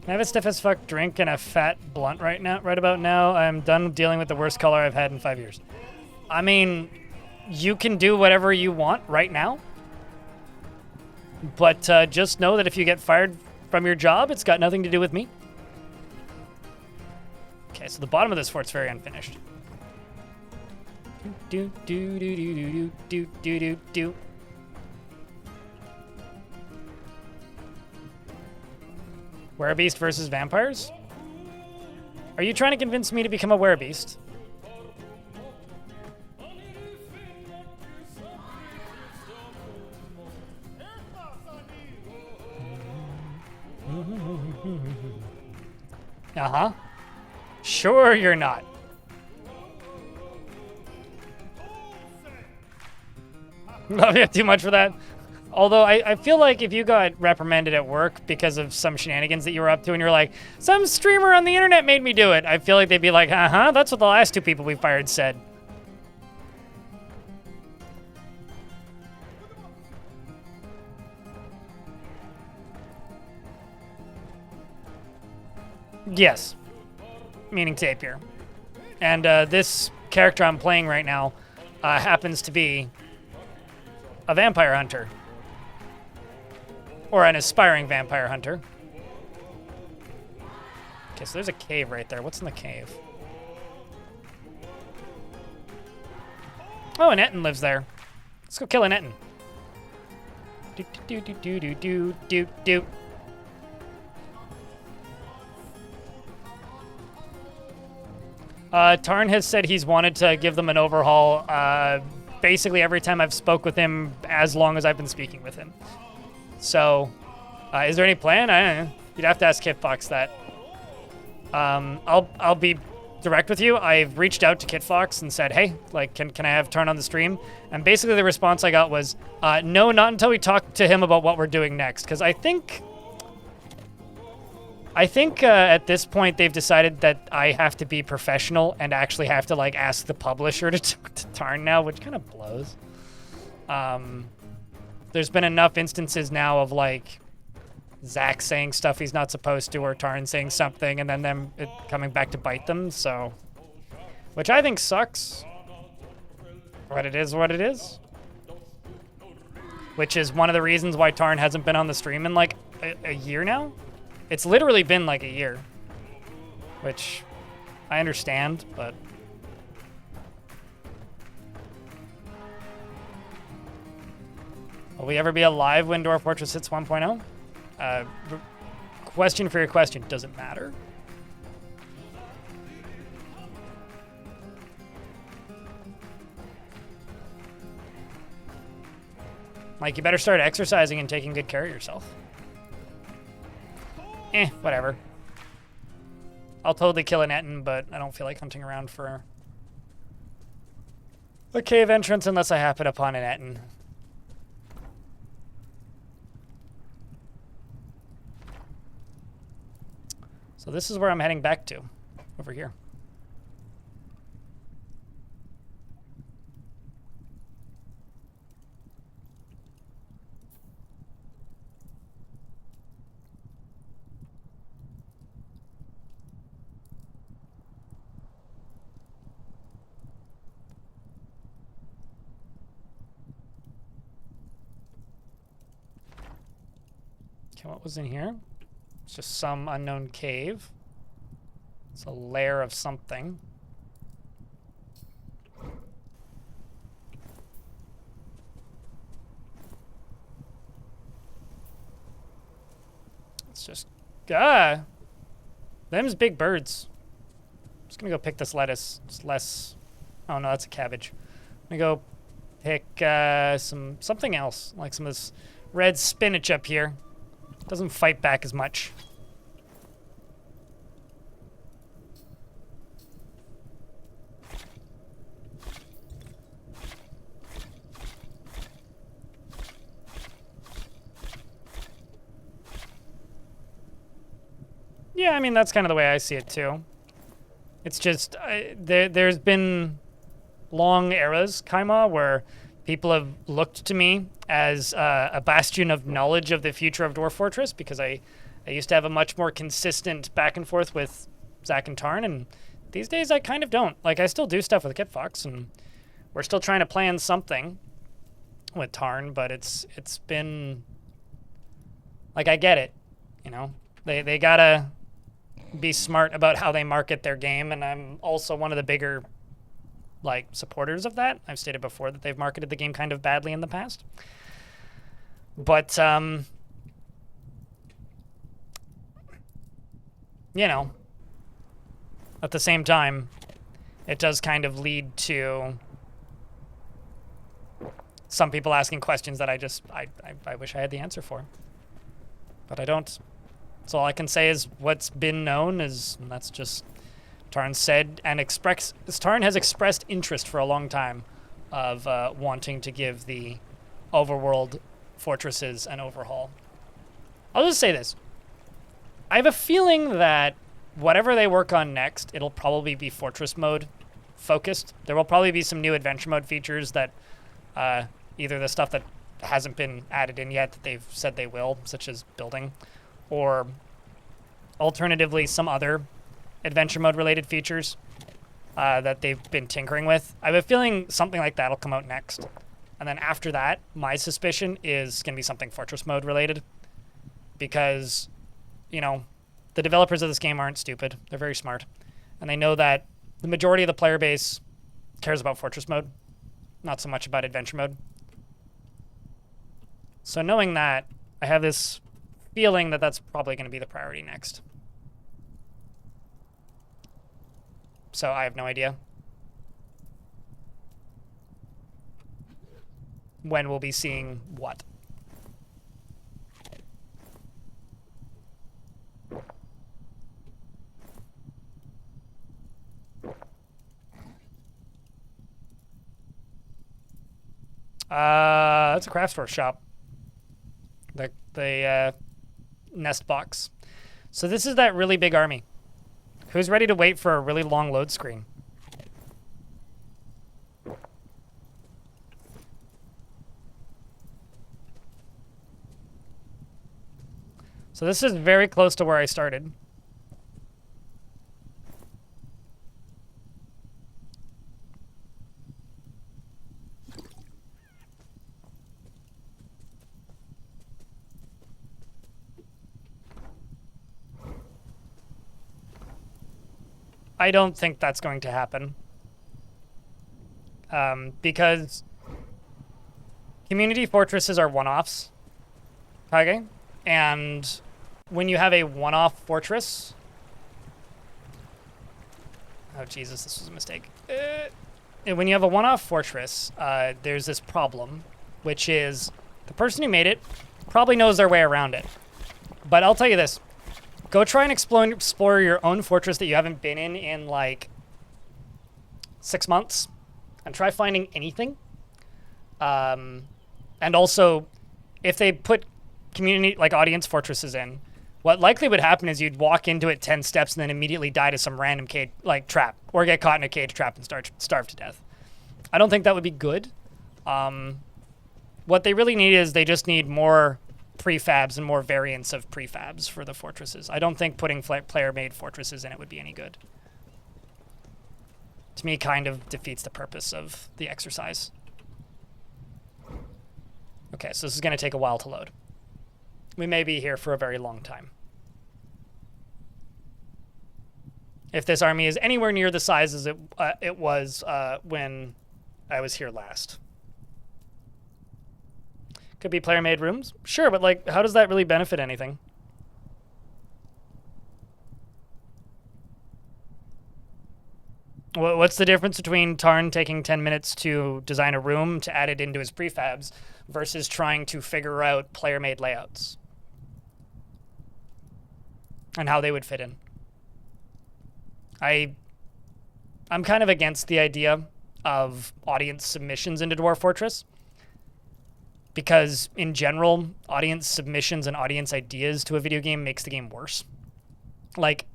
Can I have a stiff as fuck drink and a fat blunt right about now? I'm done dealing with the worst color I've had in 5 years. I mean, you can do whatever you want right now. But just know that if you get fired from your job, it's got nothing to do with me. Okay, so the bottom of this fort's very unfinished. Do do do do do do do do do. Werebeast versus vampires? Are you trying to convince me to become a werebeast? Uh-huh. Sure you're not. Love you too much for that. Although I feel like if you got reprimanded at work because of some shenanigans that you were up to and you're like, some streamer on the internet made me do it, I feel like they'd be like, uh-huh, that's what the last two people we fired said. Yes. Meaning Tapir. And this character I'm playing right now happens to be a vampire hunter. Or an aspiring vampire hunter. Okay, so there's a cave right there. What's in the cave? Oh, an Etten lives there. Let's go kill an Etten. Do do do do do do do do. Tarn has said he's wanted to give them an overhaul basically every time I've spoke with him as long as I've been speaking with him. So, is there any plan? I don't know. You'd have to ask Kitfox that. I'll be direct with you. I've reached out to Kitfox and said, hey, like, can I have Tarn on the stream? And basically the response I got was, no, not until we talk to him about what we're doing next. Because I think at this point they've decided that I have to be professional and actually have to like ask the publisher to talk to Tarn now, which kind of blows. There's been enough instances now of like Zach saying stuff he's not supposed to, or Tarn saying something, and then them coming back to bite them. So, which I think sucks. But it is what it is. Which is one of the reasons why Tarn hasn't been on the stream in like a year now. It's literally been like a year, which I understand, but will we ever be alive when Dwarf Fortress hits 1.0? Question for your question, does it matter? Like, you better start exercising and taking good care of yourself. Whatever. I'll totally kill an Etten, but I don't feel like hunting around for a cave entrance unless I happen upon an Etten. So this is where I'm heading back to, over here. Okay, what was in here? It's just some unknown cave. It's a lair of something. It's just, them's big birds. I'm just gonna go pick this lettuce. It's less, oh no, that's a cabbage. I'm gonna go pick something else, like some of this red spinach up here. Doesn't fight back as much. Yeah, I mean, that's kind of the way I see it, too. It's just, there's been long eras, Kaima, where people have looked to me as a bastion of knowledge of the future of Dwarf Fortress, because I used to have a much more consistent back and forth with Zach and Tarn, and these days I kind of don't. Like, I still do stuff with Kitfox, and we're still trying to plan something with Tarn, but it's been, like, I get it, you know? They gotta be smart about how they market their game, and I'm also one of the bigger like supporters of that. I've stated before that they've marketed the game kind of badly in the past. But you know, at the same time, it does kind of lead to some people asking questions that I wish I had the answer for. But I don't. So all I can say is what's been known is, and that's just Tarn said and Tarn has expressed interest for a long time of wanting to give the overworld fortresses an overhaul. I'll just say this. I have a feeling that whatever they work on next, it'll probably be fortress mode focused. There will probably be some new adventure mode features that either the stuff that hasn't been added in yet that they've said they will, such as building, or alternatively some other adventure mode related features that they've been tinkering with. I have a feeling something like that will come out next. And then after that, my suspicion is going to be something fortress mode related. because, you know, the developers of this game aren't stupid. They're very smart. And they know that the majority of the player base cares about Fortress mode, not so much about adventure mode. So knowing that, I have this feeling that that's probably going to be the priority next. So I have no idea when we'll be seeing what. It's a craft store shop. The nest box. So this is that really big army. Who's ready to wait for a really long load screen? So this is very close to where I started. I don't think that's going to happen. Because community fortresses are one-offs. Okay? And when you have a one-off fortress... Oh, Jesus, this was a mistake. And when you have a one-off fortress, there's this problem, which is the person who made it probably knows their way around it. But I'll tell you this. Go try and explore your own fortress that you haven't been in like 6 months, and try finding anything. And also, if they put community, like audience fortresses in, what likely would happen is you'd walk into it 10 steps and then immediately die to some random cage, like trap, or get caught in a cage trap and starve to death. I don't think that would be good. What they really need is they just need more prefabs and more variants of prefabs for the fortresses. I don't think putting player-made fortresses in it would be any good. To me, kind of defeats the purpose of the exercise. Okay, so this is going to take a while to load. We may be here for a very long time. If this army is anywhere near the size as it was when I was here last. Could be player-made rooms? Sure, but like, how does that really benefit anything? What's the difference between Tarn taking 10 minutes to design a room to add it into his prefabs versus trying to figure out player-made layouts? And how they would fit in. I'm kind of against the idea of audience submissions into Dwarf Fortress. Because, in general, audience submissions and audience ideas to a video game makes the game worse. Like,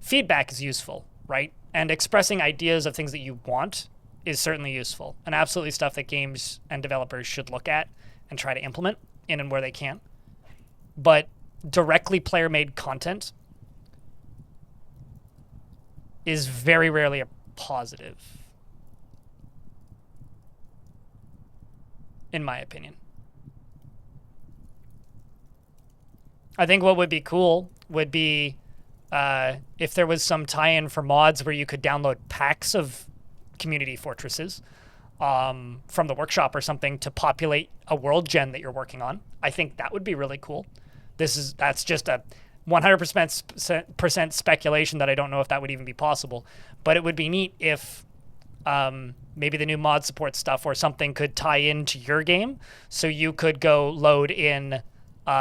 feedback is useful, right? And expressing ideas of things that you want is certainly useful. And absolutely stuff that games and developers should look at and try to implement in and where they can. But directly player-made content is very rarely a positive. In my opinion. I think what would be cool would be if there was some tie-in for mods where you could download packs of community fortresses from the workshop or something to populate a world gen that you're working on. I think that would be really cool. That's just a 100% speculation that I don't know if that would even be possible. But it would be neat if maybe the new mod support stuff or something could tie into your game, so you could go load in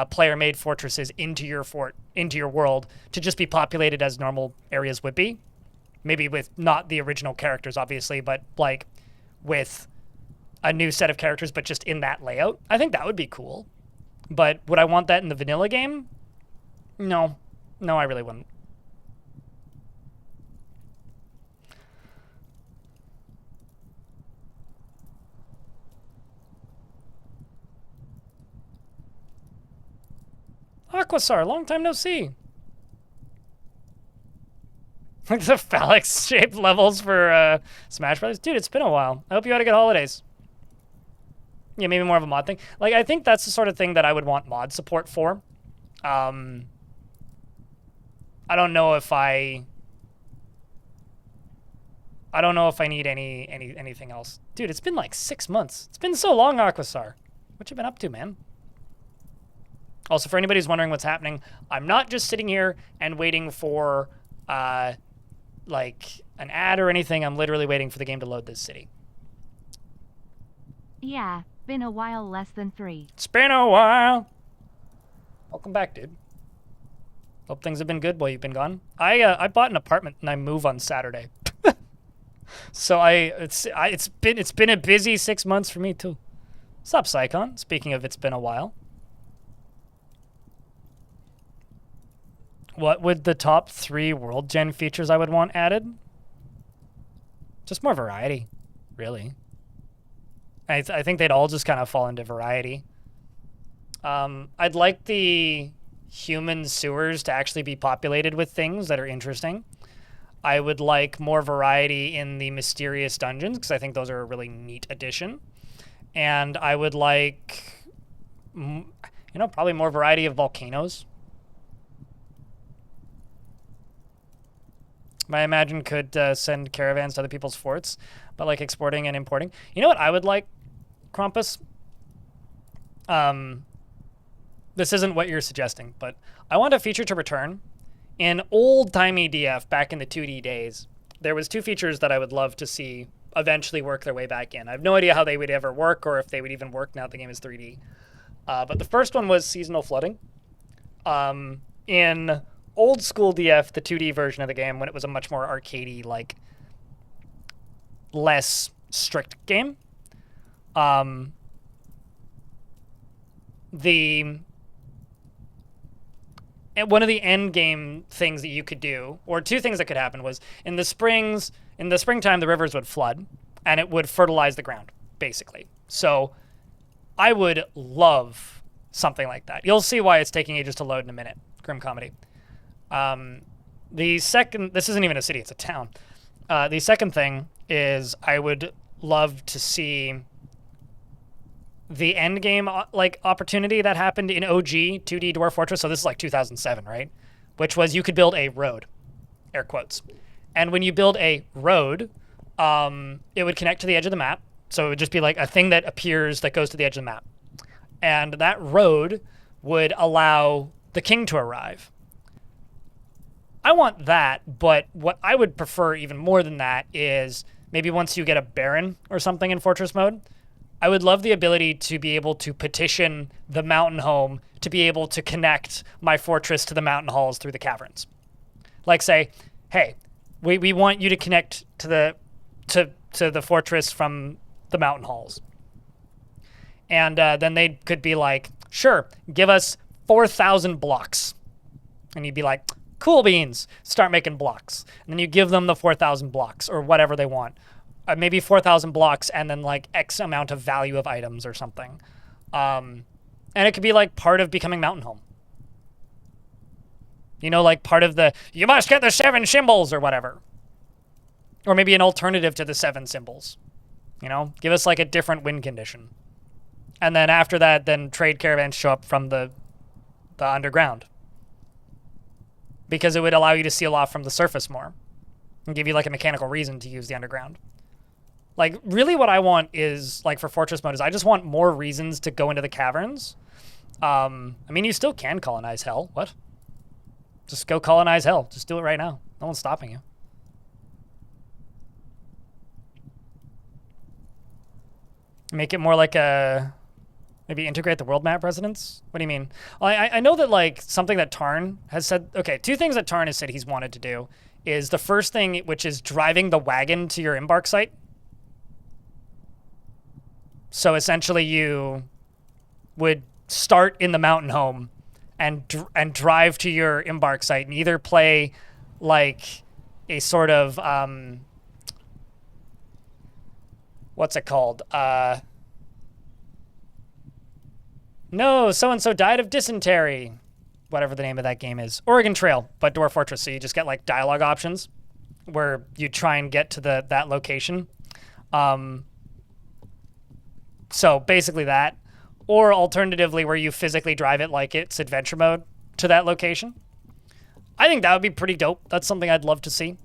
player-made fortresses into your world to just be populated as normal areas would be. Maybe with not the original characters, obviously, but like with a new set of characters, but just in that layout. I think that would be cool. But would I want that in the vanilla game? No. No, I really wouldn't. Aquasar, long time no see. Like the phallic-shaped levels for Smash Brothers. Dude, it's been a while. I hope you had a good holidays. Yeah, maybe more of a mod thing. Like, I think that's the sort of thing that I would want mod support for. I don't know if I need anything else. Dude, it's been like 6 months. It's been so long, Aquasar. What you been up to, man? Also, for anybody who's wondering what's happening, I'm not just sitting here and waiting for like an ad or anything. I'm literally waiting for the game to load this city. Yeah, been a while, less than 3. It's been a while. Welcome back, dude. Hope things have been good while you've been gone. I bought an apartment and I move on Saturday. So it's been a busy 6 months for me too. What's up, Psychon? Speaking of, it's been a while. What would the top 3 world gen features I would want added? Just more variety, really. I think they'd all just kind of fall into variety. I'd like the human sewers to actually be populated with things that are interesting. I would like more variety in the mysterious dungeons, because I think those are a really neat addition. And I would like, probably more variety of volcanoes. I imagine could send caravans to other people's forts, but like exporting and importing. You know what I would like, Krampus? This isn't what you're suggesting, but I want a feature to return. In old-timey DF, back in the 2D days, there was 2 features that I would love to see eventually work their way back in. I have no idea how they would ever work or if they would even work now that the game is 3D. But the first one was seasonal flooding. In old school DF, the 2D version of the game, when it was a much more arcadey, like, less strict game, one of the end game things that you could do, or 2 things that could happen, was in the springtime, the rivers would flood and it would fertilize the ground, basically. So I would love something like that. You'll see why it's taking ages to load in a minute. Grim Comedy. This isn't even a city, it's a town. The second thing is I would love to see the end game opportunity that happened in OG 2D Dwarf Fortress. So this is like 2007, right? Which was you could build a road, air quotes. And when you build a road, it would connect to the edge of the map. So it would just be like a thing that appears that goes to the edge of the map. And that road would allow the king to arrive. I want that, but what I would prefer even more than that is maybe once you get a baron or something in Fortress mode, I would love the ability to be able to petition the mountain home to be able to connect my fortress to the mountain halls through the caverns. Like say, hey, we want you to connect to the fortress from the mountain halls. And then they could be like, sure, give us 4,000 blocks. And you'd be like, cool beans, start making blocks. And then you give them the 4,000 blocks or whatever they want. Maybe 4,000 blocks and then like X amount of value of items or something. And it could be like part of becoming Mountain Home. You know, like part of the, you must get the 7 symbols or whatever. Or maybe an alternative to the 7 symbols. You know, give us like a different win condition. And then after that, then trade caravans show up from the underground. Because it would allow you to seal off from the surface more. And give you like a mechanical reason to use the underground. Like, really what I want is, like, for Fortress mode is I just want more reasons to go into the caverns. I mean, you still can colonize hell. What? Just go colonize hell. Just do it right now. No one's stopping you. Make it more like a... Maybe integrate the world map residents? What do you mean? Well, I know that, like, something that Tarn has said... Okay, 2 things that Tarn has said he's wanted to do is the first thing, which is driving the wagon to your embark site. So essentially you would start in the mountain home and drive to your embark site and either play like a sort of, what's it called? No, so-and-so died of dysentery. Whatever the name of that game is. Oregon Trail, but Dwarf Fortress. So you just get like dialogue options where you try and get to that location. So basically that, or alternatively where you physically drive it like it's adventure mode, to that location. I think that would be pretty dope. That's something I'd love to see.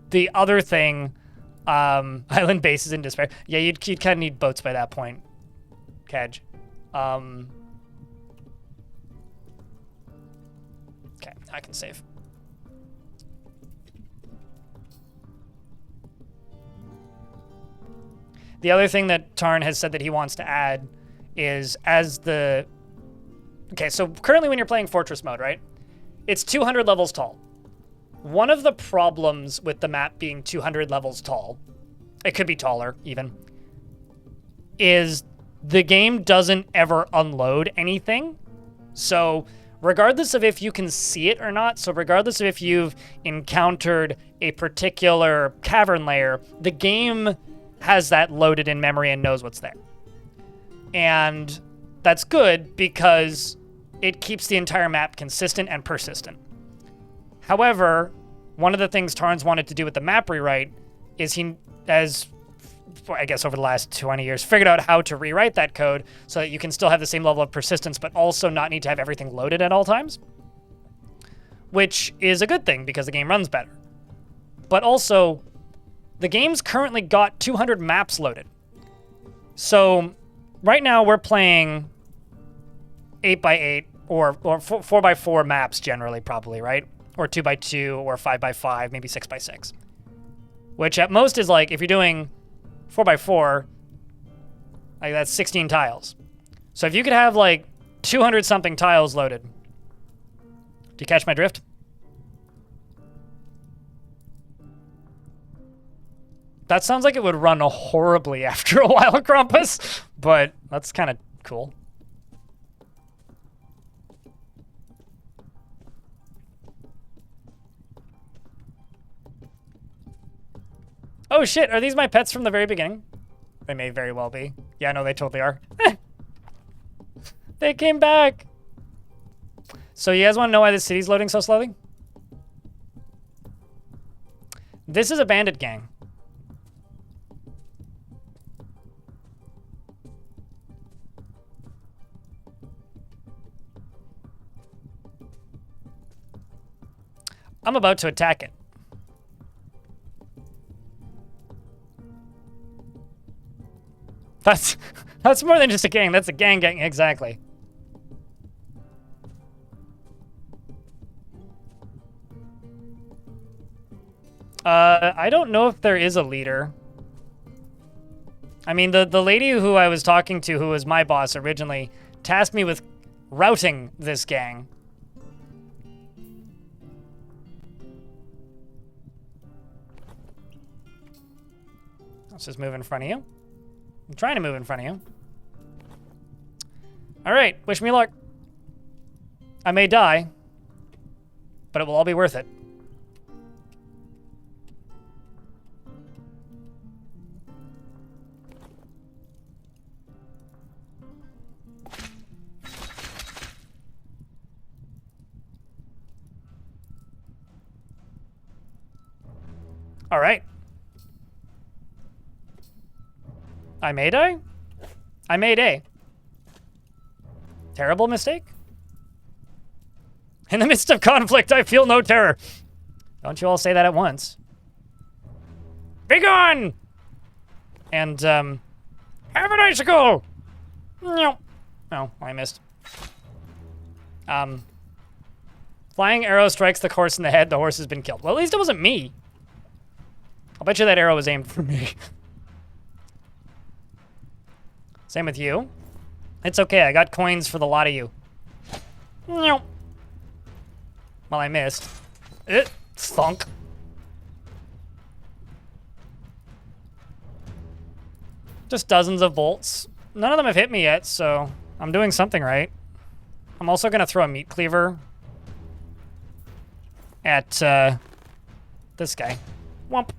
The other thing, island base is in despair. Yeah, you'd kind of need boats by that point, Kaj. Okay, I can save. The other thing that Tarn has said that he wants to add is as the... Okay, so currently when you're playing Fortress mode, right? It's 200 levels tall. One of the problems with the map being 200 levels tall, it could be taller even, is the game doesn't ever unload anything. So regardless of if you can see it or not, so regardless of if you've encountered a particular cavern layer, the game has that loaded in memory and knows what's there. And that's good because it keeps the entire map consistent and persistent. However, one of the things Tarn's wanted to do with the map rewrite is he has, I guess over the last 20 years, figured out how to rewrite that code so that you can still have the same level of persistence, but also not need to have everything loaded at all times, which is a good thing because the game runs better. But also, the game's currently got 200 maps loaded. So right now we're playing 8x8 or 4x4 maps generally, probably, right? Or 2x2 or 5x5, maybe 6x6. Which at most is like, if you're doing 4x4, like that's 16 tiles. So if you could have like 200 something tiles loaded. Do you catch my drift? That sounds like it would run horribly after a while, Krampus, but that's kind of cool. Oh shit, are these my pets from the very beginning? They may very well be. Yeah, no, they totally are. They came back. So you guys want to know why this city's loading so slowly? This is a bandit gang. I'm about to attack it. That's more than just a gang. That's a gang, exactly. I don't know if there is a leader. I mean, the lady who I was talking to, who was my boss originally, tasked me with routing this gang. Let's just move in front of you. I'm trying to move in front of you. All right, wish me luck. I may die, but it will all be worth it. All right. I may die? I made A. Terrible mistake? In the midst of conflict, I feel no terror. Don't you all say that at once. Begone! And, have an icicle! No. Oh, I missed. Flying arrow strikes the horse in the head. The horse has been killed. Well, at least it wasn't me. I'll bet you that arrow was aimed for me. Same with you. It's okay, I got coins for the lot of you. No. Well, I missed. It thunk. Just dozens of bolts. None of them have hit me yet, so I'm doing something right. I'm also gonna throw a meat cleaver at this guy. Whomp.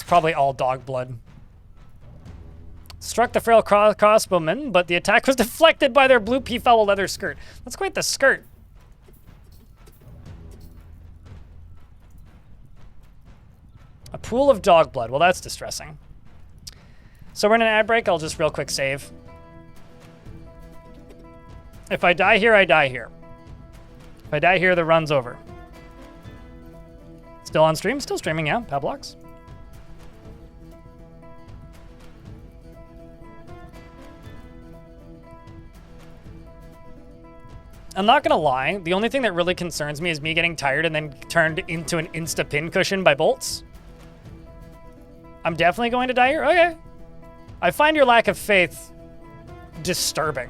Probably all dog blood. Struck the frail crossbowman, but the attack was deflected by their blue peafowl leather skirt. That's quite the skirt. A pool of dog blood. Well, that's distressing. So we're in an ad break. I'll just real quick save. If I die here, I die here. If I die here, the run's over. Still on stream? Still streaming, yeah. Pablox. I'm not gonna lie, the only thing that really concerns me is me getting tired and then turned into an insta pin cushion by bolts. I'm definitely going to die here? Okay. I find your lack of faith disturbing.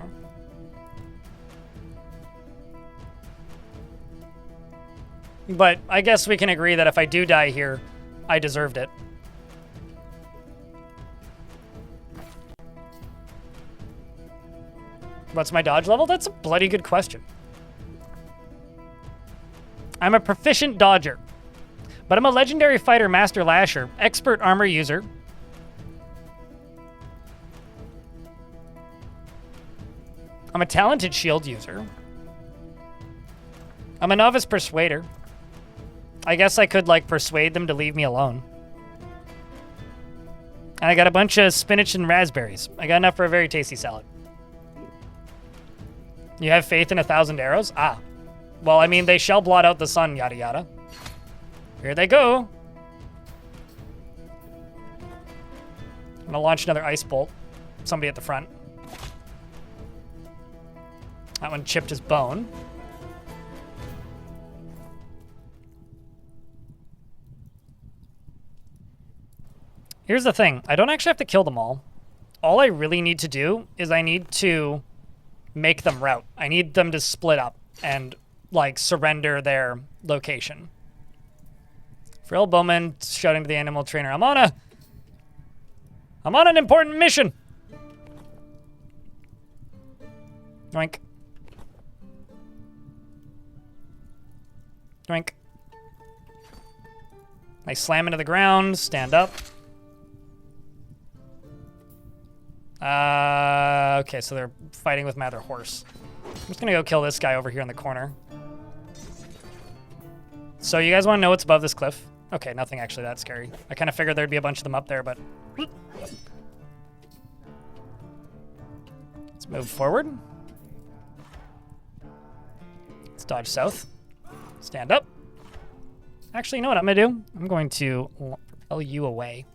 But I guess we can agree that if I do die here, I deserved it. What's my dodge level? That's a bloody good question. I'm a proficient dodger, but I'm a legendary fighter, master lasher, expert armor user. I'm a talented shield user. I'm a novice persuader. I guess I could, like, persuade them to leave me alone. And I got a bunch of spinach and raspberries. I got enough for a very tasty salad. You have faith in 1,000 arrows? Ah. Well, I mean, they shall blot out the sun, yada yada. Here they go. I'm gonna launch another ice bolt. Somebody at the front. That one chipped his bone. Here's the thing. I don't actually have to kill them all. All I really need to do is I need to make them rout. I need them to split up and, like, surrender their location. Frill Bowman shouting to the animal trainer, I'm on an important mission. Doink. Doink. I slam into the ground, stand up. Okay, so they're fighting with my other horse. I'm just gonna go kill this guy over here in the corner. So you guys wanna know what's above this cliff? Okay, nothing actually that scary. I kinda figured there'd be a bunch of them up there, but... Let's move forward. Let's dodge south. Stand up. Actually, you know what I'm gonna do? I'm going to propel you away.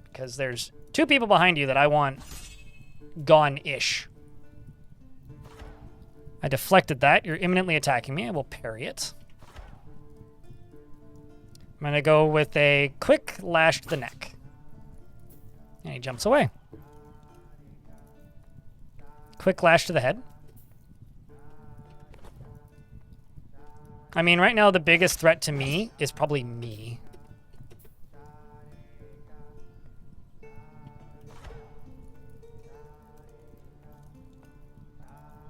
Because there's 2 people behind you that I want gone-ish. I deflected that. You're imminently attacking me. I will parry it. I'm going to go with a quick lash to the neck. And he jumps away. Quick lash to the head. I mean, right now the biggest threat to me is probably me.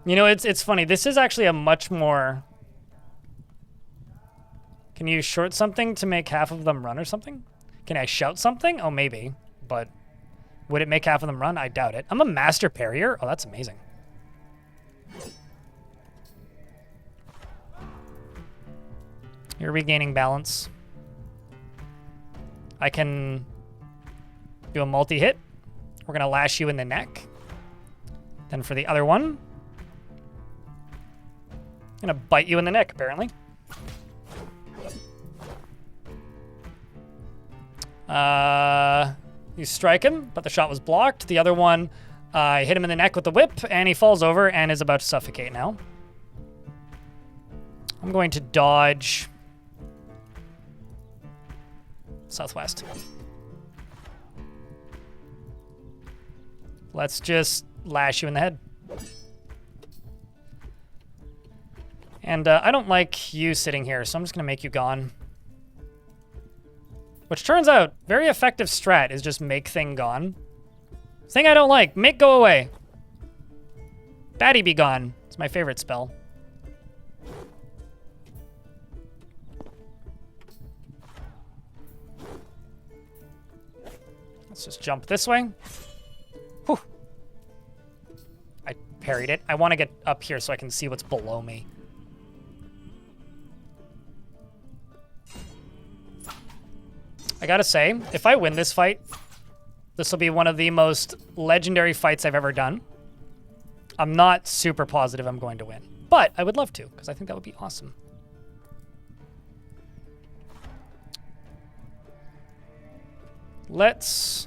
You know, it's funny. This is actually a much more... Can you short something to make half of them run or something? Can I shout something? Oh, maybe. But would it make half of them run? I doubt it. I'm a master parrier? Oh, that's amazing. You're regaining balance. I can do a multi-hit. We're going to lash you in the neck. Then for the other one... I'm gonna bite you in the neck, apparently. You strike him, but the shot was blocked. The other one, I hit him in the neck with the whip, and he falls over and is about to suffocate now. I'm going to dodge southwest. Let's just lash you in the head. And I don't like you sitting here, so I'm just going to make you gone. Which turns out, very effective strat is just make thing gone. Thing I don't like, make go away. Baddie be gone. It's my favorite spell. Let's just jump this way. Whew. I parried it. I want to get up here so I can see what's below me. I gotta say, if I win this fight, This will be one of the most legendary fights I've ever done. I'm not super positive I'm going to win, but I would love to, because I think that would be awesome. Let's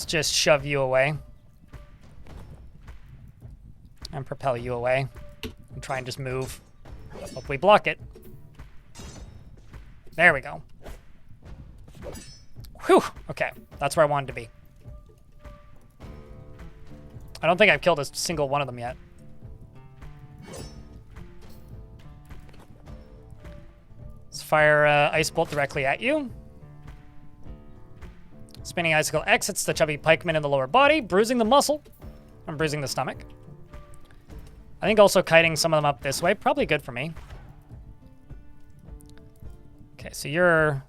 just shove you away. And propel you away. And try and just move. Hope we block it. There we go. Whew. Okay, that's where I wanted to be. I don't think I've killed a single one of them yet. Let's fire Ice Bolt directly at you. Spinning Icicle exits the chubby pikeman in the lower body, bruising the muscle and bruising the stomach. I think also kiting some of them up this way, probably good for me. Okay, so you're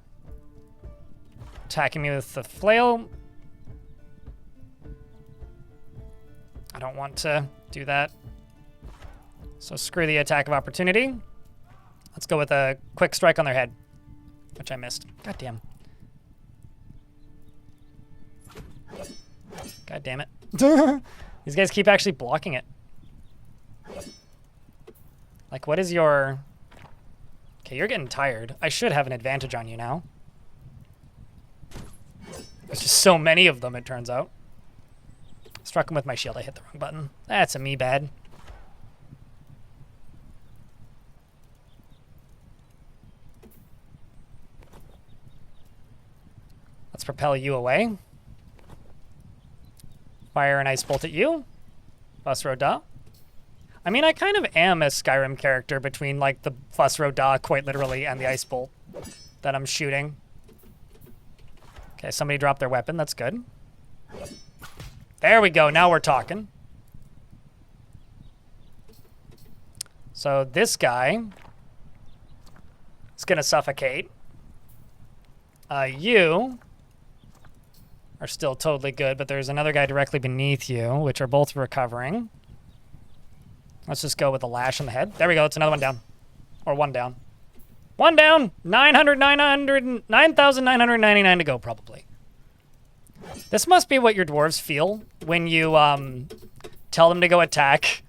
attacking me with the flail. I don't want to do that. So screw the attack of opportunity. Let's go with a quick strike on their head, which I missed. God damn. God damn it. These guys keep actually blocking it. Like, what is your... Okay, you're getting tired. I should have an advantage on you now. There's just so many of them, it turns out. Struck him with my shield. I hit the wrong button. That's a me bad. Let's propel you away. Fire an Ice Bolt at you. Fusro Da. I mean, I kind of am a Skyrim character between, like, the Fusro Da, quite literally, and the Ice Bolt that I'm shooting. Okay, somebody dropped their weapon. That's good. There we go. Now we're talking. So this guy is going to suffocate. You are still totally good, but there's another guy directly beneath you, which are both recovering. Let's just go with a lash on the head. There we go. It's another one down. Or one down. One down! 9,999 to go, probably. This must be what your dwarves feel when you tell them to go attack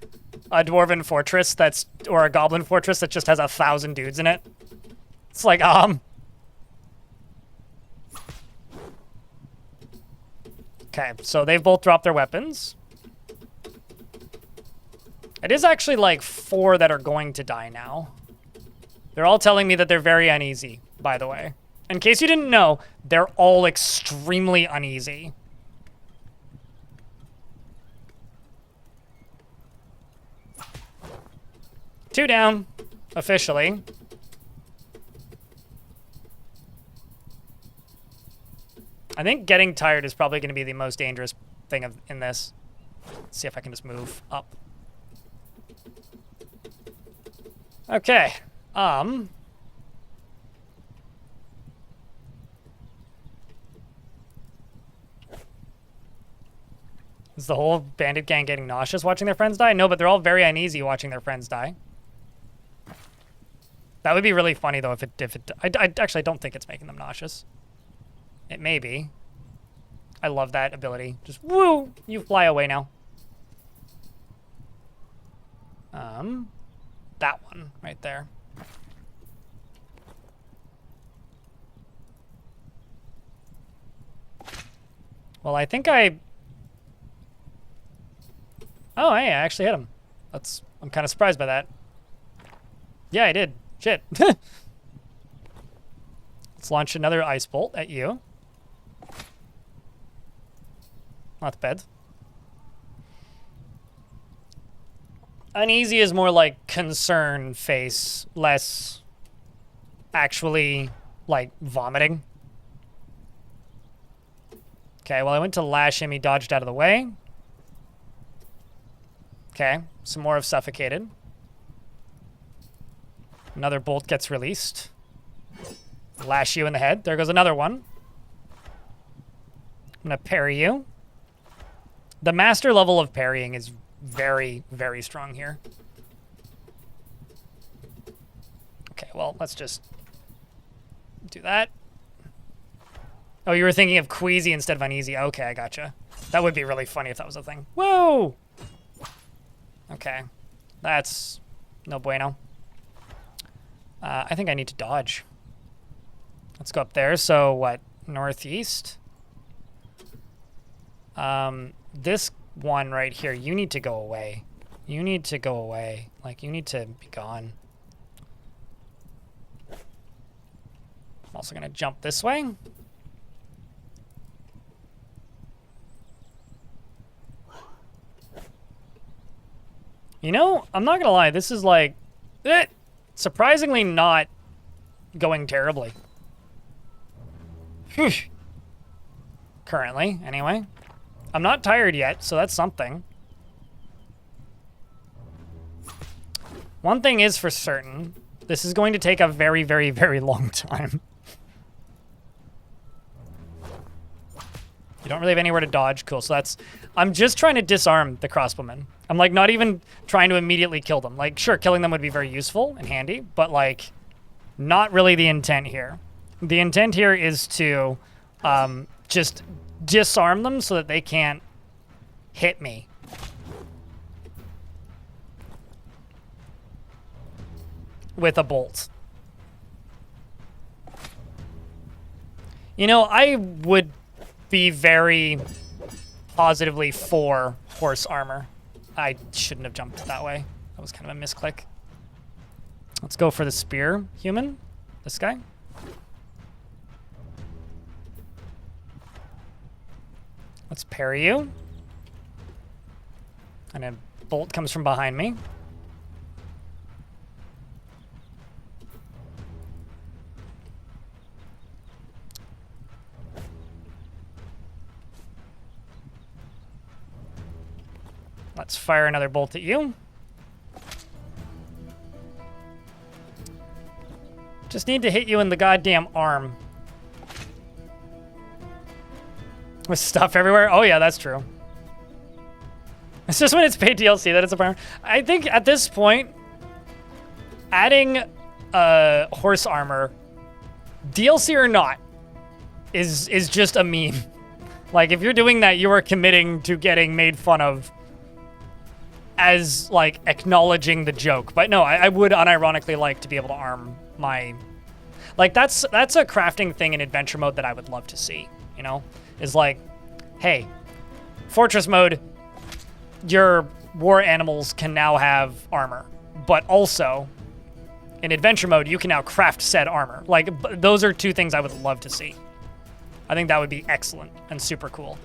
a dwarven fortress that's, or a goblin fortress that just has 1,000 dudes in it. It's like, Okay, so they've both dropped their weapons. It is actually like 4 that are going to die now. They're all telling me that they're very uneasy, by the way. In case you didn't know, they're all extremely uneasy. Two down, officially. I think getting tired is probably going to be the most dangerous thing in this. Let's see if I can just move up. Okay. Is the whole bandit gang getting nauseous watching their friends die? No, but they're all very uneasy watching their friends die. That would be really funny though if it I actually don't think it's making them nauseous. It may be. I love that ability. Just woo! You fly away now. That one right there. Well, I think I... Oh, hey, I actually hit him. I'm kind of surprised by that. Yeah, I did. Shit. Let's launch another Ice Bolt at you. Not bad. Uneasy is more like concern face, less actually like vomiting. Okay, well I went to lash him, he dodged out of the way. Okay, some more have suffocated. Another bolt gets released. Lash you in the head. There goes another one. I'm gonna parry you. The master level of parrying is very, very strong here. Okay, well, let's just Do that. Oh, you were thinking of queasy instead of uneasy. Okay, I gotcha. That would be really funny if that was a thing. Whoa! Okay. That's no bueno. I think I need to dodge. Let's go up there. So, what? Northeast? This one right here, you need to go away. You need to go away. Like, you need to be gone. I'm also going to jump this way. You know, I'm not going to lie. This is like, surprisingly not going terribly. Whew. Currently, anyway. I'm not tired yet, so that's something. One thing is for certain. This is going to take a very, very, very long time. You don't really have anywhere to dodge. Cool, so that's... I'm just trying to disarm the crossbowmen. I'm, like, not even trying to immediately kill them. Like, sure, killing them would be very useful and handy, but, like, not really the intent here. The intent here is to just disarm them so that they can't hit me. With a bolt. You know, I would be very positively for horse armor. I shouldn't have jumped that way. That was kind of a misclick. Let's go for the spear human. This guy. Let's parry you. And a bolt comes from behind me. Let's fire another bolt at you. Just need to hit you in the goddamn arm. With stuff everywhere? Oh yeah, that's true. It's just when it's paid DLC that it's a problem. I think at this point, adding horse armor, DLC or not, is just a meme. Like, if you're doing that, you are committing to getting made fun of as, like, acknowledging the joke. But no, I would unironically like to be able to arm my... Like, that's a crafting thing in adventure mode that I would love to see, you know? Is like, hey, Fortress mode, your war animals can now have armor. But also, in adventure mode, you can now craft said armor. Like, those are two things I would love to see. I think that would be excellent and super cool.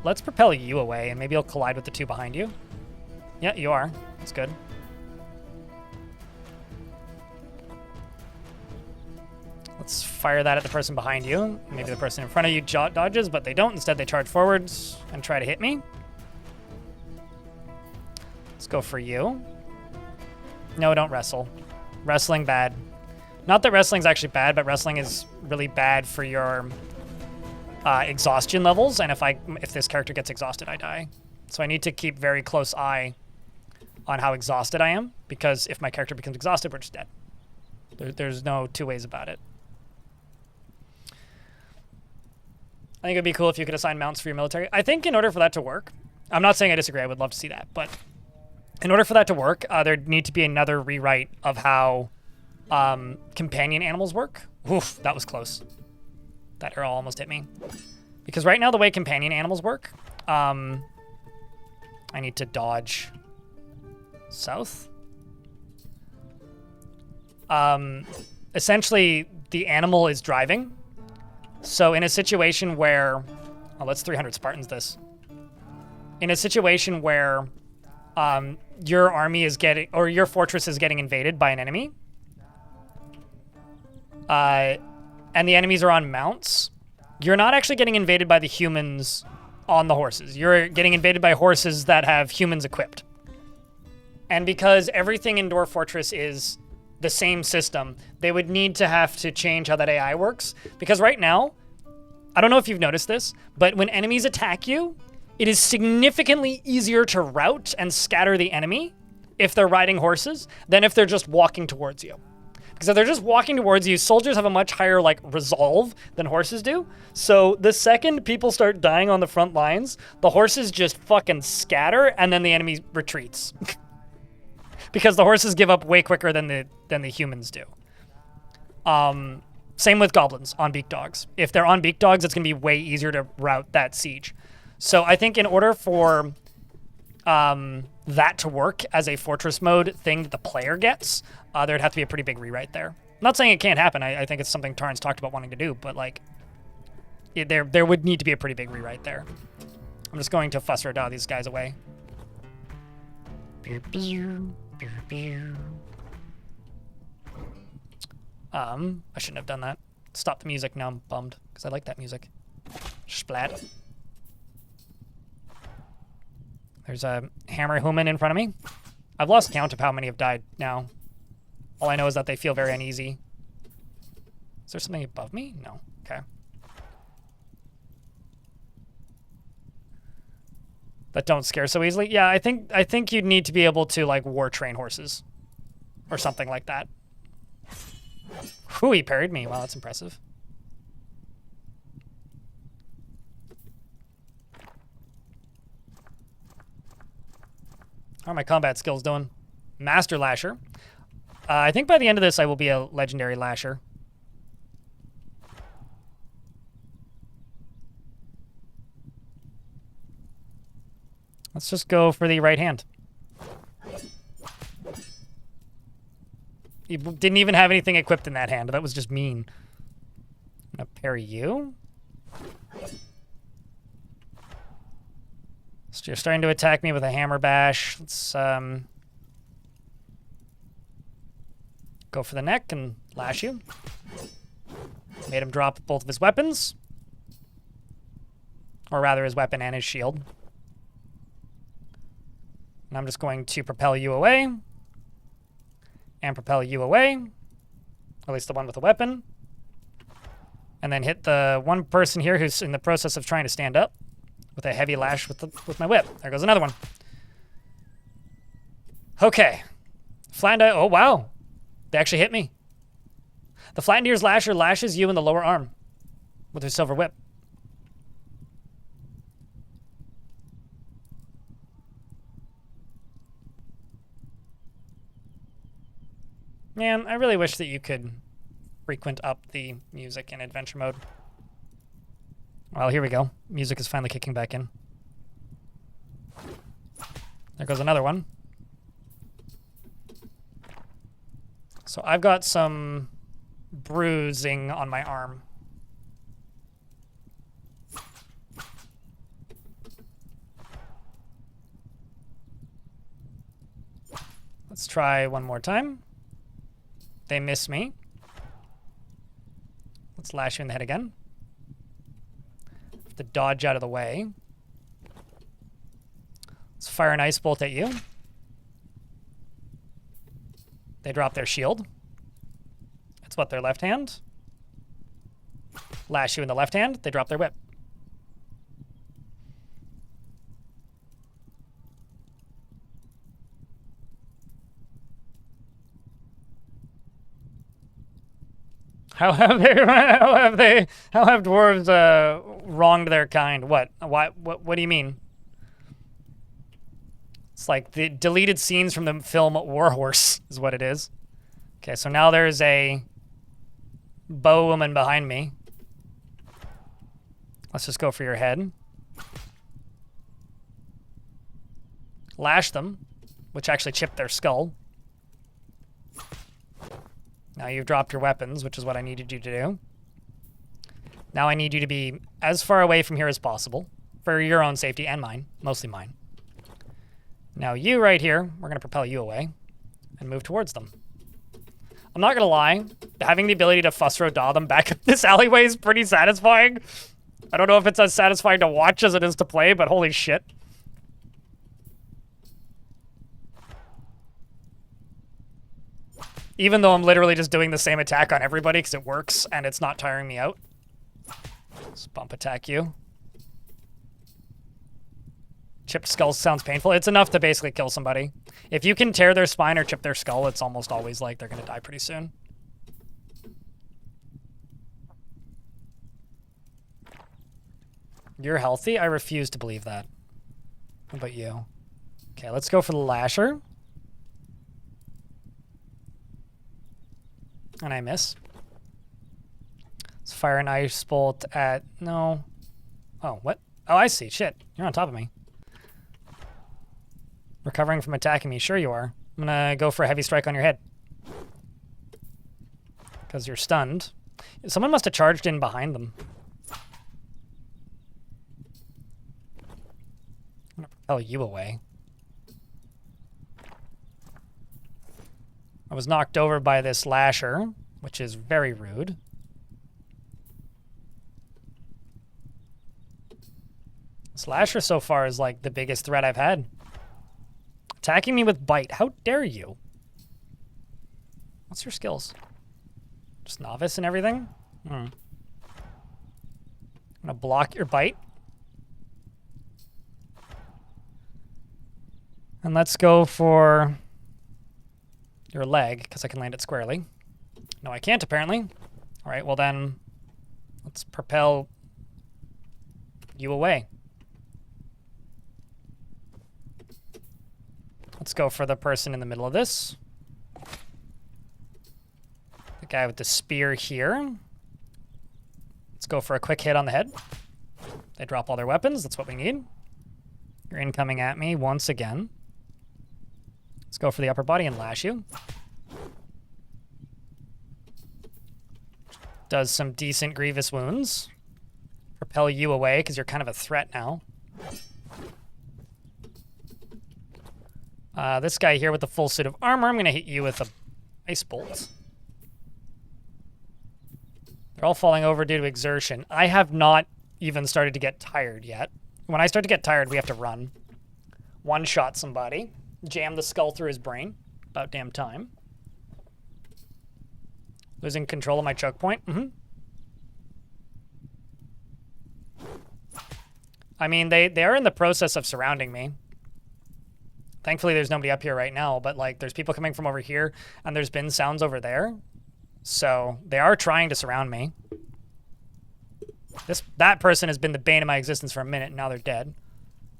Let's propel you away, and maybe you'll collide with the two behind you. Yeah, you are. That's good. Let's fire that at the person behind you. Maybe the person in front of you dodges, but they don't. Instead, they charge forwards and try to hit me. Let's go for you. No, don't wrestle. Wrestling, bad. Not that wrestling's actually bad, but wrestling is really bad for your exhaustion levels, and if this character gets exhausted, I die. So I need to keep very close eye on how exhausted I am, because if my character becomes exhausted, we're just dead. There's no two ways about it. I think it'd be cool if you could assign mounts for your military. I think in order for that to work, I'm not saying I disagree, I would love to see that, but in order for that to work, there'd need to be another rewrite of how companion animals work. Oof, that was close. That arrow almost hit me. Because right now, the way companion animals work, I need to dodge south. Essentially, the animal is driving. So in a situation where... Oh, let's 300 Spartans this. In a situation where your army is getting... Or your fortress is getting invaded by an enemy... and the enemies are on mounts, you're not actually getting invaded by the humans on the horses. You're getting invaded by horses that have humans equipped. And because everything in Dwarf Fortress is the same system, they would need to have to change how that AI works. Because right now, I don't know if you've noticed this, but when enemies attack you, it is significantly easier to rout and scatter the enemy if they're riding horses than if they're just walking towards you. Because if they're just walking towards you, soldiers have a much higher like resolve than horses do. So the second people start dying on the front lines, the horses just fucking scatter and then the enemy retreats. Because the horses give up way quicker than the humans do. Same with goblins on beak dogs. If they're on beak dogs, it's going to be way easier to route that siege. So I think in order for that to work as a fortress mode thing that the player gets, there'd have to be a pretty big rewrite there. I'm not saying it can't happen. I think it's something Tarn's talked about wanting to do, but like, there would need to be a pretty big rewrite there. I'm just going to fuss or daw these guys away. I shouldn't have done that. Stop the music. Now I'm bummed because I like that music. Splat. There's a hammer human in front of me. I've lost count of how many have died now. All I know is that they feel very uneasy. Is there something above me? No. Okay. That don't scare so easily. Yeah, I think you'd need to be able to like war train horses or something like that. Whew, he parried me. Wow, that's impressive. How are my combat skills doing? Master Lasher. I think by the end of this, I will be a legendary Lasher. Let's just go for the right hand. You didn't even have anything equipped in that hand. That was just mean. I'm gonna parry you. So you're starting to attack me with a hammer bash. Let's go for the neck and lash you. Made him drop both of his weapons. Or rather his weapon and his shield. And I'm just going to propel you away. And propel you away. At least the one with the weapon. And then hit the one person here who's in the process of trying to stand up with a heavy lash with my whip. There goes another one. Okay. Flattened. Oh, wow. They actually hit me. The Flattened Ears Lasher lashes you in the lower arm with her silver whip. Man, I really wish that you could frequent up the music in adventure mode. Well, here we go. Music is finally kicking back in. There goes another one. So I've got some bruising on my arm. Let's try one more time. They miss me. Let's lash you in the head again. Have to dodge out of the way. Let's fire an ice bolt at you. They drop their shield. That's what, their left hand. Lash you in the left hand. They drop their whip. How have dwarves wronged their kind? What? What do you mean? It's like the deleted scenes from the film Warhorse is what it is. Okay, so now there's a bow woman behind me. Let's just go for your head. Lash them, which actually chipped their skull. Now you've dropped your weapons, which is what I needed you to do. Now I need you to be as far away from here as possible for your own safety and mine, mostly mine. Now you right here, we're going to propel you away and move towards them. I'm not going to lie, having the ability to fuss row daw them back up this alleyway is pretty satisfying. I don't know if it's as satisfying to watch as it is to play, but holy shit. Even though I'm literally just doing the same attack on everybody because it works and it's not tiring me out. Let's bump attack you. Chipped skull sounds painful. It's enough to basically kill somebody. If you can tear their spine or chip their skull, it's almost always like they're going to die pretty soon. You're healthy? I refuse to believe that. What about you? Okay, let's go for the lasher. And I miss. Let's fire an ice bolt at... No. Oh, what? Oh, I see. Shit. You're on top of me. Recovering from attacking me. Sure you are. I'm gonna go for a heavy strike on your head. Because you're stunned. Someone must have charged in behind them. I'm gonna propel you away. I was knocked over by this lasher, which is very rude. This lasher so far is like the biggest threat I've had. Attacking me with bite. How dare you? What's your skills? Just novice and everything? I'm gonna block your bite. And let's go for your leg, because I can land it squarely. No, I can't, apparently. All right, well then, let's propel you away. Let's go for the person in the middle of this. The guy with the spear here. Let's go for a quick hit on the head. They drop all their weapons. That's what we need. You're incoming at me once again. Let's go for the upper body and lash you. Does some decent grievous wounds. Propel you away because you're kind of a threat now. This guy here with the full suit of armor, I'm going to hit you with a ice bolt. They're all falling over due to exertion. I have not even started to get tired yet. When I start to get tired, we have to run. One-shot somebody. Jam the skull through his brain. About damn time. Losing control of my choke point. I mean, they are in the process of surrounding me. Thankfully, there's nobody up here right now, but like there's people coming from over here, and there's been sounds over there. So they are trying to surround me. That person has been the bane of my existence for a minute, and now they're dead.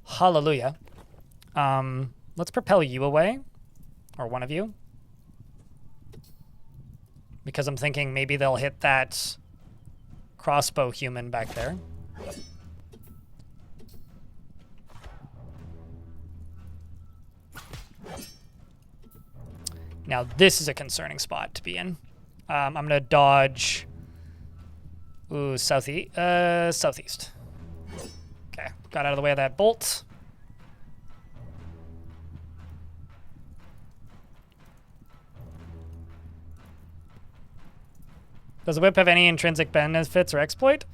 Hallelujah. Let's propel you away, or one of you. Because I'm thinking maybe they'll hit that crossbow human back there. Now this is a concerning spot to be in. I'm gonna dodge. Ooh, southeast. Okay, got out of the way of that bolt. Does the whip have any intrinsic benefits or exploit?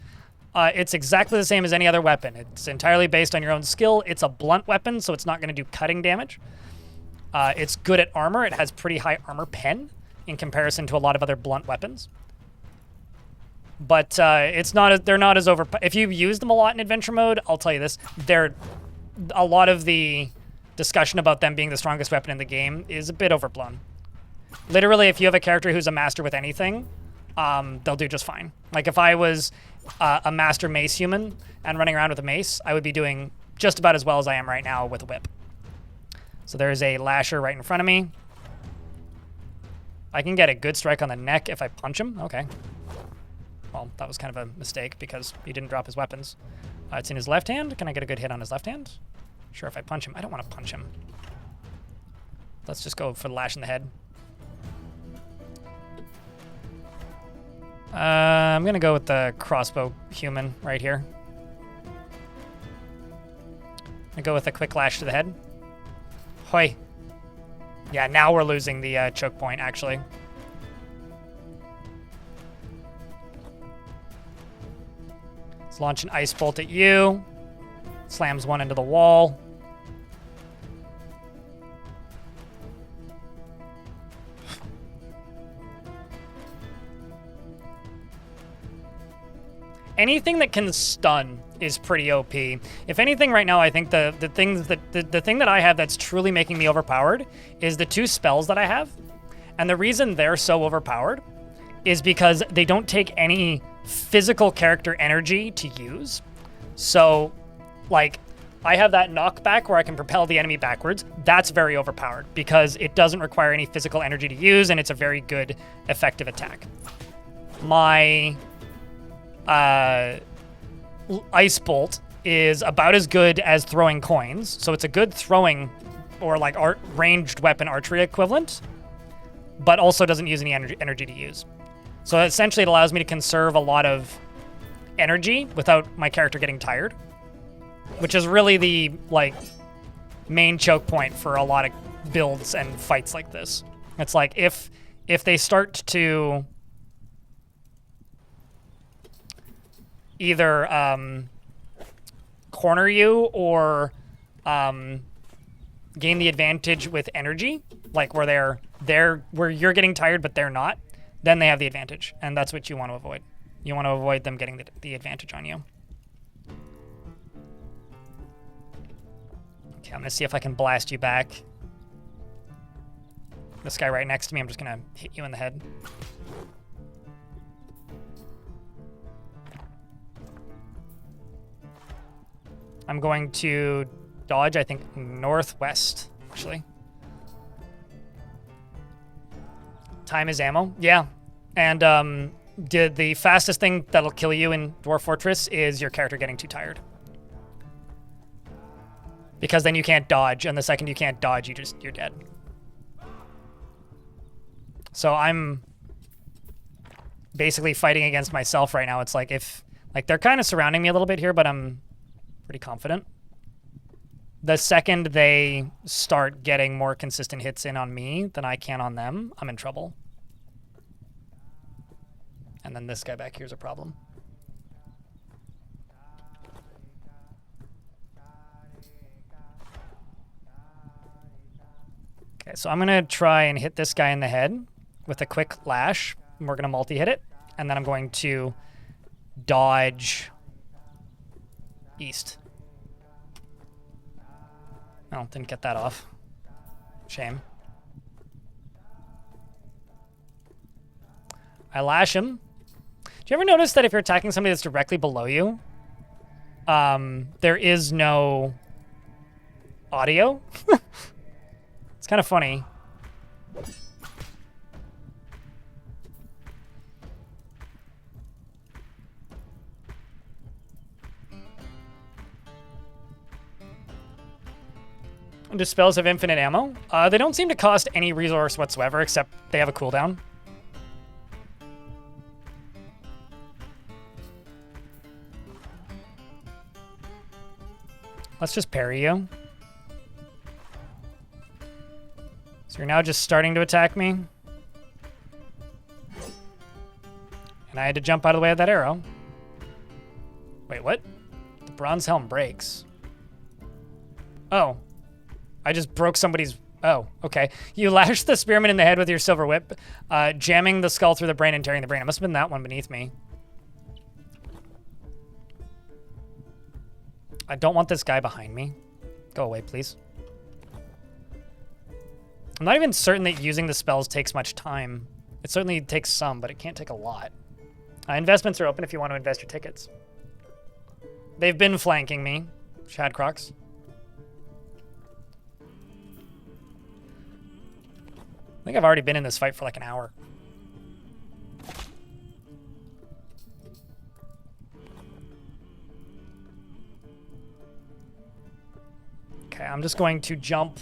It's exactly the same as any other weapon. It's entirely based on your own skill. It's a blunt weapon, so it's not going to do cutting damage. It's good at armor. It has pretty high armor pen in comparison to a lot of other blunt weapons. But they're not as over. If you've used them a lot in adventure mode, I'll tell you this: a lot of the discussion about them being the strongest weapon in the game is a bit overblown. Literally, if you have a character who's a master with anything, they'll do just fine. Like if I was a master mace human and running around with a mace, I would be doing just about as well as I am right now with a whip. So there's a lasher right in front of me. I can get a good strike on the neck if I punch him. Okay. Well, that was kind of a mistake because he didn't drop his weapons. It's in his left hand. Can I get a good hit on his left hand? Sure, if I punch him. I don't want to punch him. Let's just go for the lash in the head. I'm going to go with the crossbow human right here. I'm going to go with a quick lash to the head. Hoi. Yeah, now we're losing the choke point, actually. Let's launch an ice bolt at you. Slams one into the wall. anything that can stun is pretty OP. If anything, right now, I think the thing that I have that's truly making me overpowered is the 2 spells that I have. And the reason they're so overpowered is because they don't take any physical character energy to use. So, like, I have that knockback where I can propel the enemy backwards. That's very overpowered because it doesn't require any physical energy to use, and it's a very good, effective attack. My Ice Bolt is about as good as throwing coins, so it's a good throwing or like ranged weapon archery equivalent, but also doesn't use any energy to use. So essentially it allows me to conserve a lot of energy without my character getting tired, which is really the like main choke point for a lot of builds and fights like this. It's like if they start to either corner you or gain the advantage with energy, like where where you're getting tired but they're not, then they have the advantage, and that's what you want to avoid. You want to avoid them getting the advantage on you. Okay, I'm gonna see if I can blast you back. This guy right next to me, I'm just gonna hit you in the head. I'm going to dodge, I think, northwest, actually. Time is ammo. Yeah. And the fastest thing that'll kill you in Dwarf Fortress is your character getting too tired. Because then you can't dodge, and the second you can't dodge, you're dead. So I'm basically fighting against myself right now. It's like they're kind of surrounding me a little bit here, but I'm pretty confident. The second they start getting more consistent hits in on me than I can on them, I'm in trouble. And then this guy back here is a problem. Okay, so I'm gonna try and hit this guy in the head with a quick lash. We're gonna multi-hit it, and then I'm going to dodge east. Oh, didn't get that off. Shame. I lash him. Do you ever notice that if you're attacking somebody that's directly below you, there is no audio? It's kind of funny. Do spells have infinite ammo? They don't seem to cost any resource whatsoever, except they have a cooldown. Let's just parry you. So you're now just starting to attack me. And I had to jump out of the way of that arrow. Wait, what? The bronze helm breaks. Oh. I just broke somebody's... Oh, okay. You lashed the spearman in the head with your silver whip, jamming the skull through the brain and tearing the brain. It must have been that one beneath me. I don't want this guy behind me. Go away, please. I'm not even certain that using the spells takes much time. It certainly takes some, but it can't take a lot. Investments are open if you want to invest your tickets. They've been flanking me, Shadcrocs. I think I've already been in this fight for like an hour. Okay, I'm just going to jump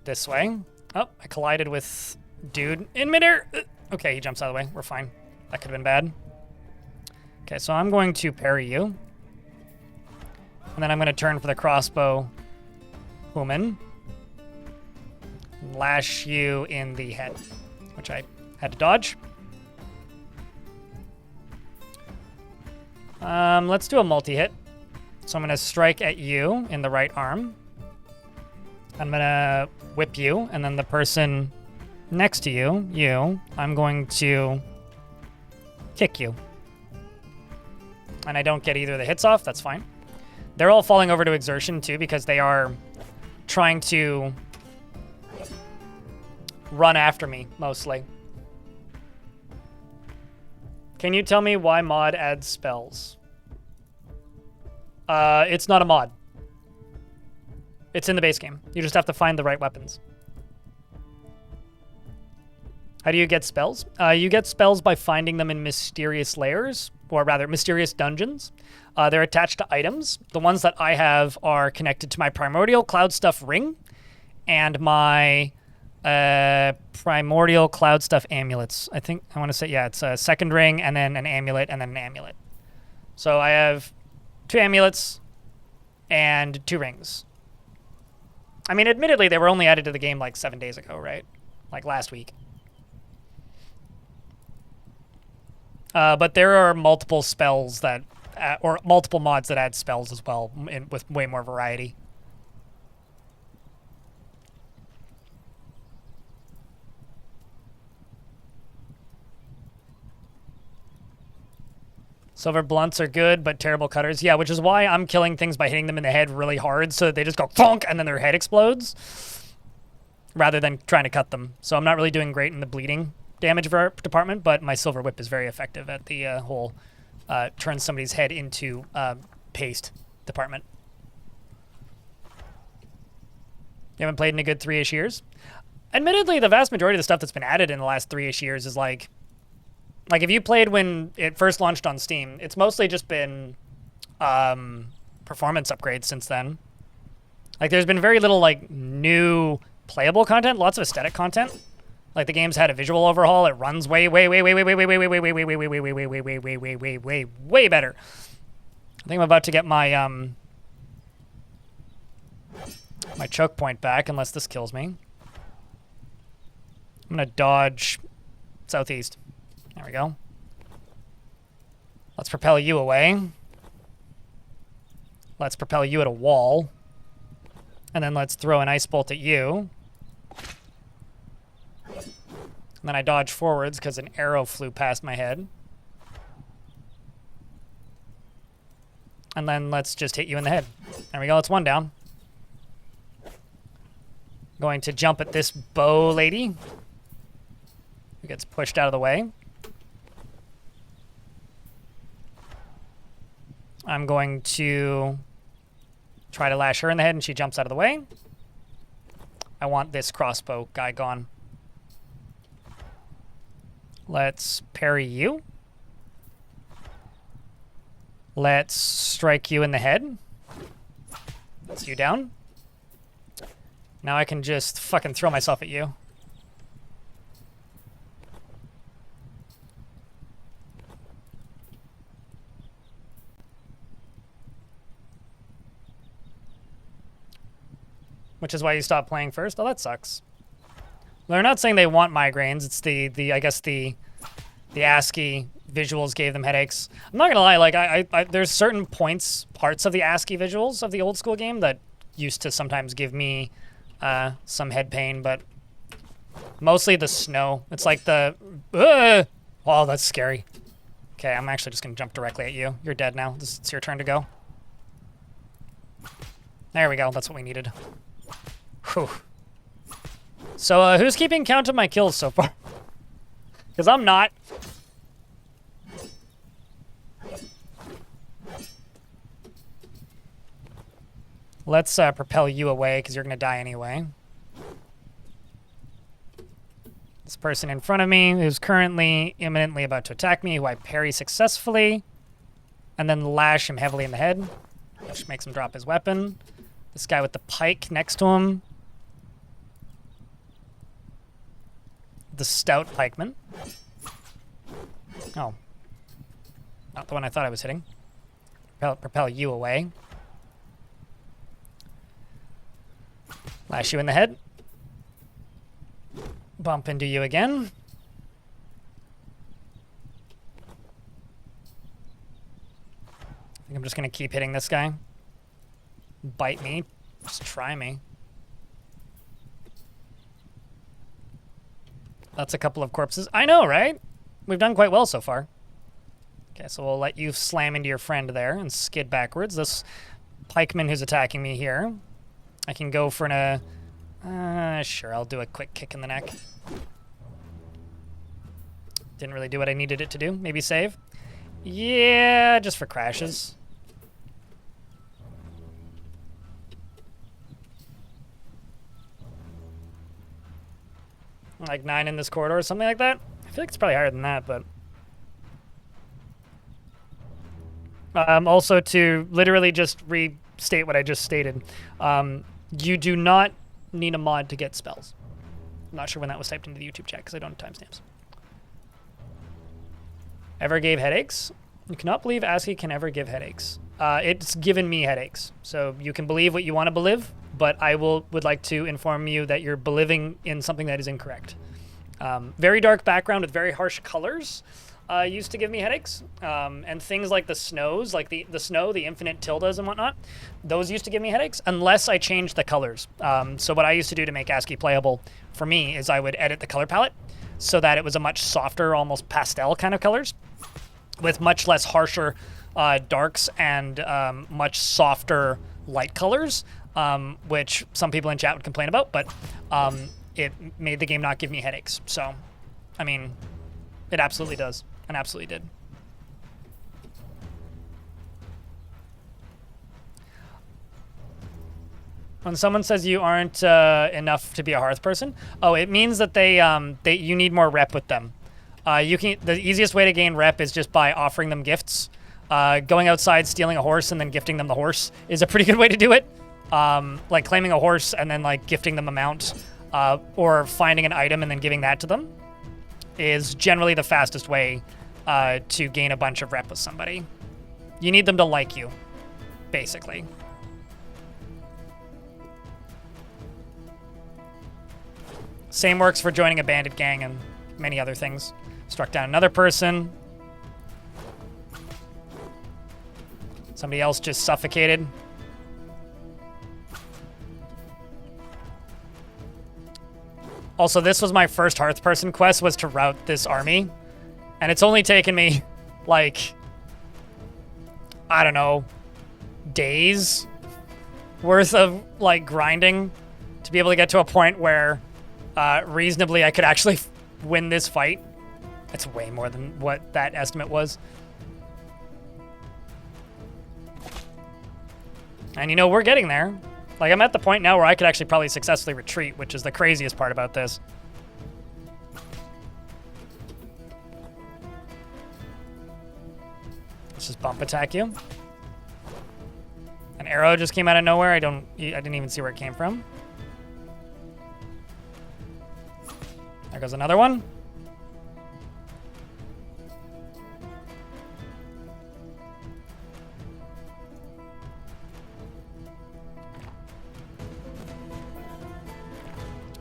this way. Oh, I collided with dude in midair. Okay, he jumps out of the way. We're fine. That could have been bad. Okay, so I'm going to parry you. And then I'm going to turn for the crossbow human. Lash you in the head, which I had to dodge. Let's do a multi-hit. So I'm going to strike at you in the right arm. I'm going to whip you, and then the person next to you, I'm going to kick you. and I don't get either of the hits off, that's fine. They're all falling over to exertion too because they are trying to run after me, mostly. Can you tell me why mod adds spells? It's not a mod. It's in the base game. You just have to find the right weapons. How do you get spells? You get spells by finding them in mysterious layers, or rather, mysterious dungeons. They're attached to items. The ones that I have are connected to my primordial cloud stuff ring and my primordial cloud stuff amulets. I think, I want to say, yeah, it's a second ring and then an amulet and then an amulet. So I have 2 amulets and 2 rings. I mean, admittedly, they were only added to the game like 7 days ago, right? Like last week. But there are multiple spells that, or multiple mods that add spells as well, with way more variety. Silver blunts are good, but terrible cutters. Yeah, which is why I'm killing things by hitting them in the head really hard so that they just go thonk and then their head explodes, rather than trying to cut them. So I'm not really doing great in the bleeding damage department, but my silver whip is very effective at the whole turn somebody's head into paste department. You haven't played in a good 3-ish years? Admittedly, the vast majority of the stuff that's been added in the last 3-ish years is like if you played when it first launched on Steam, it's mostly just been performance upgrades since then. Like there's been very little like new playable content, lots of aesthetic content. Like the game's had a visual overhaul. It runs way better. I think I'm about to get my my choke point back, unless this kills me. I'm gonna dodge southeast. There we go. Let's propel you away. Let's propel you at a wall. And then let's throw an ice bolt at you. And then I dodge forwards because an arrow flew past my head. And then let's just hit you in the head. There we go, it's 1 down. Going to jump at this bow lady, who gets pushed out of the way. I'm going to try to lash her in the head and she jumps out of the way. I want this crossbow guy gone. Let's parry you. Let's strike you in the head. That's you down. Now I can just fucking throw myself at you. Which is why you stopped playing first? Oh, that sucks. They're not saying they want migraines. It's I guess the ASCII visuals gave them headaches. I'm not gonna lie, like there's certain parts of the ASCII visuals of the old school game that used to sometimes give me some head pain, but mostly the snow. It's like the, oh, that's scary. Okay, I'm actually just gonna jump directly at you. You're dead now. It's your turn to go. There we go. That's what we needed. Whew. So, who's keeping count of my kills so far? Because I'm not. Let's propel you away, because you're going to die anyway. This person in front of me, who's currently imminently about to attack me, who I parry successfully, and then lash him heavily in the head, which makes him drop his weapon. This guy with the pike next to him. The stout pikeman. Oh. Not the one I thought I was hitting. Propel you away. Lash you in the head. Bump into you again. I think I'm just going to keep hitting this guy. Bite me. Just try me. That's a couple of corpses. I know, right? We've done quite well so far. Okay, so we'll let you slam into your friend there and skid backwards. This pikeman who's attacking me here, I can go for sure, I'll do a quick kick in the neck. Didn't really do what I needed it to do. Maybe save? Yeah, just for crashes. Like 9 in this corridor or something like that? I feel like it's probably higher than that, but... also, to literally just restate what I just stated, you do not need a mod to get spells. I'm not sure when that was typed into the YouTube chat because I don't have timestamps. Ever gave headaches? You cannot believe ASCII can ever give headaches. It's given me headaches. So you can believe what you want to believe, but I would like to inform you that you're believing in something that is incorrect. Very dark background with very harsh colors used to give me headaches. And things like the snows, like the snow, the infinite tildes and whatnot, those used to give me headaches unless I changed the colors. So what I used to do to make ASCII playable for me is I would edit the color palette so that it was a much softer, almost pastel kind of colors with much less harsher darks and much softer light colors, which some people in chat would complain about, but it made the game not give me headaches. So, I mean, it absolutely does, and absolutely did. When someone says you aren't enough to be a hearth person, oh, it means that you need more rep with them. The easiest way to gain rep is just by offering them gifts. Going outside, stealing a horse, and then gifting them the horse is a pretty good way to do it. Like claiming a horse and then like gifting them a mount, or finding an item and then giving that to them is generally the fastest way to gain a bunch of rep with somebody. You need them to like you, basically. Same works for joining a bandit gang and many other things. Struck down another person. Somebody else just suffocated. Also, this was my first Hearth person quest, was to rout this army. And it's only taken me, like, I don't know, days worth of, like, grinding to be able to get to a point where reasonably I could actually win this fight. It's way more than what that estimate was. And you know, we're getting there. Like, I'm at the point now where I could actually probably successfully retreat, which is the craziest part about this. Let's just bump attack you. An arrow just came out of nowhere. I didn't even see where it came from. There goes another one.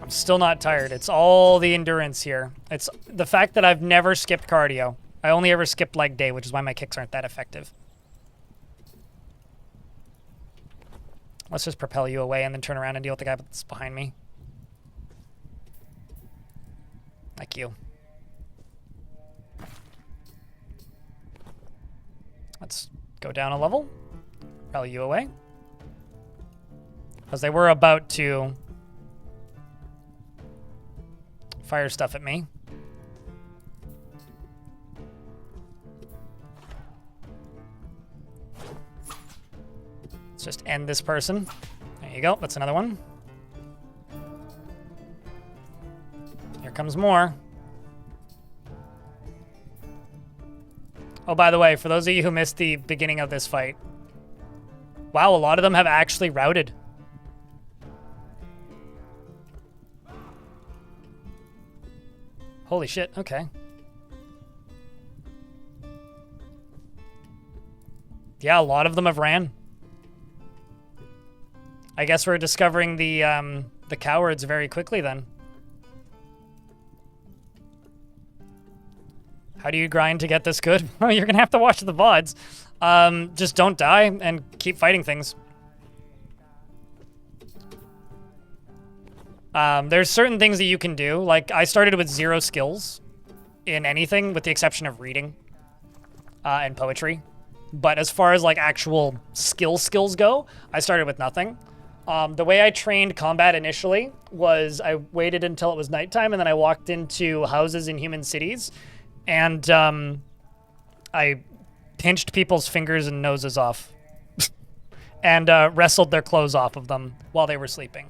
I'm still not tired. It's all the endurance here. It's the fact that I've never skipped cardio. I only ever skipped leg day, which is why my kicks aren't that effective. Let's just propel you away and then turn around and deal with the guy that's behind me. Like you. Let's go down a level. Propel you away. Because they were about to fire stuff at me. Let's just end this person. There you go. That's another one. Here comes more. Oh, by the way, for those of you who missed the beginning of this fight, wow, a lot of them have actually routed. Holy shit, okay. Yeah, a lot of them have ran. I guess we're discovering the cowards very quickly then. How do you grind to get this good? Well, you're gonna have to watch the VODs. Just don't die and keep fighting things. There's certain things that you can do. Like, I started with 0 skills in anything with the exception of reading. and poetry. But as far as like actual skills go, I started with nothing. The way I trained combat initially was I waited until it was nighttime, and then I walked into houses in human cities, and I pinched people's fingers and noses off and wrestled their clothes off of them while they were sleeping.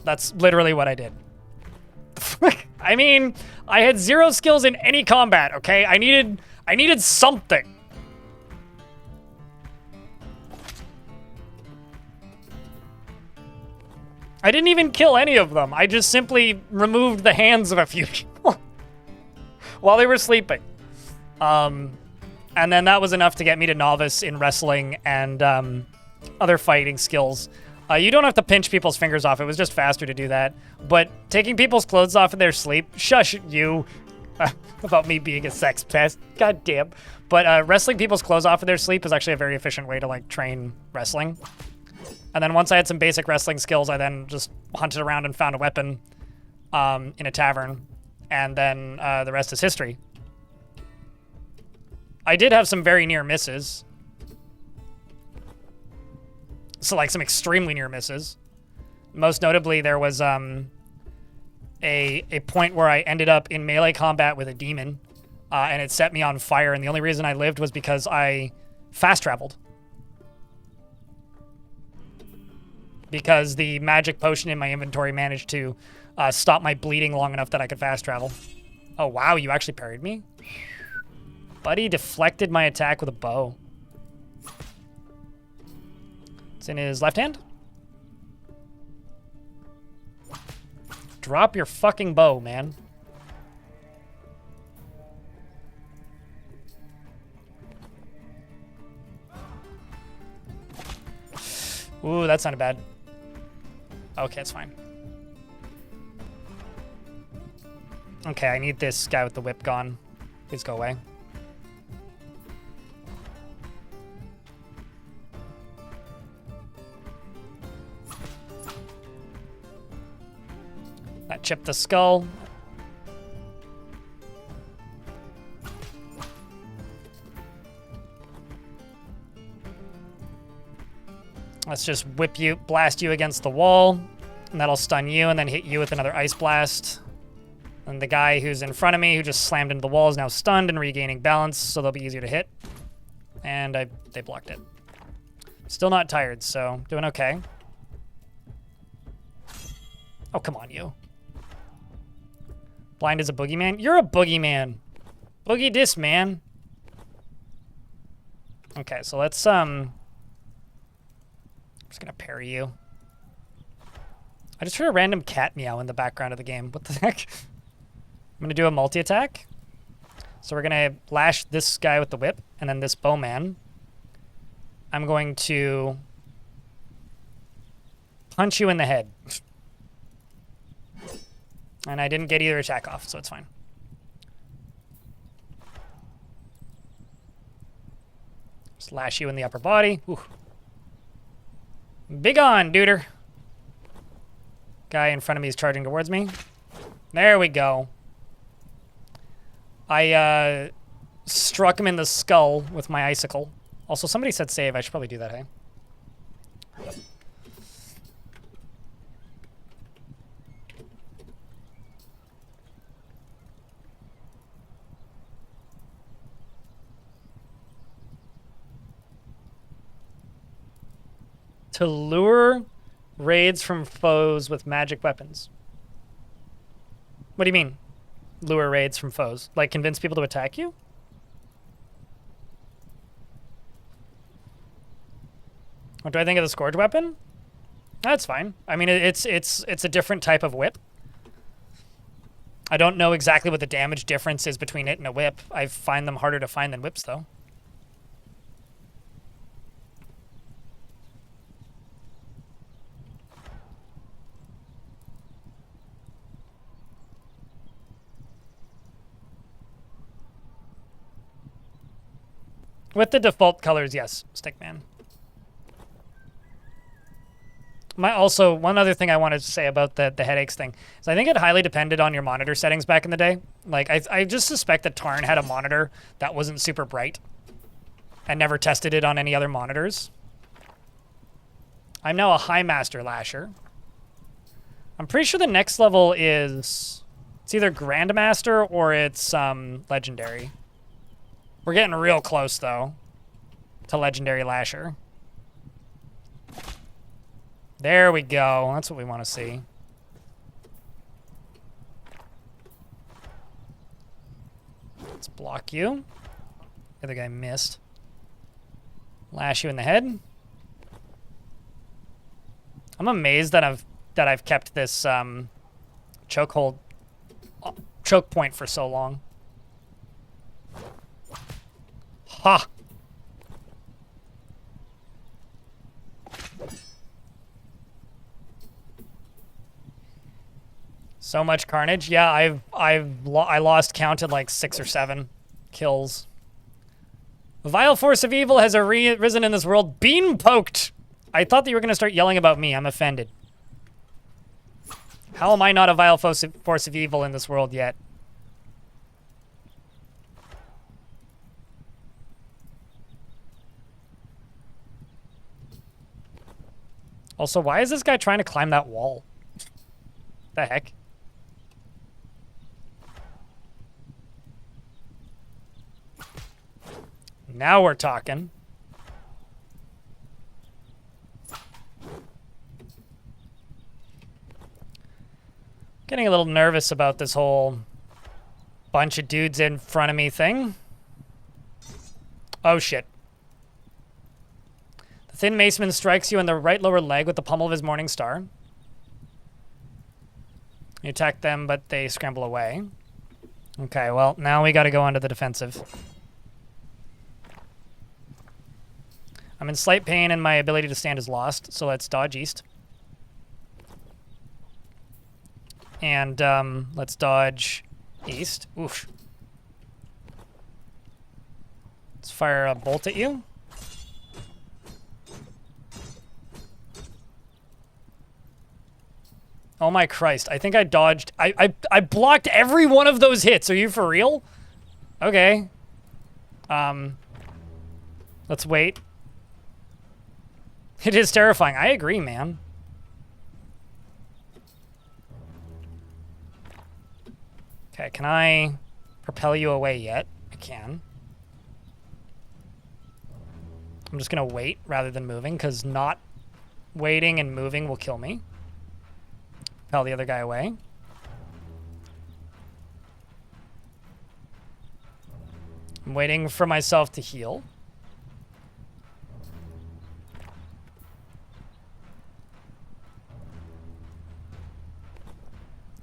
That's literally what I did. I mean, I had 0 skills in any combat, okay? I needed something. I didn't even kill any of them. I just simply removed the hands of a few people while they were sleeping. And then that was enough to get me to novice in wrestling and other fighting skills. You don't have to pinch people's fingers off. It was just faster to do that. But taking people's clothes off in their sleep, shush you, about me being a sex pest. God damn. But wrestling people's clothes off in their sleep is actually a very efficient way to like train wrestling. And then once I had some basic wrestling skills, I then just hunted around and found a weapon in a tavern. And then the rest is history. I did have some very near misses. So like some extremely near misses. Most notably, there was a point where I ended up in melee combat with a demon. And it set me on fire. And the only reason I lived was because I fast traveled. Because the magic potion in my inventory managed to stop my bleeding long enough that I could fast travel. Oh, wow, you actually parried me? Buddy deflected my attack with a bow. It's in his left hand. Drop your fucking bow, man. Ooh, that sounded bad. Okay, it's fine. Okay, I need this guy with the whip gone. Please go away. That chipped the skull. Let's just whip you, blast you against the wall, and that'll stun you and then hit you with another ice blast. And the guy who's in front of me, who just slammed into the wall, is now stunned and regaining balance, so they'll be easier to hit. And they blocked it. Still not tired, so doing okay. Oh, come on, you. Blind as a boogeyman? You're a boogeyman. Boogie dis, man. Okay, so let's, I'm just gonna parry you. I just heard a random cat meow in the background of the game. What the heck? I'm gonna do a multi-attack. So we're gonna lash this guy with the whip, and then this bowman. I'm going to punch you in the head. And I didn't get either attack off, so it's fine. Slash you in the upper body. Ooh. Big on, duder. Guy in front of me is charging towards me. There we go. I struck him in the skull with my icicle. Also, somebody said save. I should probably do that, hey? To lure raids from foes with magic weapons. What do you mean? Lure raids from foes? Like convince people to attack you? What do I think of the Scourge weapon? That's fine. I mean, it's a different type of whip. I don't know exactly what the damage difference is between it and a whip. I find them harder to find than whips, though. With the default colors, yes, Stickman. One other thing I wanted to say about the headaches thing is I think it highly depended on your monitor settings back in the day. Like, I just suspect that Tarn had a monitor that wasn't super bright and never tested it on any other monitors. I'm now a High Master Lasher. I'm pretty sure the next level is... It's either Grandmaster or it's Legendary. We're getting real close, though, to Legendary Lasher. There we go. That's what we want to see. Let's block you. The other guy missed. Lash you in the head. I'm amazed that I've kept this choke point for so long. Ha! So much carnage. Yeah, I lost count at like 6 or 7 kills. The vile force of evil has arisen in this world. Bean poked. I thought that you were going to start yelling about me. I'm offended. How am I not a vile force of evil in this world yet? Also, why is this guy trying to climb that wall? The heck? Now we're talking. Getting a little nervous about this whole bunch of dudes in front of me thing. Oh shit. The thin maceman strikes you in the right lower leg with the pommel of his morning star. You attack them, but they scramble away. Okay, well, now we gotta go onto the defensive. I'm in slight pain and my ability to stand is lost, so let's dodge east. And let's dodge east. Oof. Let's fire a bolt at you. Oh my Christ, I think I dodged. I blocked every one of those hits. Are you for real? Okay. Let's wait. It is terrifying. I agree, man. Okay, can I propel you away yet? I can. I'm just gonna wait rather than moving, because not waiting and moving will kill me. Propel the other guy away. I'm waiting for myself to heal.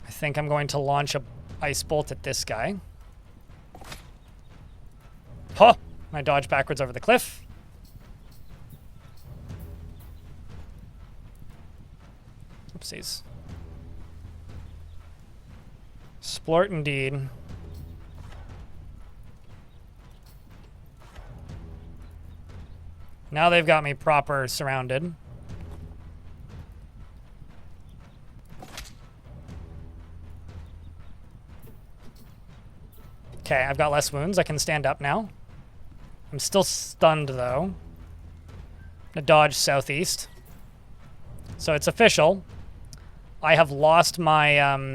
I think I'm going to launch a ice bolt at this guy. Huh! I dodge backwards over the cliff. Oopsies. Splort indeed. Now they've got me proper surrounded. Okay, I've got less wounds. I can stand up now. I'm still stunned, though. I'm gonna dodge southeast. So it's official. I have lost my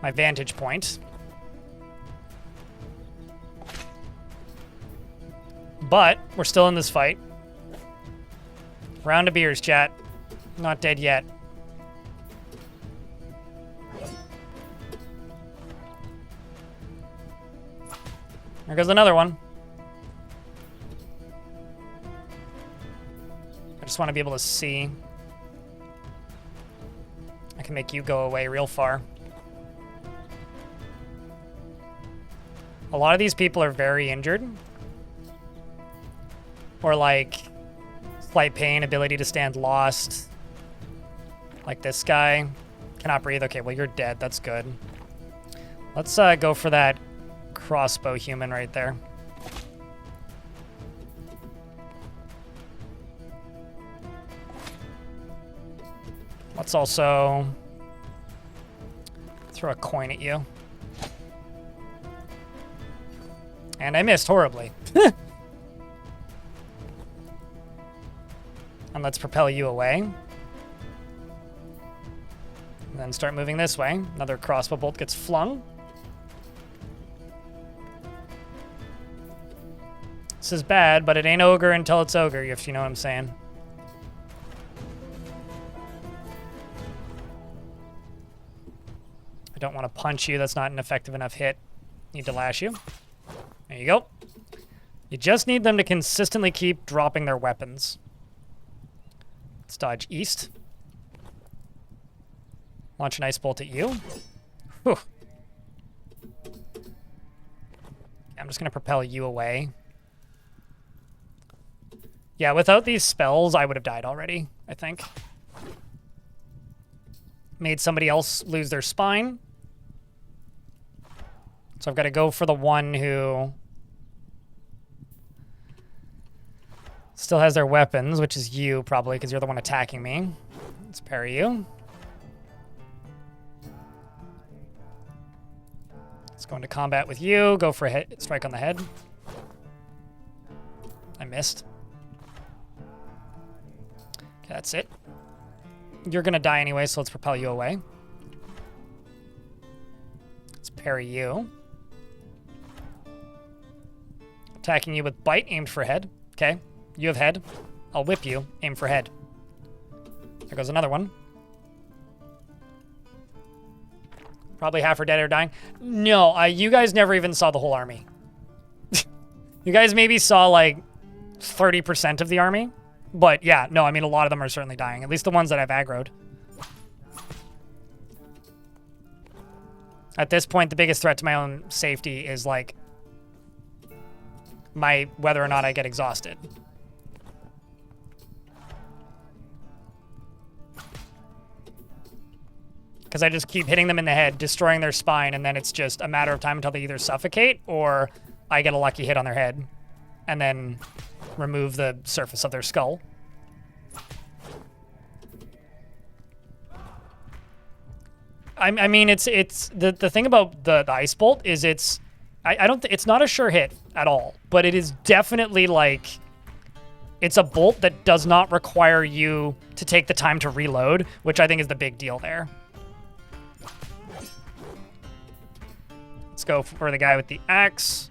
my vantage point. But we're still in this fight. Round of beers, chat. Not dead yet. There goes another one. I just want to be able to see. I can make you go away real far. A lot of these people are very injured. Or like slight pain, ability to stand lost. Like this guy. Cannot breathe. Okay, well you're dead. That's good. Let's go for that crossbow human right there. Let's also throw a coin at you. And I missed horribly. And let's propel you away. And then start moving this way. Another crossbow bolt gets flung. This is bad, but it ain't ogre until it's ogre, if you know what I'm saying. I don't want to punch you. That's not an effective enough hit. Need to lash you. There you go. You just need them to consistently keep dropping their weapons. Let's dodge east. Launch an ice bolt at you. Whew. I'm just going to propel you away. Yeah, without these spells, I would have died already, I think. Made somebody else lose their spine. So I've got to go for the one who still has their weapons, which is you, probably, because you're the one attacking me. Let's parry you. Let's go into combat with you. Go for a strike on the head. I missed. Okay, that's it. You're going to die anyway, so let's propel you away. Let's parry you. Attacking you with bite, aimed for head. Okay, you have head. I'll whip you, aim for head. There goes another one. Probably half are dead or dying. No, you guys never even saw the whole army. You guys maybe saw like 30% of the army. But yeah, no, I mean, a lot of them are certainly dying. At least the ones that I've aggroed. At this point, the biggest threat to my own safety is like whether or not I get exhausted. Because I just keep hitting them in the head, destroying their spine, and then it's just a matter of time until they either suffocate or I get a lucky hit on their head and then remove the surface of their skull. I mean, it's the thing about the ice bolt is it's not a sure hit at all, but it is definitely like it's a bolt that does not require you to take the time to reload, which I think is the big deal there. Let's go for the guy with the axe.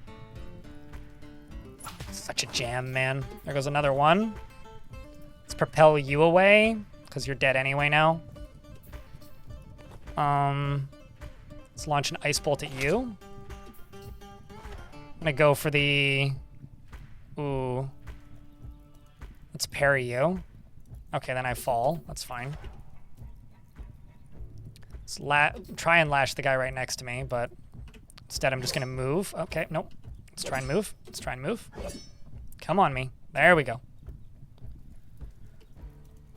Such a jam, man. There goes another one. Let's propel you away, because you're dead anyway now. Let's launch an ice bolt at you. I'm gonna go for the... Ooh. Let's parry you. Okay, then I fall. That's fine. Let's try and lash the guy right next to me, but instead I'm just gonna move. Okay, nope. Let's try and move. Let's try and move. Come on, me. There we go.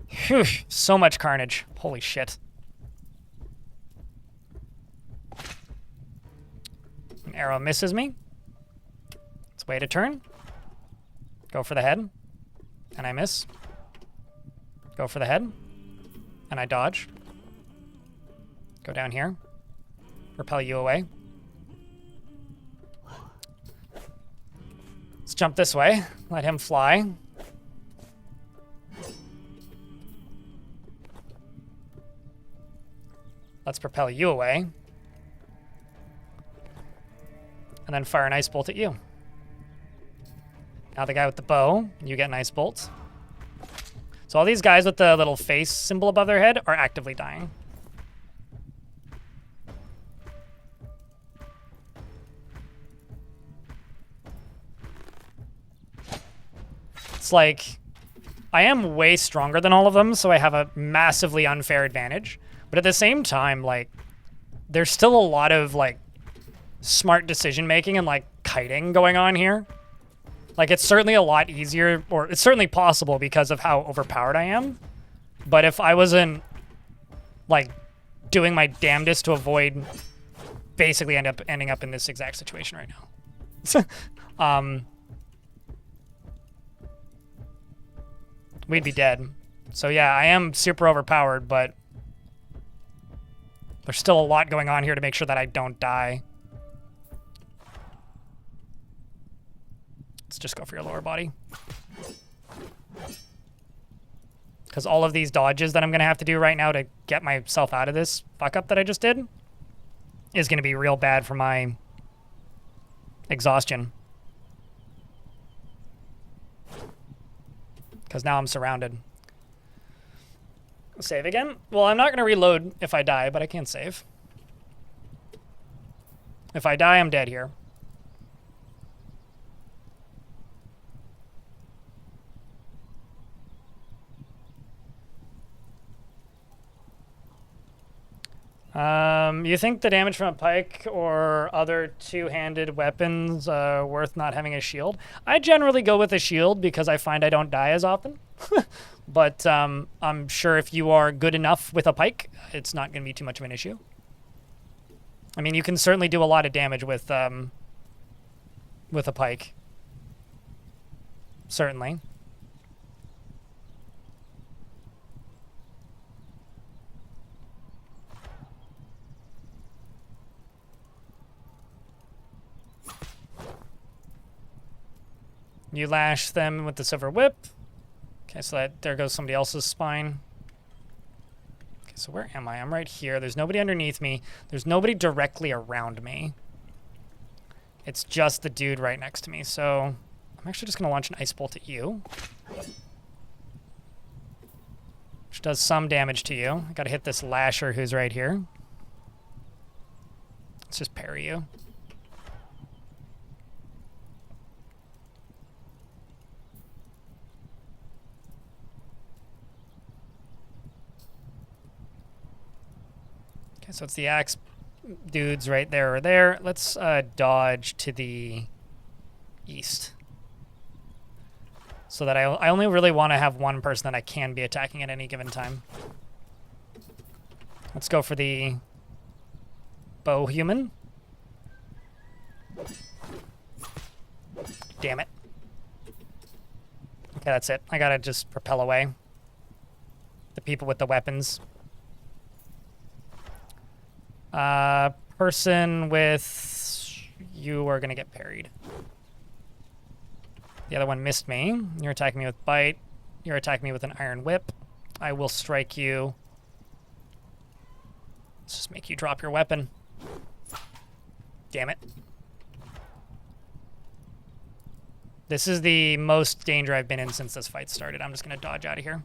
Phew, so much carnage. Holy shit. An arrow misses me. Let's wait a turn. Go for the head. And I miss. Go for the head. And I dodge. Go down here. Repel you away. Let's jump this way. Let him fly. Let's propel you away. And then fire an ice bolt at you. Now the guy with the bow, you get an ice bolt. So all these guys with the little face symbol above their head are actively dying. It's like, I am way stronger than all of them, so I have a massively unfair advantage. But at the same time, like, there's still a lot of, like, smart decision-making and, like, kiting going on here. Like, it's certainly a lot easier, or it's certainly possible because of how overpowered I am. But if I wasn't, like, doing my damnedest to avoid basically ending up in this exact situation right now. We'd be dead. So yeah, I am super overpowered, but There's still a lot going on here to make sure that I don't die. Let's just go for your lower body. Because all of these dodges that I'm going to have to do right now to get myself out of this fuck-up that I just did is going to be real bad for my exhaustion. Because now I'm surrounded. Save again? Well, I'm not going to reload if I die, but I can save. If I die, I'm dead here. You think the damage from a pike or other two-handed weapons worth not having a shield? I generally go with a shield because I find I don't die as often. But I'm sure if you are good enough with a pike, it's not going to be too much of an issue. I mean, you can certainly do a lot of damage with a pike. Certainly. You lash them with the silver whip. Okay, so there goes somebody else's spine. Okay, so where am I? I'm right here. There's nobody underneath me. There's nobody directly around me. It's just the dude right next to me. So I'm actually just going to launch an ice bolt at you, which does some damage to you. I got to hit this lasher who's right here. Let's just parry you. So it's the axe dudes right there or there. Let's dodge to the east. So that I only really want to have one person that I can be attacking at any given time. Let's go for the bow human. Damn it. Okay, that's it. I gotta just propel away. The people with the weapons. Person with you are gonna get parried. The other one missed me. You're attacking me with bite. You're attacking me with an iron whip. I will strike you. Let's just make you drop your weapon. Damn it. This is the most danger I've been in since this fight started. I'm just gonna dodge out of here.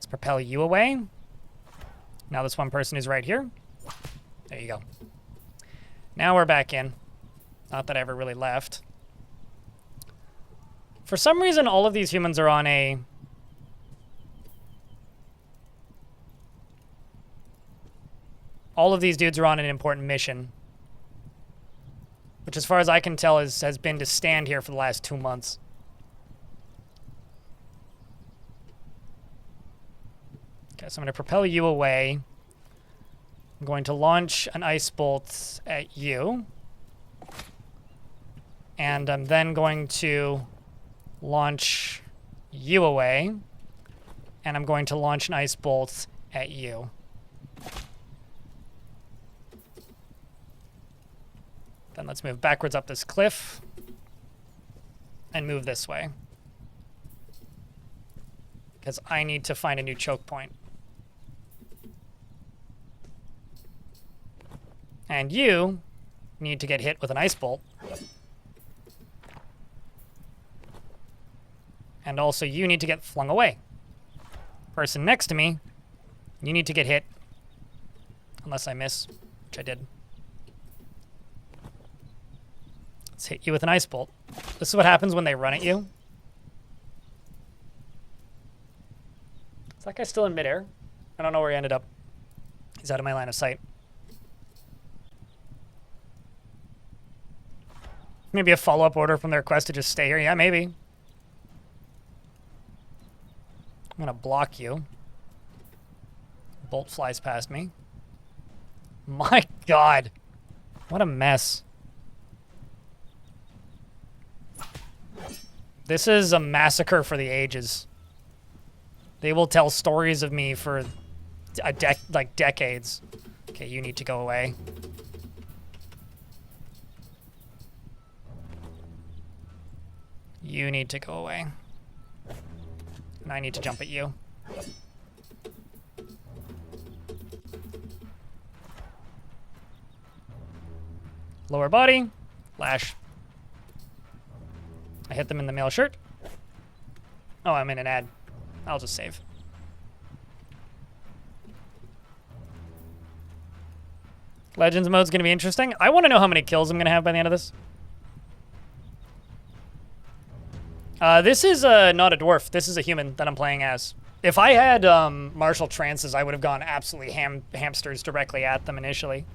Propel you away. Now this one person is right here. There you go. Now we're back in. Not that I ever really left. For some reason, all of these humans are on a... All of these dudes are on an important mission. Which, as far as I can tell, has been to stand here for the last 2 months. Okay, so I'm going to propel you away. I'm going to launch an ice bolt at you. And I'm then going to launch you away. And I'm going to launch an ice bolt at you. Then let's move backwards up this cliff. And move this way. Because I need to find a new choke point. And you need to get hit with an ice bolt. And also you need to get flung away. Person next to me, you need to get hit. Unless I miss, which I did. Let's hit you with an ice bolt. This is what happens when they run at you. Is that guy still in midair? I don't know where he ended up. He's out of my line of sight. Maybe a follow-up order from their quest to just stay here. Yeah, maybe. I'm going to block you. Bolt flies past me. My God. What a mess. This is a massacre for the ages. They will tell stories of me for like decades. Okay, you need to go away. You need to go away. And I need to jump at you. Lower body. Lash. I hit them in the male shirt. Oh, I'm in an ad. I'll just save. Legends mode's going to be interesting. I want to know how many kills I'm going to have by the end of this. This is not a dwarf. This is a human that I'm playing as. If I had martial trances, I would have gone absolutely hamsters directly at them initially.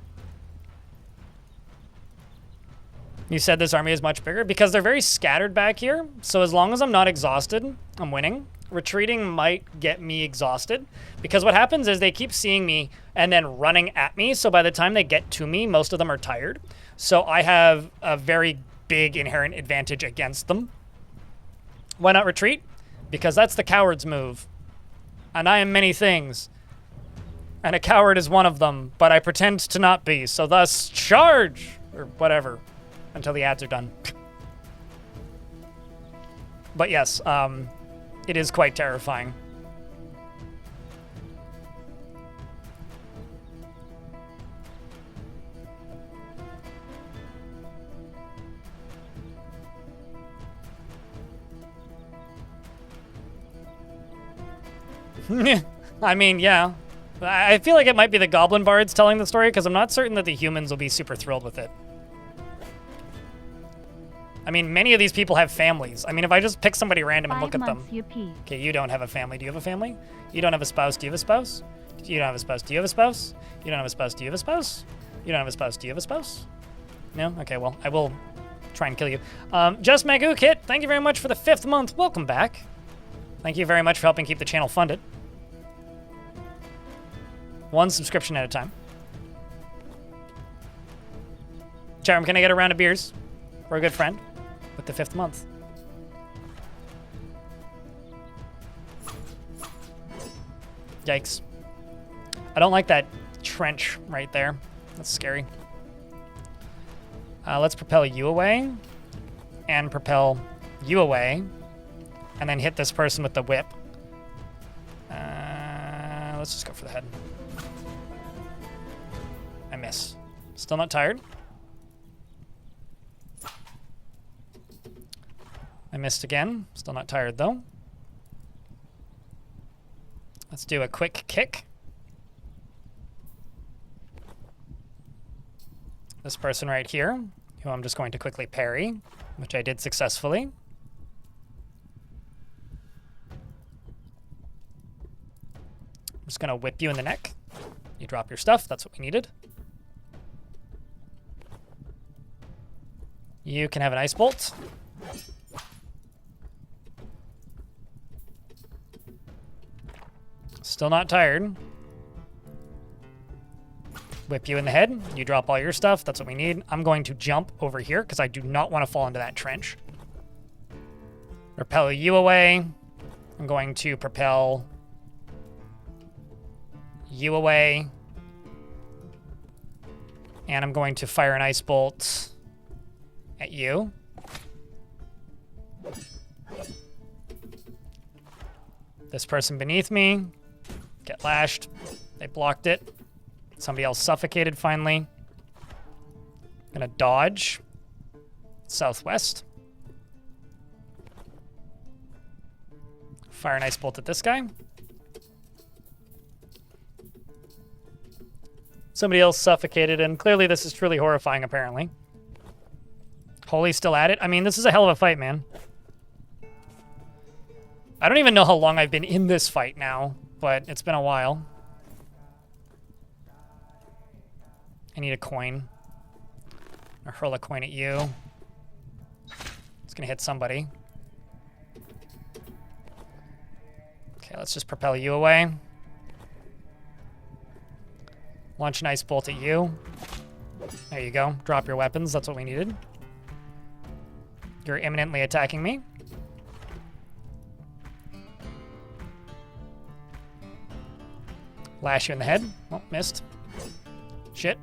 You said this army is much bigger? Because they're very scattered back here. So as long as I'm not exhausted, I'm winning. Retreating might get me exhausted. Because what happens is they keep seeing me and then running at me. So by the time they get to me, most of them are tired. So I have a very big inherent advantage against them. Why not retreat? Because that's the coward's move. And I am many things. And a coward is one of them. But I pretend to not be. So thus, charge! Or whatever. Until the ads are done. But yes, it is quite terrifying. I mean, yeah. I feel like it might be the goblin bards telling the story, because I'm not certain that the humans will be super thrilled with it. I mean, many of these people have families. I mean, if I just pick somebody random and look at them. Okay, you don't have a family. Do you have a family? You don't have a spouse. Do you have a spouse? You don't have a spouse. Do you have a spouse? You don't have a spouse. Do you have a spouse? You don't have a spouse. Do you have a spouse? No? Okay, well, I will try and kill you. Just Magoo Kit, thank you very much for the 5th month. Welcome back. Thank you very much for helping keep the channel funded. 1 subscription at a time. Charum, can I get a round of beers for a good friend with the 5th month? Yikes. I don't like that trench right there. That's scary. Let's propel you away and propel you away and then hit this person with the whip. Let's just go for the head. I miss. Still not tired. I missed again. Still not tired though. Let's do a quick kick. This person right here, who I'm just going to quickly parry, which I did successfully. I'm just gonna whip you in the neck. You drop your stuff, that's what we needed. You can have an ice bolt. Still not tired. Whip you in the head. You drop all your stuff. That's what we need. I'm going to jump over here because I do not want to fall into that trench. Repel you away. I'm going to propel you away. And I'm going to fire an ice bolt at you. This person beneath me. Get lashed. They blocked it. Somebody else suffocated finally. Gonna dodge. Southwest. Fire an ice bolt at this guy. Somebody else suffocated, and clearly this is truly horrifying, apparently. Holy's still at it. I mean, this is a hell of a fight, man. I don't even know how long I've been in this fight now, but it's been a while. I need a coin. I'll hurl a coin at you. It's gonna hit somebody. Okay, let's just propel you away. Launch an ice bolt at you. There you go. Drop your weapons. That's what we needed. You're imminently attacking me. Lash you in the head. Oh, missed. Shit.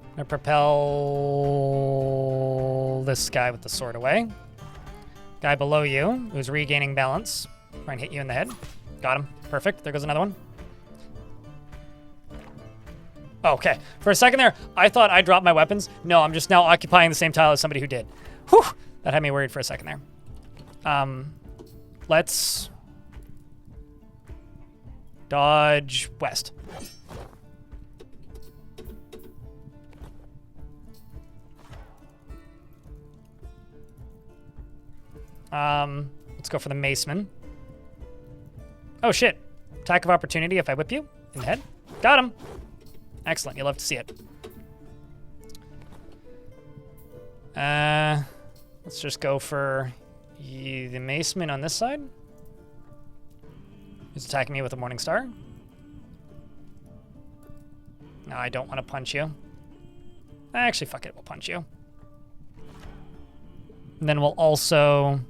I'm gonna propel this guy with the sword away. Guy below you, who's regaining balance. Try and hit you in the head. Got him. Perfect. There goes another one. Okay. For a second there, I thought I dropped my weapons. No, I'm just now occupying the same tile as somebody who did. Whew! That had me worried for a second there. Let's dodge west. Let's go for the maceman. Oh shit. Attack of opportunity if I whip you in the head. Got him. Excellent. You'll love to see it. Let's just go for the maceman on this side. He's attacking me with a morning star. No, I don't want to punch you. Actually, fuck it. We'll punch you. And then we'll also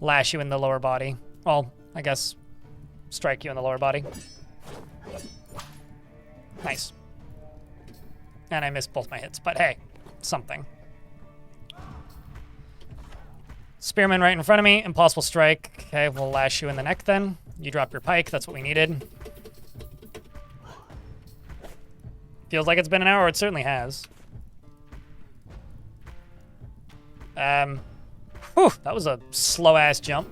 lash you in the lower body. Well, I guess strike you in the lower body. Nice. And I missed both my hits, but hey, something. Spearman right in front of me, impossible strike. Okay, we'll lash you in the neck then. You drop your pike, that's what we needed. Feels like it's been an hour, it certainly has. Whew, that was a slow-ass jump.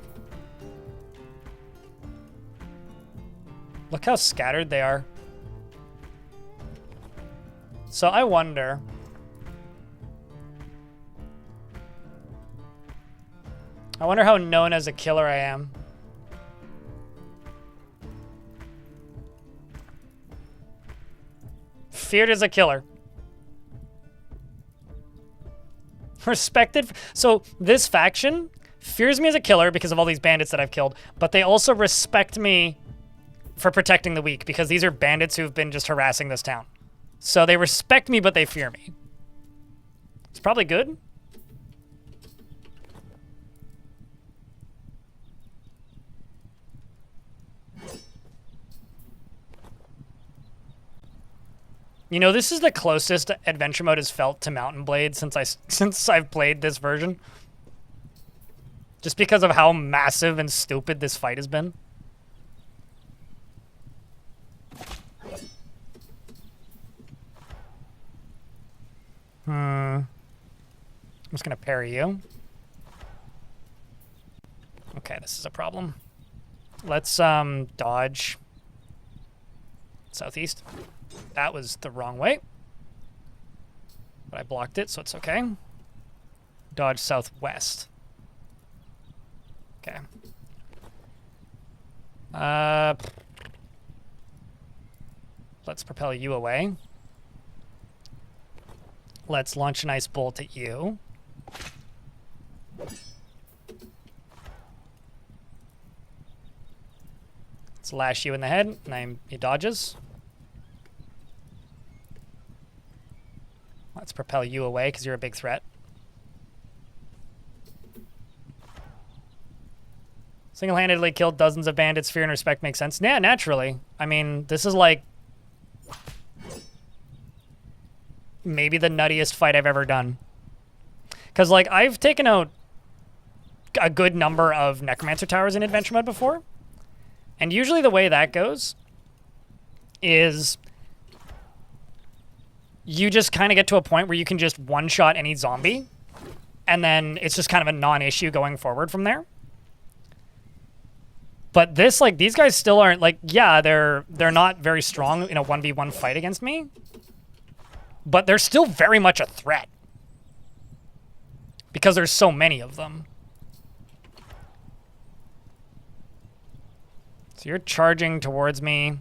Look how scattered they are. So I wonder... how known as a killer I am. Feared as a killer. Respected. So this faction fears me as a killer because of all these bandits that I've killed, but they also respect me for protecting the weak because these are bandits who've been just harassing this town. So they respect me, but they fear me. It's probably good. You know, this is the closest adventure mode has felt to Mountain Blade since I've played this version. Just because of how massive and stupid this fight has been. I'm just gonna parry you. Okay, this is a problem. Let's dodge southeast. That was the wrong way. But I blocked it, so it's okay. Dodge southwest. Okay. Let's propel you away. Let's launch an ice bolt at you. Let's lash you in the head, and he dodges. Let's propel you away because you're a big threat. Single-handedly killed dozens of bandits. Fear and respect makes sense. Yeah, naturally. I mean, this is like maybe the nuttiest fight I've ever done. Because, like, I've taken out a good number of Necromancer towers in adventure mode before. And usually the way that goes is you just kind of get to a point where you can just one-shot any zombie, and then it's just kind of a non-issue going forward from there. But this, like, these guys still aren't, like, yeah, they're not very strong in a 1v1 fight against me, but they're still very much a threat because there's so many of them. So you're charging towards me.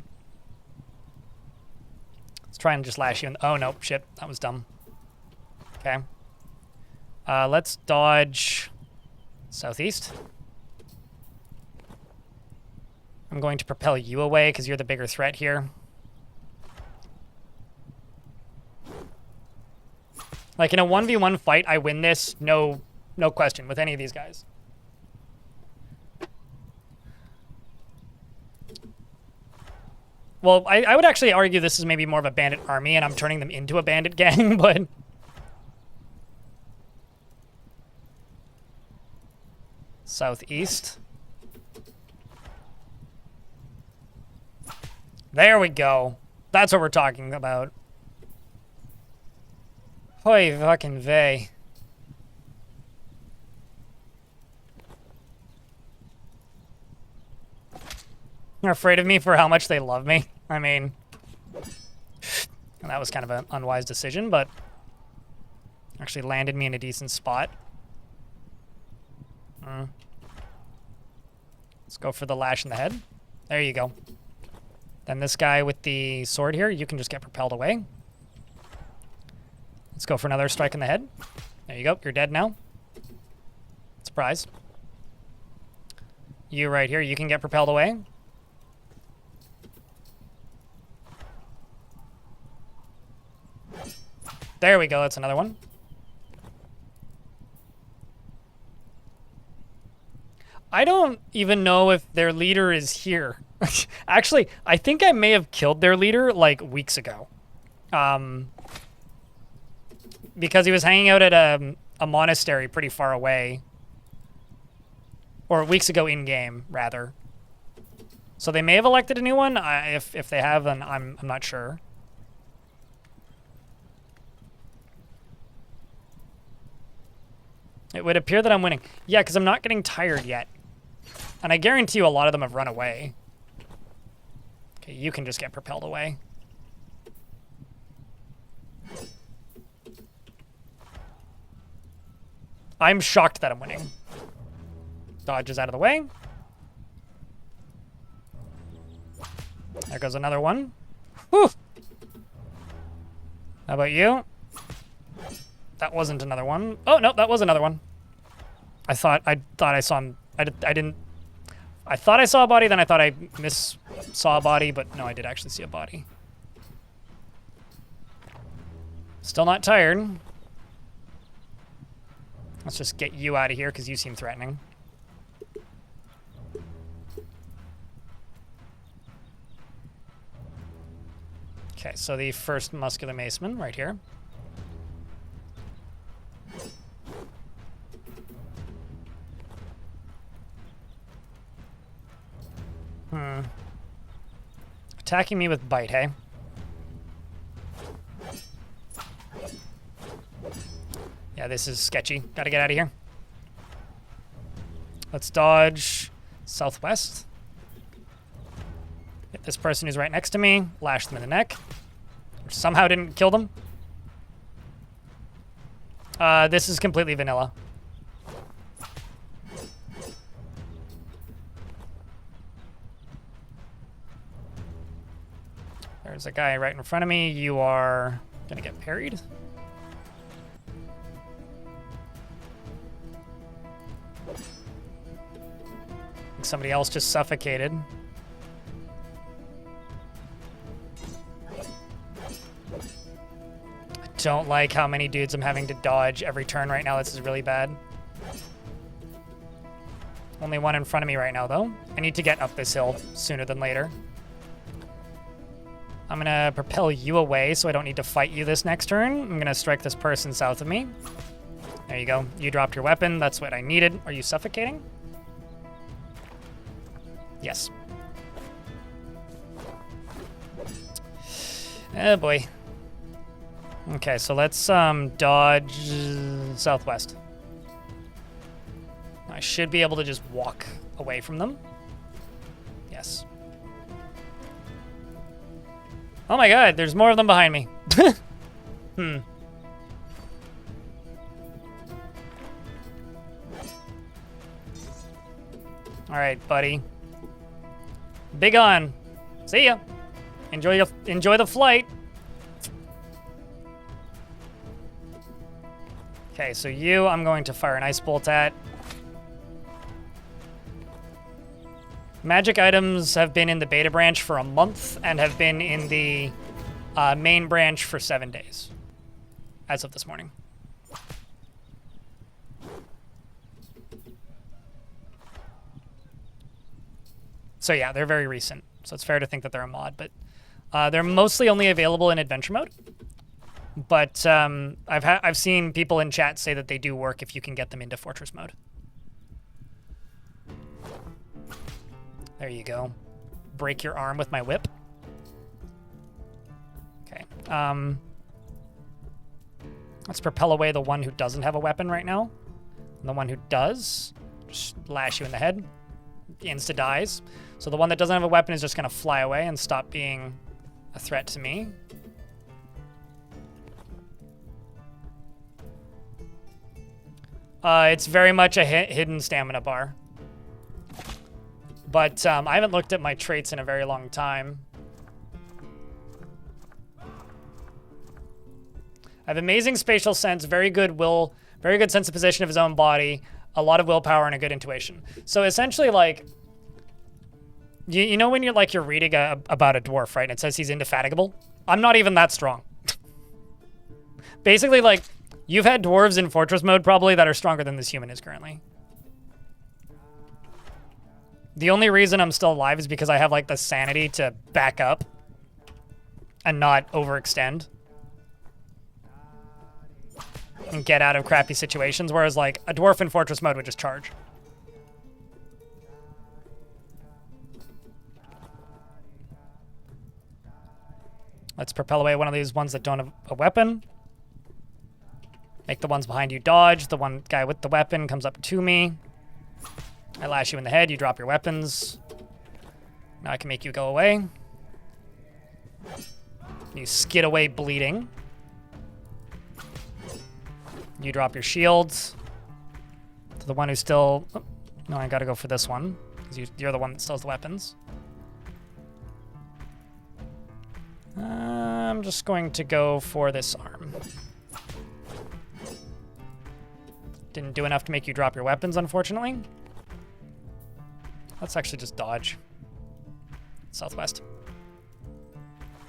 Let's try and just lash you in. Oh, no, shit. That was dumb. Okay. Let's dodge southeast. I'm going to propel you away because you're the bigger threat here. Like, in a 1v1 fight, I win this, no No question with any of these guys. Well, I would actually argue this is maybe more of a bandit army and I'm turning them into a bandit gang, but... Southeast. There we go. That's what we're talking about. Hoy fucking vey. They're afraid of me for how much they love me. I mean, that was kind of an unwise decision, but actually landed me in a decent spot. Let's go for the lash in the head. There you go. Then this guy with the sword here, you can just get propelled away. Let's go for another strike in the head. There you go. You're dead now. Surprise. You right here, you can get propelled away. There we go. That's another one. I don't even know if their leader is here. Actually, I think I may have killed their leader like weeks ago. Because he was hanging out at a monastery pretty far away. Or weeks ago in-game, rather. So they may have elected a new one. If they have, then I'm not sure. It would appear that I'm winning. Yeah, because I'm not getting tired yet. And I guarantee you a lot of them have run away. Okay, you can just get propelled away. I'm shocked that I'm winning. Dodge is out of the way. There goes another one. Whew! How about you? That wasn't another one. Oh, no, that was another one. I thought I saw him. I didn't. I thought I saw a body, then I thought I saw a body, but no, I did actually see a body. Still not tired. Let's just get you out of here because you seem threatening. Okay, so the first muscular maceman right here. Attacking me with bite, hey? Yeah, this is sketchy. Gotta get out of here. Let's dodge southwest. Hit this person who's right next to me. Lash them in the neck. Somehow didn't kill them. This is completely vanilla. There's a guy right in front of me. You are gonna get parried. Somebody else just suffocated. I don't like how many dudes I'm having to dodge every turn right now. This is really bad. Only one in front of me right now, though. I need to get up this hill sooner than later. I'm gonna propel you away so I don't need to fight you this next turn. I'm gonna strike this person south of me. There you go. You dropped your weapon. That's what I needed. Are you suffocating? Yes. Oh boy. Okay, so let's dodge southwest. I should be able to just walk away from them. Yes. Oh my god, there's more of them behind me. All right, buddy. Big on. See ya. Enjoy the flight. Okay, so you, I'm going to fire an ice bolt at. Magic items have been in the beta branch for a month and have been in the main branch for 7 days, as of this morning. So yeah, they're very recent. So it's fair to think that they're a mod, but they're mostly only available in adventure mode. But I've seen people in chat say that they do work if you can get them into fortress mode. There you go. Break your arm with my whip. Okay. Let's propel away the one who doesn't have a weapon right now. And the one who does, just lash you in the head. Insta dies. So the one that doesn't have a weapon is just going to fly away and stop being a threat to me. It's very much a hidden stamina bar. But I haven't looked at my traits in a very long time. I have amazing spatial sense, very good will, very good sense of position of his own body, a lot of willpower, and a good intuition. So essentially, like, you know when you're reading about a dwarf, right? And it says he's indefatigable? I'm not even that strong. Basically, like, you've had dwarves in fortress mode probably that are stronger than this human is currently. The only reason I'm still alive is because I have, like, the sanity to back up and not overextend and get out of crappy situations, whereas, like, a dwarf in fortress mode would just charge. Let's propel away one of these ones that don't have a weapon. Make the ones behind you dodge. The one guy with the weapon comes up to me. I lash you in the head. You drop your weapons. Now I can make you go away. You skid away bleeding. You drop your shields. To the one who's still... Oh, no, I gotta go for this one. Because you're the one that still has the weapons. I'm just going to go for this arm. Didn't do enough to make you drop your weapons, unfortunately. Let's actually just dodge. Southwest.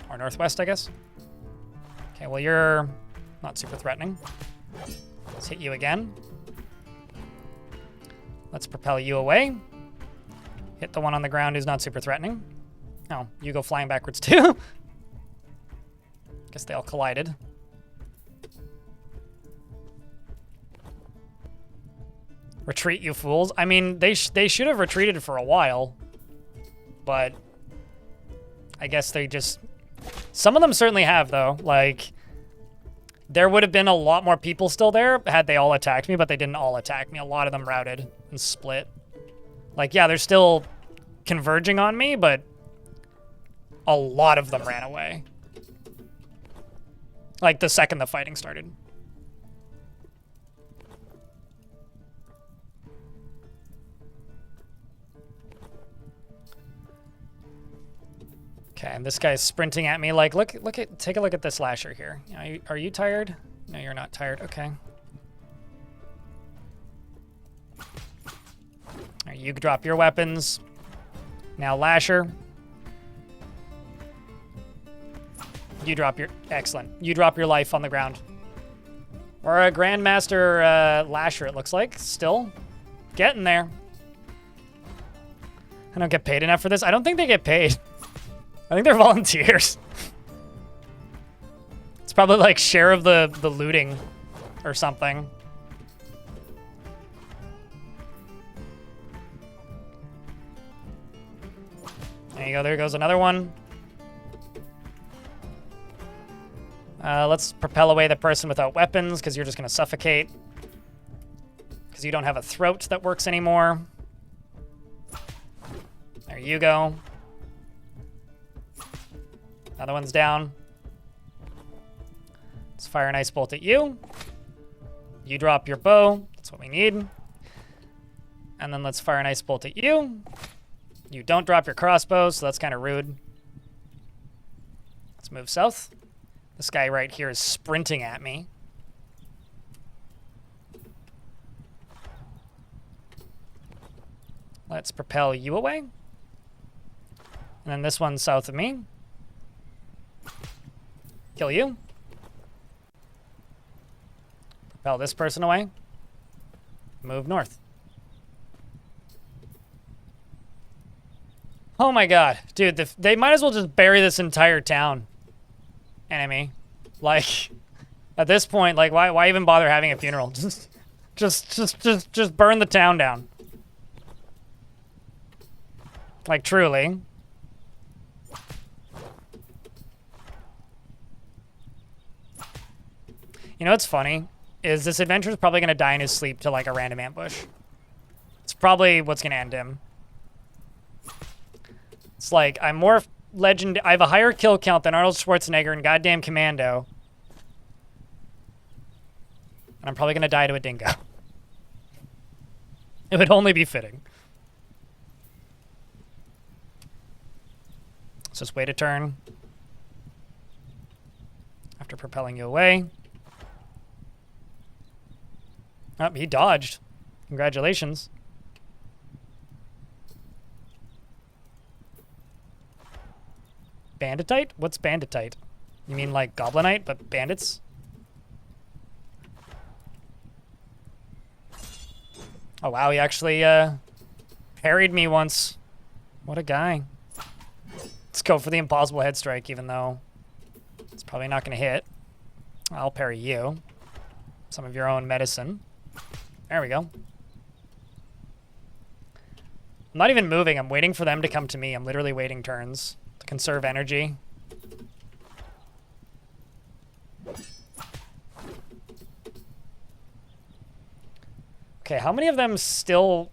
Or northwest, I guess. Okay, well, you're not super threatening. Let's hit you again. Let's propel you away. Hit the one on the ground who's not super threatening. Oh, you go flying backwards too. Guess they all collided. Retreat, you fools. I mean, they should have retreated for a while. But I guess they just... Some of them certainly have, though. Like, there would have been a lot more people still there had they all attacked me, but they didn't all attack me. A lot of them routed and split. Like, yeah, they're still converging on me, but a lot of them ran away. Like, the second the fighting started. Okay, and this guy's sprinting at me like, take a look at this lasher here. Are you tired? No, you're not tired. Okay. All right, you drop your weapons. Now lasher. You drop your... Excellent. You drop your life on the ground. We're a Grandmaster lasher, it looks like. Still getting there. I don't get paid enough for this. I don't think they get paid. I think they're volunteers. It's probably like share of the looting or something. There you go. There goes another one. Let's propel away the person without weapons because you're just going to suffocate. Because you don't have a throat that works anymore. There you go. Another one's down. Let's fire an ice bolt at you. You drop your bow. That's what we need. And then let's fire an ice bolt at you. You don't drop your crossbow, so that's kind of rude. Let's move south. This guy right here is sprinting at me. Let's propel you away. And then this one's south of me. Kill you. Propel this person away. Move north. Oh my god. Dude, they might as well just bury this entire town. Enemy. Like, at this point, like, why even bother having a funeral? Just burn the town down. Like, truly. You know what's funny? Is this adventure is probably going to die in his sleep to, like, a random ambush. It's probably what's going to end him. It's like, I'm more legend. I have a higher kill count than Arnold Schwarzenegger in goddamn Commando. And I'm probably going to die to a dingo. It would only be fitting. So just wait a turn. After propelling you away. Oh, he dodged. Congratulations. Banditite? What's banditite? You mean like goblinite, but bandits? Oh wow, he actually parried me once. What a guy. Let's go for the impossible head strike, even though it's probably not going to hit. I'll parry you. Some of your own medicine. There we go. I'm not even moving. I'm waiting for them to come to me. I'm literally waiting turns to conserve energy. Okay, how many of them still...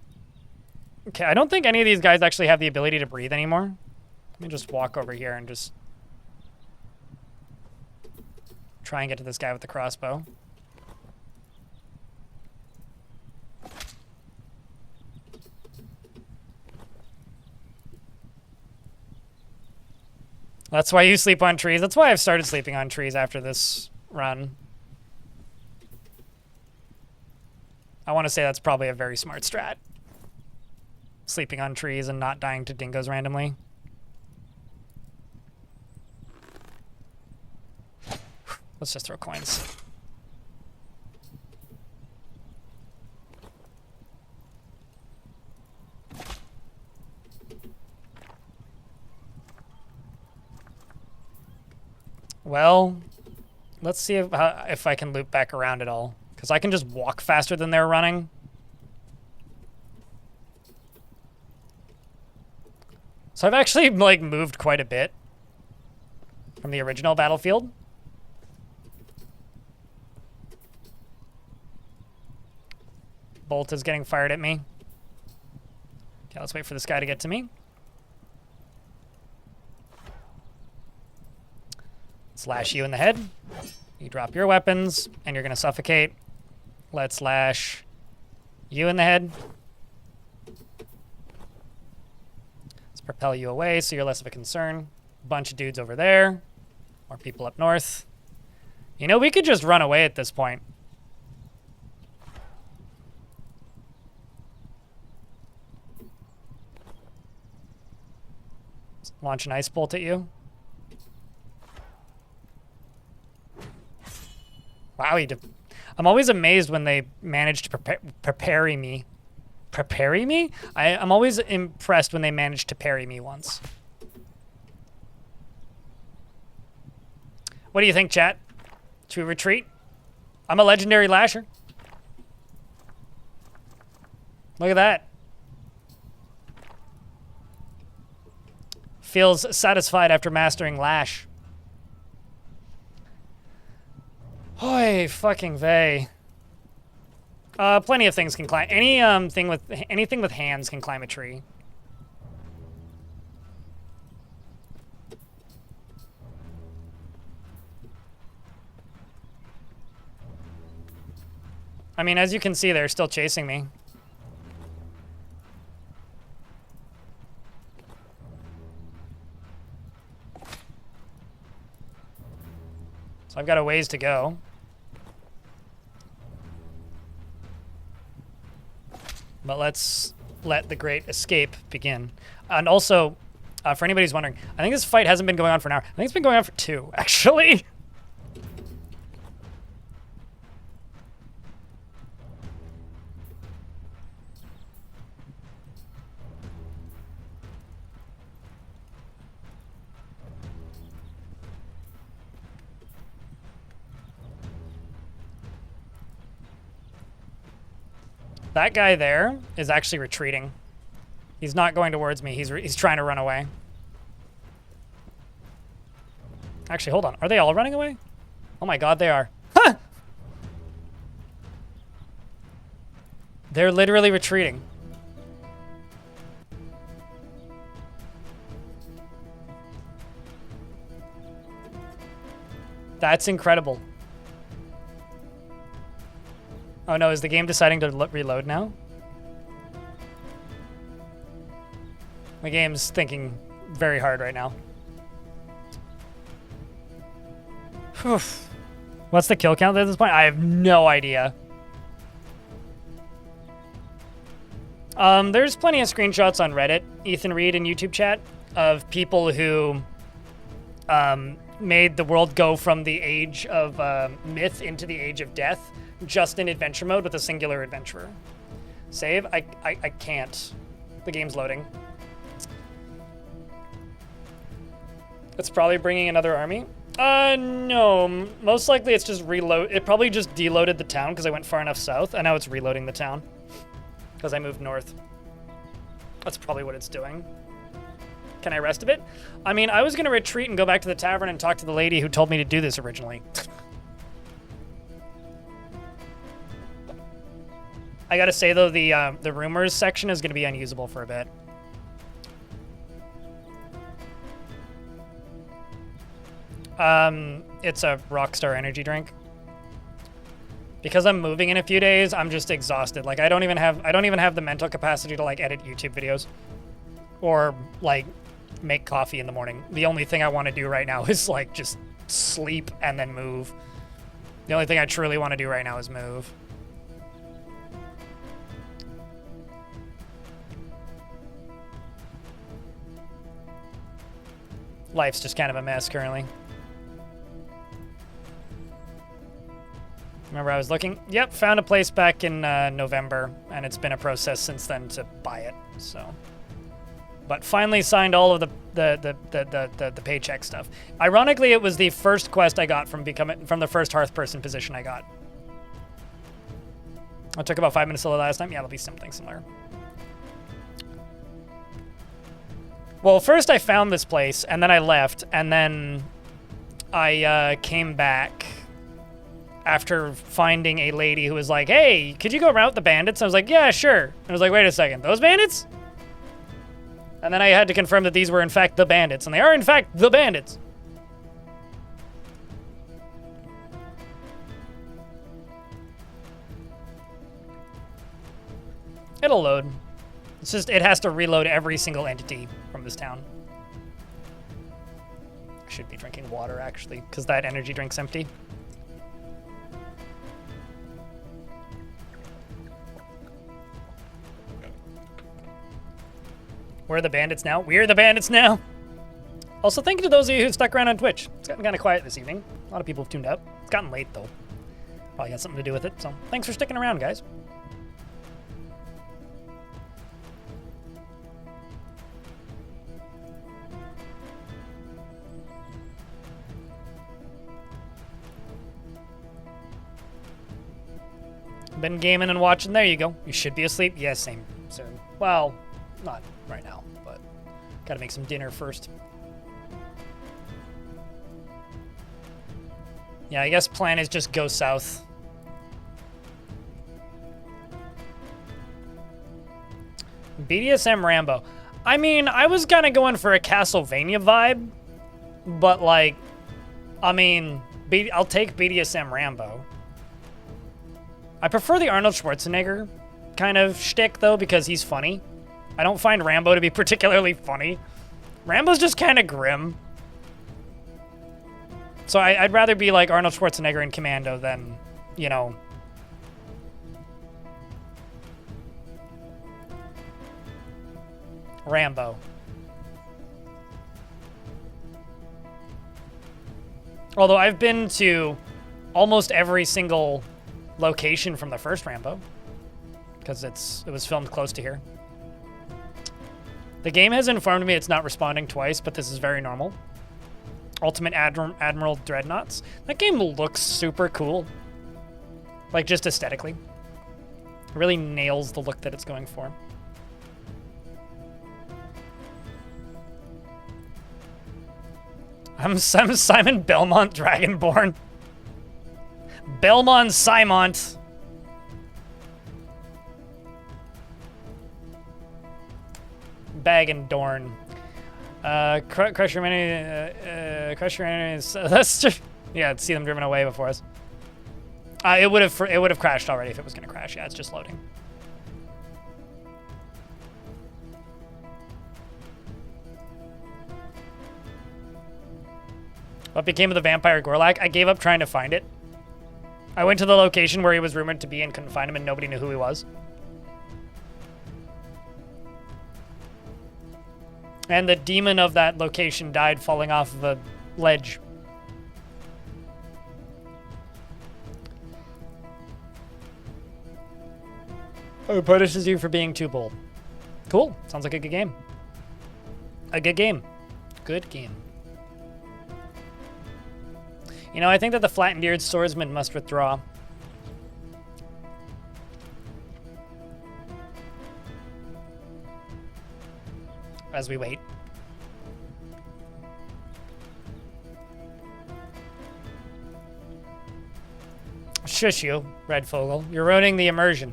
Okay, I don't think any of these guys actually have the ability to breathe anymore. Let me just walk over here and just try and get to this guy with the crossbow. That's why you sleep on trees. That's why I've started sleeping on trees after this run. I want to say that's probably a very smart strat. Sleeping on trees and not dying to dingoes randomly. Let's just throw coins. Well, let's see if I can loop back around at all. Because I can just walk faster than they're running. So I've actually, like, moved quite a bit from the original battlefield. Bolt is getting fired at me. Okay, let's wait for this guy to get to me. Slash you in the head. You drop your weapons, and you're going to suffocate. Let's slash you in the head. Let's propel you away so you're less of a concern. Bunch of dudes over there. More people up north. You know, we could just run away at this point. Let's launch an ice bolt at you. Wow, I'm always amazed when they manage to prepare me. Prepare me? I'm always impressed when they manage to parry me once. What do you think, chat? Should we retreat? I'm a legendary lasher. Look at that. Feels satisfied after mastering Lash. Hoy, fucking vey. Plenty of things can climb. Anything with hands can climb a tree. I mean, as you can see, they're still chasing me. So I've got a ways to go. But let's let the great escape begin. And also, for anybody who's wondering, I think this fight hasn't been going on for an hour. I think it's been going on for 2, actually. That guy there is actually retreating. He's not going towards me. He's trying to run away. Actually, hold on. Are they all running away? Oh my god, they are. Huh! They're literally retreating. That's incredible. Oh no, is the game deciding to reload now? The game's thinking very hard right now. Whew. What's the kill count at this point? I have no idea. There's plenty of screenshots on Reddit, Ethan Reed in YouTube chat, of people who made the world go from the age of myth into the age of death, just in adventure mode with a singular adventurer. Save? I can't. The game's loading. It's probably bringing another army. No. Most likely it's just reload. It probably just deloaded the town because I went far enough south, and now it's reloading the town because I moved north. That's probably what it's doing. Can I rest a bit? I mean, I was going to retreat and go back to the tavern and talk to the lady who told me to do this originally. I gotta say, though, the rumors section is going to be unusable for a bit. It's a Rockstar energy drink. Because I'm moving in a few days, I'm just exhausted. Like, I don't even have the mental capacity to, like, edit YouTube videos. Or, like, make coffee in the morning. The only thing I want to do right now is, like, just sleep and then move. The only thing I truly want to do right now is move. Life's just kind of a mess currently. Remember I was looking? Yep, found a place back in November, and it's been a process since then to buy it, so. But finally signed all of the paycheck stuff. Ironically, it was the first quest I got from the first Hearth person position I got. It took about 5 minutes to load last time. Yeah, it'll be something similar. Well, first I found this place, and then I left, and then I came back after finding a lady who was like, hey, could you go route the bandits? I was like, yeah, sure. And I was like, wait a second, those bandits? And then I had to confirm that these were in fact the bandits, and they are in fact the bandits. It'll load. It's just, it has to reload every single entity from this town. I should be drinking water, actually, because that energy drink's empty. We're the bandits now. We're the bandits now. Also, thank you to those of you who stuck around on Twitch. It's gotten kind of quiet this evening. A lot of people have tuned out. It's gotten late, though. Probably got something to do with it, so thanks for sticking around, guys. Been gaming and watching. There you go. You should be asleep. Yes, same. Soon. Well, not right now, but gotta make some dinner first. Yeah, I guess plan is just go south. BDSM Rambo. I mean, I was kind of going for a Castlevania vibe, but like, I mean, I'll take BDSM Rambo. I prefer the Arnold Schwarzenegger kind of shtick, though, because he's funny. I don't find Rambo to be particularly funny. Rambo's just kind of grim. So I'd rather be like Arnold Schwarzenegger in Commando than, you know... Rambo. Although I've been to almost every single location from the first Rambo, because it was filmed close to here. The game has informed me it's not responding twice, but this is very normal. Ultimate Admiral Dreadnoughts. That game looks super cool. Like, just aesthetically. It really nails the look that it's going for. I'm Simon Belmont Dragonborn. Belmont Simont. Bag and Dorn. Crush your enemies. That's just, yeah, see them driven away before us. It would have crashed already if it was gonna crash. Yeah, it's just loading. What became of the vampire Gorlak? I gave up trying to find it. I went to the location where he was rumored to be and couldn't find him, and nobody knew who he was. And the demon of that location died falling off of a ledge. Oh, punishes you for being too bold. Cool. Sounds like a good game. A good game. Good game. You know, I think that the flat-eared swordsman must withdraw. As we wait. Shush you, Red Fogel. You're ruining the immersion.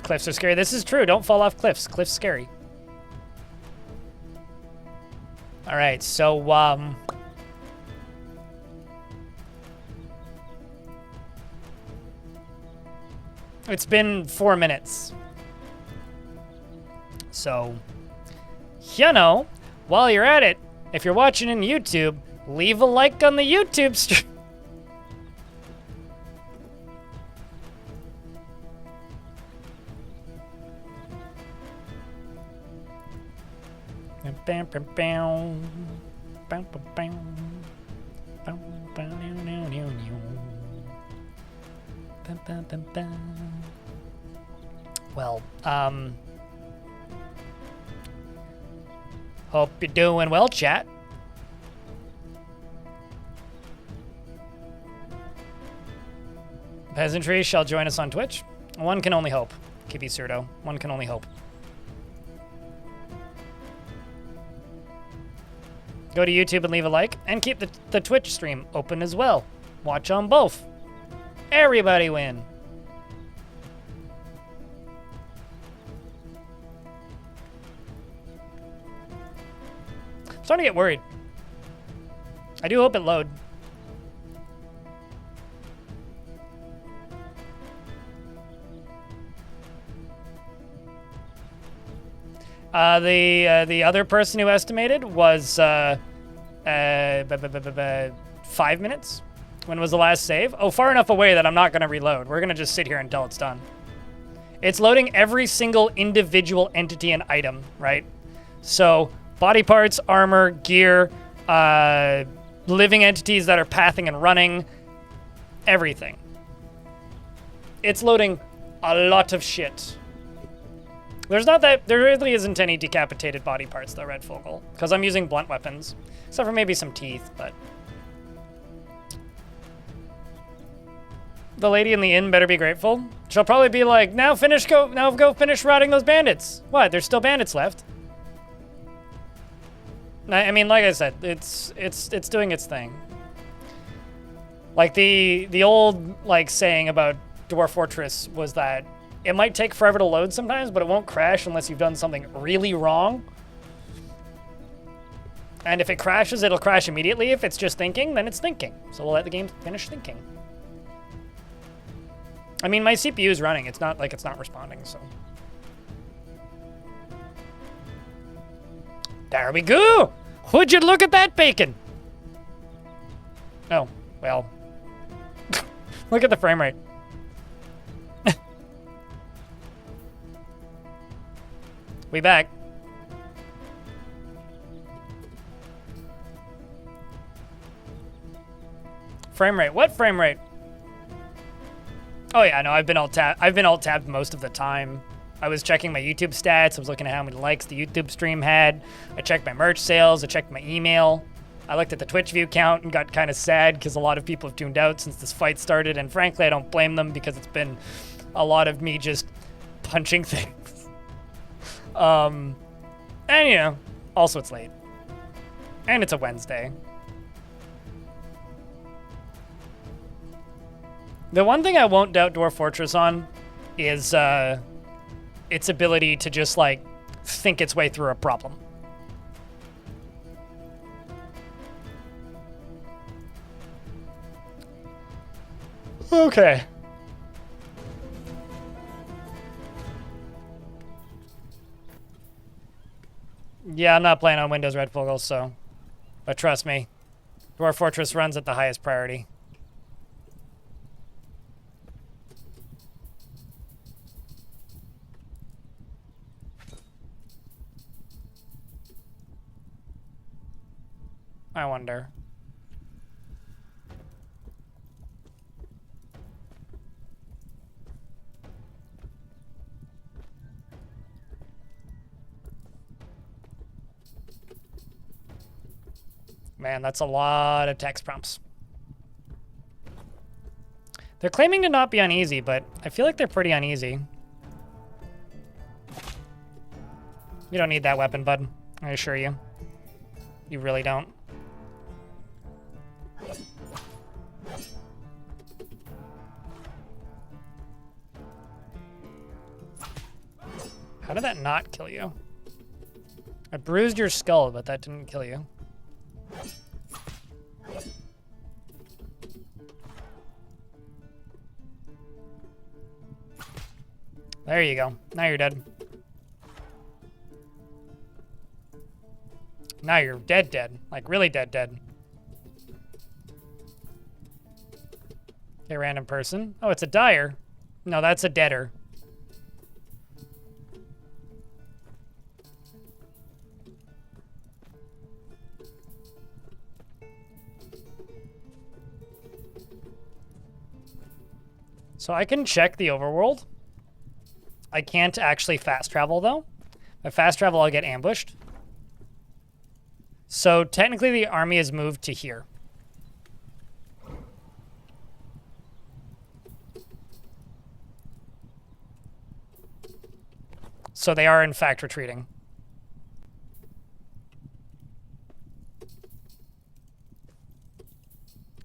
Cliffs are scary. This is true. Don't fall off cliffs. Cliffs scary. All right, so it's been 4 minutes. So, you know, while you're at it, if you're watching in YouTube, leave a like on the YouTube stream. Well, hope you're doing well, chat. Peasantry shall join us on Twitch. One can only hope. Kibi Surdo. One can only hope. Go to YouTube and leave a like, and keep the Twitch stream open as well. Watch on both. Everybody win. I'm starting to get worried. I do hope it load. The other person who estimated was 5 minutes. When was the last save? Oh, far enough away that I'm not going to reload. We're going to just sit here until it's done. It's loading every single individual entity and item, right? So body parts, armor, gear, living entities that are pathing and running, everything. It's loading a lot of shit. There really isn't any decapitated body parts though, Red Fogel, because I'm using blunt weapons, except for maybe some teeth, but. The lady in the inn better be grateful. She'll probably be like, now go finish routing those bandits. What, there's still bandits left? I mean, like I said, it's doing its thing. Like the old like saying about Dwarf Fortress was that it might take forever to load sometimes, but it won't crash unless you've done something really wrong. And if it crashes, it'll crash immediately. If it's just thinking, then it's thinking. So we'll let the game finish thinking. I mean, my CPU is running. It's not like it's not responding, so. There we go! Would you look at that bacon? Oh, well. Look at the frame rate. We back. Frame rate. What frame rate? Oh yeah, no, I've been alt tabbed most of the time. I was checking my YouTube stats. I was looking at how many likes the YouTube stream had. I checked my merch sales. I checked my email. I looked at the Twitch view count and got kind of sad because a lot of people have tuned out since this fight started, and frankly, I don't blame them because it's been a lot of me just punching things. And you know, also it's late. And it's a Wednesday. The one thing I won't doubt Dwarf Fortress on is its ability to just like think its way through a problem. Okay. Yeah, I'm not playing on Windows Red Fogel, so... But trust me, Dwarf Fortress runs at the highest priority. I wonder. Man, that's a lot of text prompts. They're claiming to not be uneasy, but I feel like they're pretty uneasy. You don't need that weapon, bud. I assure you. You really don't. How did that not kill you? I bruised your skull, but that didn't kill you. There you go. Now you're dead. Now you're dead. Like, really dead. Okay, random person. Oh, it's a dyer. No, that's a deader. So I can check the overworld. I can't actually fast travel, though. If I fast travel, I'll get ambushed. So technically, the army has moved to here. So they are, in fact, retreating.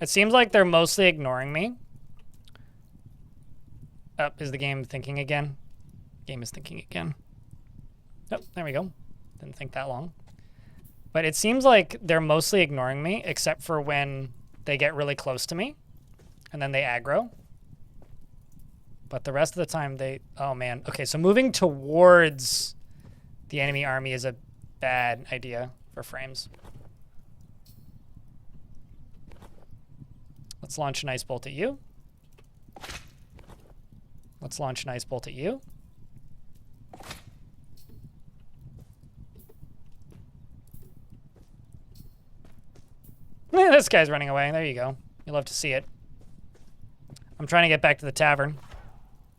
It seems like they're mostly ignoring me. Oh, is the game thinking again? Game is thinking again. Oh, there we go. Didn't think that long. But it seems like they're mostly ignoring me, except for when they get really close to me, and then they aggro. But the rest of the time, they... Oh, man. Okay, so moving towards the enemy army is a bad idea for frames. Let's launch an ice bolt at you. Let's launch an ice bolt at you. This guy's running away. There you go. You love to see it. I'm trying to get back to the tavern.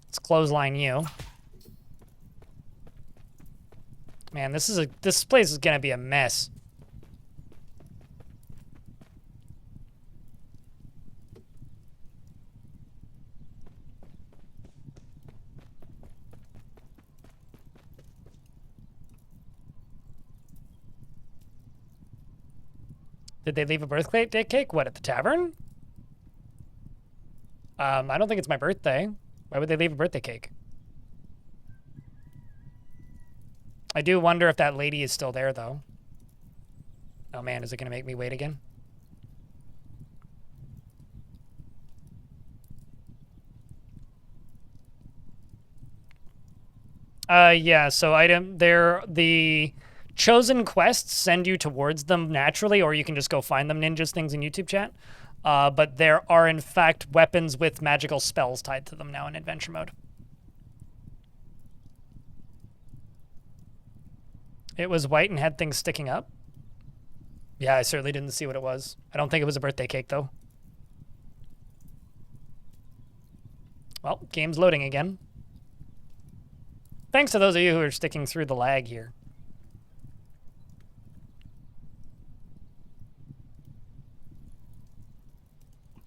Let's clothesline you. Man, this place is gonna be a mess. Did they leave a birthday cake? What, at the tavern? I don't think it's my birthday. Why would they leave a birthday cake? I do wonder if that lady is still there, though. Oh, man, is it going to make me wait again? Yeah, so the chosen quests send you towards them naturally, or you can just go find them, ninjas things in YouTube chat. But there are, in fact, weapons with magical spells tied to them now in adventure mode. It was white and had things sticking up. Yeah, I certainly didn't see what it was. I don't think it was a birthday cake, though. Well, game's loading again. Thanks to those of you who are sticking through the lag here.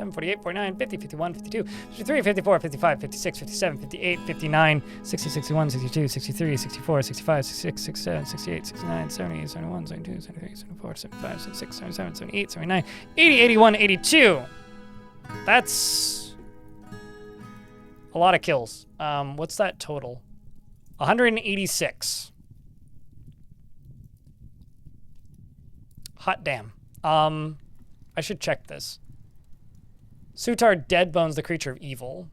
47, 48, 49, 50, 51, 52, 53, 54, 55, 56, 57, 58, 59, 60, 61, 62, 63, 64, 65, 66, 67, 68, 69, 70, 71, 72, 73, 74, 75, 76, 77, 78, 79, 80, 81, 82. That's a lot of kills. What's that total? 186. Hot damn. I should check this. Sutar deadbones the creature of evil.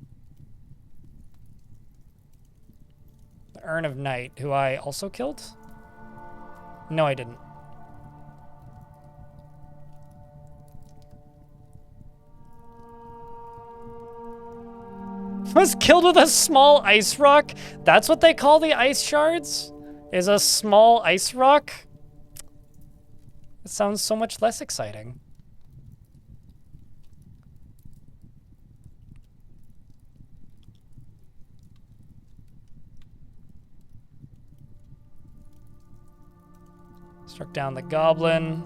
The Urn of Night, who I also killed? No, I didn't. Was killed with a small ice rock? That's what they call the ice shards? Is a small ice rock? It sounds so much less exciting. Struck down the goblin.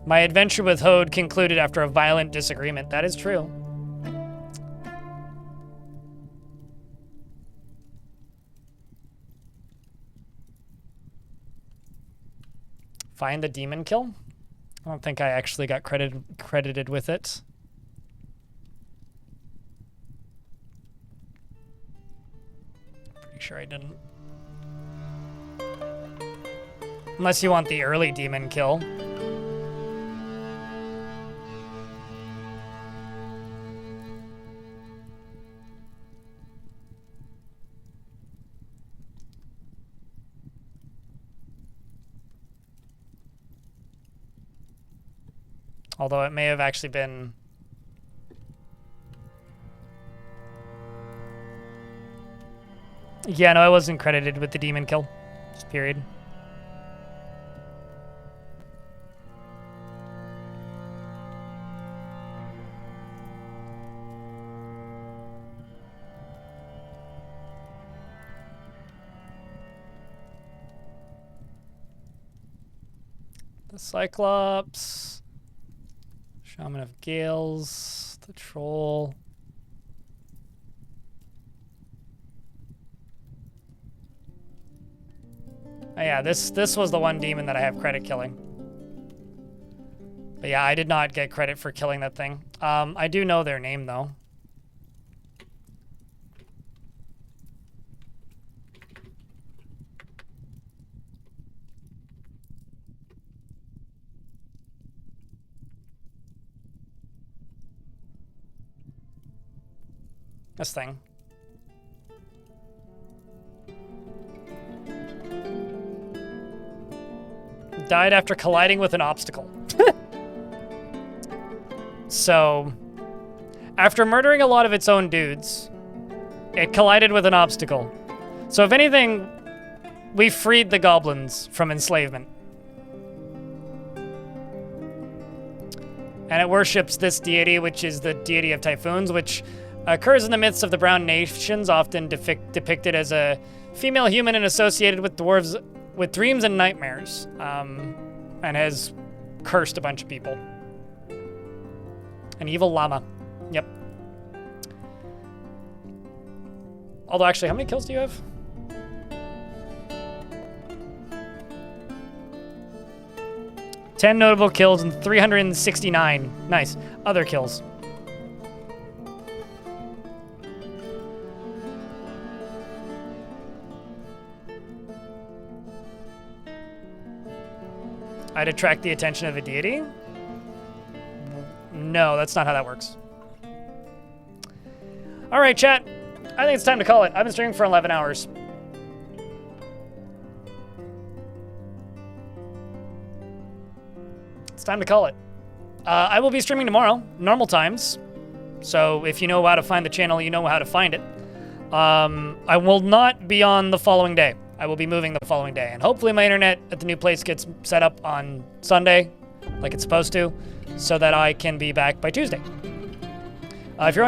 My adventure with Hode concluded after a violent disagreement. That is true. Find the demon kill? I don't think I actually got credited with it. Pretty sure I didn't. Unless you want the early demon kill. Although it may have actually been... Yeah, no, I wasn't credited with the demon kill. Just period. The Cyclops... Shaman of Gales, the Troll. Oh yeah, this was the one demon that I have credit killing. But yeah, I did not get credit for killing that thing. I do know their name though. This thing. Died after colliding with an obstacle. So, after murdering a lot of its own dudes, it collided with an obstacle. So if anything, we freed the goblins from enslavement. And it worships this deity, which is the deity of typhoons, which occurs in the myths of the Brown Nations, often depicted as a female human and associated with dwarves with dreams and nightmares, and has cursed a bunch of people. An evil llama. Yep. Although, actually, how many kills do you have? Ten notable kills and 369. Nice. Other kills. I'd attract the attention of a deity? No, that's not how that works. All right, chat. I think it's time to call it. I've been streaming for 11 hours. It's time to call it. I will be streaming tomorrow, normal times. So if you know how to find the channel, you know how to find it. I will not be on the following day. I will be moving the following day. And hopefully my internet at the new place gets set up on Sunday, like it's supposed to, so that I can be back by Tuesday. If you're